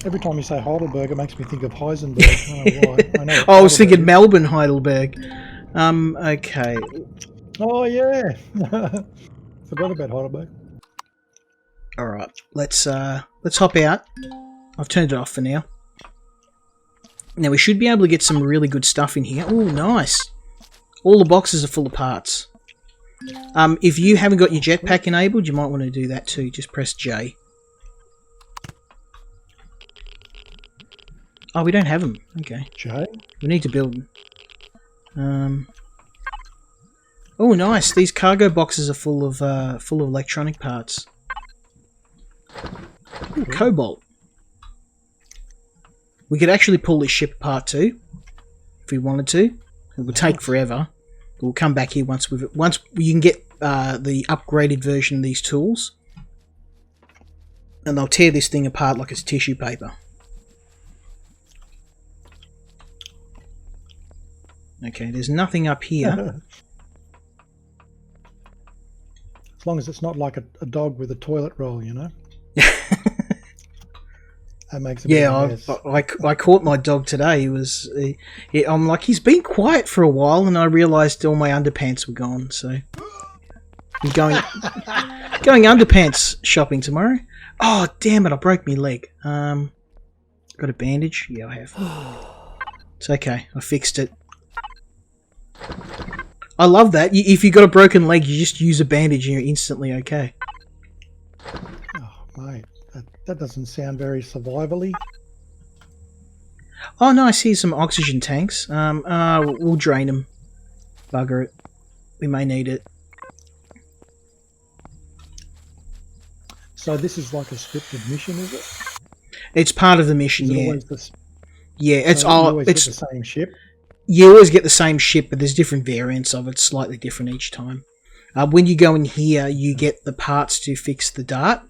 S2: Every time you say Heidelberg, it makes me think of Heisenberg. I don't know why. I know
S1: I was thinking Melbourne Heidelberg. Okay.
S2: Oh yeah. Forgot about Heidelberg.
S1: All right. Let's hop out. I've turned it off for now. Now we should be able to get some really good stuff in here. Oh, nice. All the boxes are full of parts. If you haven't got your jetpack enabled, you might want to do that too. Just press J. Oh, we don't have them. Okay.
S2: Jay?
S1: We need to build them. Oh, nice. These cargo boxes are full of electronic parts. Ooh, cobalt. We could actually pull this ship apart too, if we wanted to. It would take forever. We'll come back here once you can get the upgraded version of these tools, and they'll tear this thing apart like it's tissue paper. Okay, there's nothing up here.
S2: As long as it's not like a dog with a toilet roll, you know. That makes a big mess.
S1: I caught my dog today. I'm like, he's been quiet for a while, and I realised all my underpants were gone. So I'm going underpants shopping tomorrow. Oh damn it! I broke my leg. Got a bandage? Yeah, I have. It's okay. I fixed it. I love that. If you got a broken leg, you just use a bandage and you're instantly okay.
S2: Oh mate. That doesn't sound very survival-y.
S1: Oh, no, I see some oxygen tanks. We'll drain them. Bugger it. We may need it.
S2: So this is like a scripted mission, is it?
S1: It's part of the mission, yeah. Yeah, it's
S2: so you always get the same ship?
S1: You always get the same ship, but there's different variants of it, slightly different each time. When you go in here, you get the parts to fix the dart.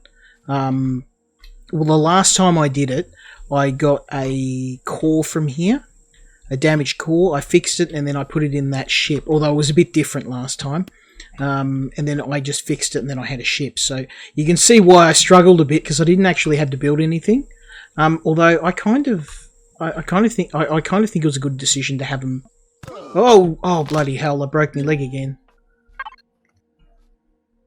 S1: Well, the last time I did it, I got a core from here, a damaged core. I fixed it, and then I put it in that ship, although it was a bit different last time. And then I just fixed it, and then I had a ship. So you can see why I struggled a bit, because I didn't actually have to build anything. Although I kind of think it was a good decision to have them. Oh bloody hell! I broke my leg again.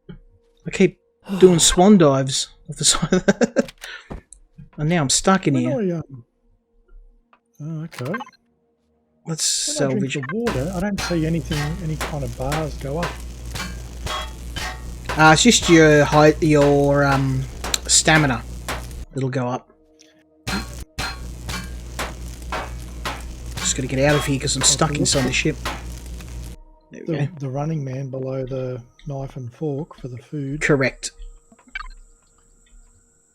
S1: I keep doing swan dives off the side of that. And now I'm stuck in here.
S2: Oh, okay.
S1: Let's salvage
S2: the water. I don't see any kind of bars go up.
S1: It's just your height, your stamina that'll go up. Just got to get out of here because I'm stuck inside the ship. There we go.
S2: The running man below the knife and fork for the food.
S1: Correct.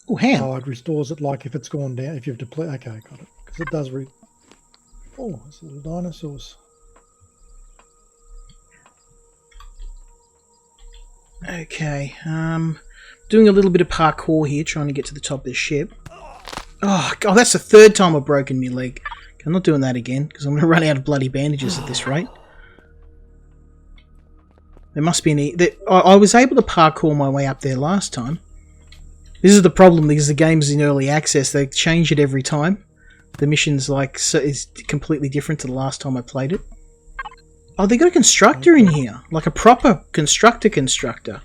S1: Oh, ham.
S2: Oh, it restores it like if it's gone down. If you've depleted. Okay, got it. Because it does Oh, it's little dinosaurs.
S1: Okay. Doing a little bit of parkour here, trying to get to the top of the ship. Oh, God, that's the third time I've broken my leg. I'm not doing that again, because I'm going to run out of bloody bandages at this rate. There must be I was able to parkour my way up there last time. This is the problem, because the game's in early access. They change it every time. The mission's is completely different to the last time I played it. Oh, they got a constructor in here. Like a proper constructor.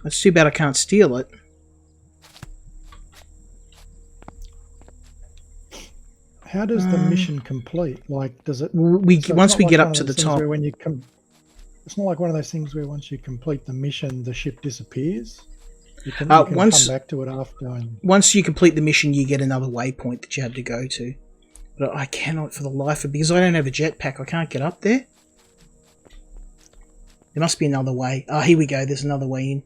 S1: That's too bad I can't steal it.
S2: How does the mission complete? Like, does it...
S1: Once we get up to the top...
S2: It's not like one of those things where once you complete the mission, the ship disappears. You can come back to it after.
S1: Once you complete the mission, you get another waypoint that you have to go to. But I cannot for the life of... Because I don't have a jetpack, I can't get up there. There must be another way. Oh, here we go. There's another way in.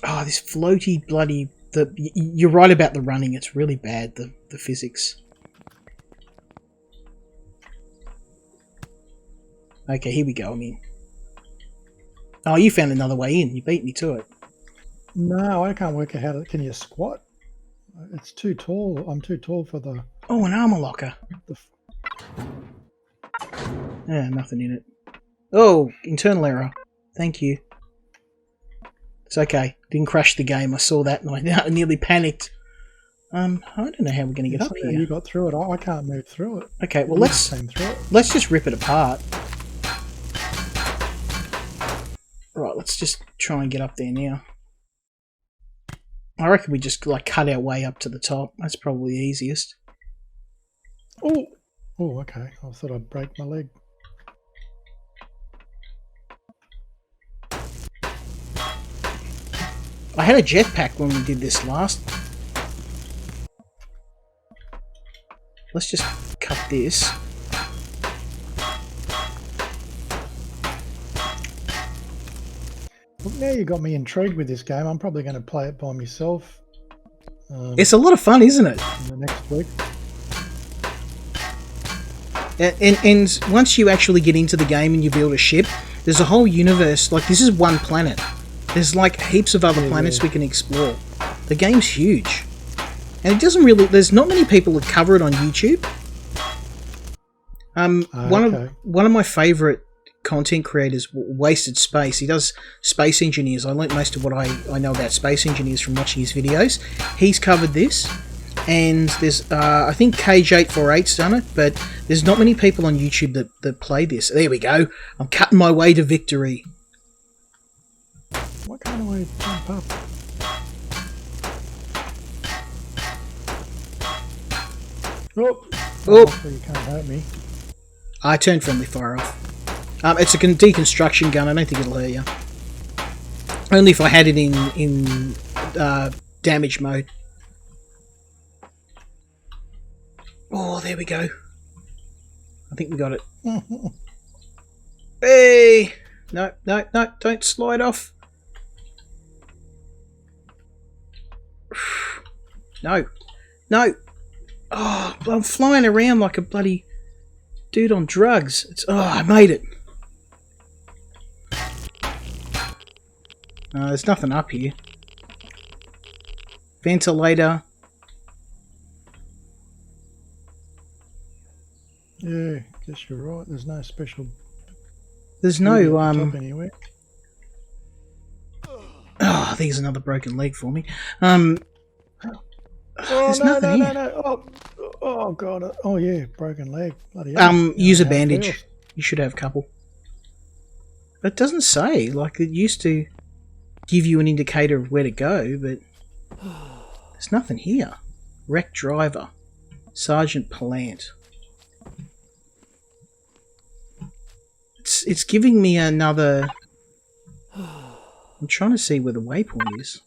S1: Oh, this floaty bloody... You're right about the running. It's really bad, the physics. Okay, here we go. I'm in. Oh, you found another way in. You beat me to it.
S2: No, I can't work out how to... Can you squat? It's too tall. I'm too tall for the...
S1: Oh, an armor locker. Yeah, nothing in it. Oh, internal error. Thank you. It's okay. Didn't crash the game. I saw that and I nearly panicked. I don't know how we're going to get up here.
S2: You got through it. I can't move through it.
S1: Okay, well let's just rip it apart. Right, let's just try and get up there now. I reckon we just cut our way up to the top. That's probably the easiest.
S2: Oh, okay. I thought I'd break my leg.
S1: I had a jetpack when we did this last. let's just cut this.
S2: Well, now you got me intrigued with this game. I'm probably going to play it by myself.
S1: It's a lot of fun, isn't it?
S2: In the next week.
S1: And once you actually get into the game and you build a ship, there's a whole universe. Like, this is one planet. There's like heaps of other planets we can explore. The game's huge. And it doesn't really... There's not many people that cover it on YouTube. One of my favourite content creators, Wasted Space, he does space engineers. I learnt most of what I know about space engineers from watching his videos. He's covered this. And there's, I think Cage848's done it, but there's not many people on YouTube that play this. There we go. I'm cutting my way to victory.
S2: What kind of way to jump up? Oh, you can't hurt me.
S1: I turned friendly fire off. It's a deconstruction gun. I don't think it'll hurt you. Only if I had it in damage mode. Oh, there we go. I think we got it. Hey! No, don't slide off. No. Oh, I'm flying around like a bloody dude on drugs. I made it. There's nothing up here. Ventilator.
S2: Yeah, guess you're right. There's no special...
S1: There's no,
S2: anywhere.
S1: Oh, I think there's another broken leg for me. There's nothing here.
S2: No. Oh, God. Oh, yeah, broken leg. Bloody hell.
S1: Use a bandage. You should have a couple. It doesn't say. Like, it used to give you an indicator of where to go, but there's nothing here. Wreck driver. Sergeant Plant. It's giving me another... I'm trying to see where the waypoint is.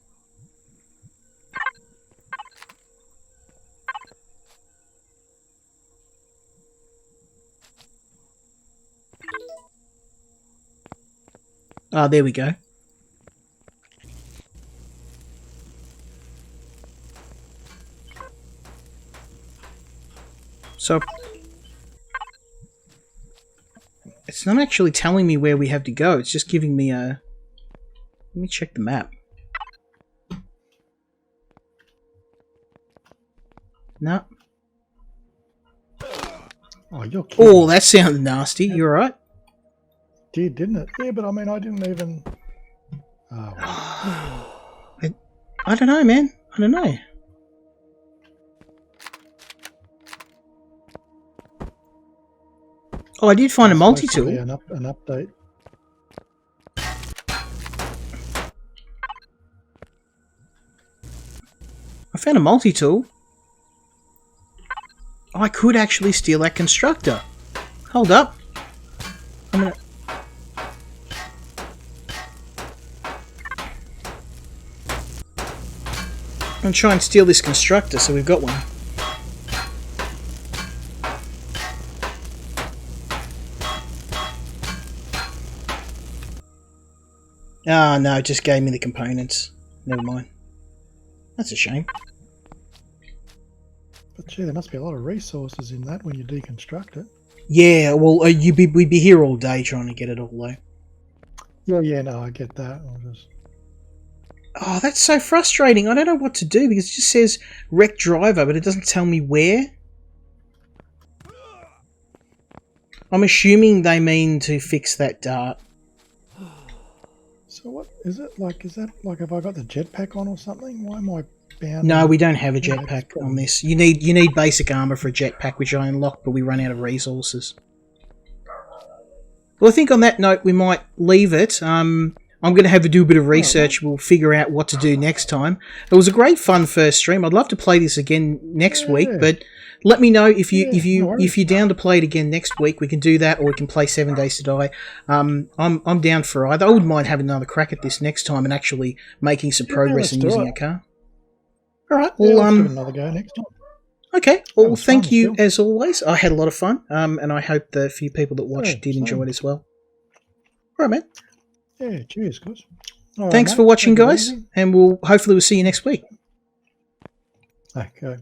S1: Ah, there we go. So... It's not actually telling me where we have to go. It's just giving me a... Let me check the map. No.
S2: Oh, you're kidding.
S1: Oh, that sounded nasty. You alright?
S2: Didn't it? Yeah, but I mean, I didn't even... Oh, well.
S1: I don't know, man. I don't know. Oh, I did find a multi-tool.
S2: An update.
S1: I found a multi-tool. I could actually steal that constructor. Hold up. I'm gonna... I'm gonna try and steal this constructor, so we've got one. Ah, no, it just gave me the components. Never mind. That's a shame.
S2: But gee, there must be a lot of resources in that when you deconstruct it.
S1: Yeah, well, we'd be here all day trying to get it all, though.
S2: Yeah, no, I get that.
S1: Oh, that's so frustrating. I don't know what to do because it just says wreck driver, but it doesn't tell me where. I'm assuming they mean to fix that dart.
S2: So what is it like? Is that like, have I got the jetpack on or something? Why am I bound?
S1: No, we don't have a jetpack on this. You need basic armor for a jetpack, which I unlocked, but we run out of resources. Well, I think on that note we might leave it. I'm going to have to do a bit of research. We'll figure out what to do next time. It was a great fun first stream. I'd love to play this again next week, but let me know if you're down to play it again next week. We can do that, or we can play 7 Days to Die. I'm down for either. I wouldn't mind having another crack at this next time and actually making some progress and using a car. All right. Well,
S2: let's do another go next time.
S1: Okay, well,
S2: was
S1: thank
S2: fun,
S1: you
S2: Skill.
S1: as always. I had a lot of fun, and I hope the few people that watched did enjoy
S2: same.
S1: it as well. All right, man.
S2: Yeah, cheers, guys. All
S1: Thanks
S2: right,
S1: for
S2: mate.
S1: watching,
S2: Take it
S1: guys,
S2: easy.
S1: and we'll see you next week.
S2: Okay.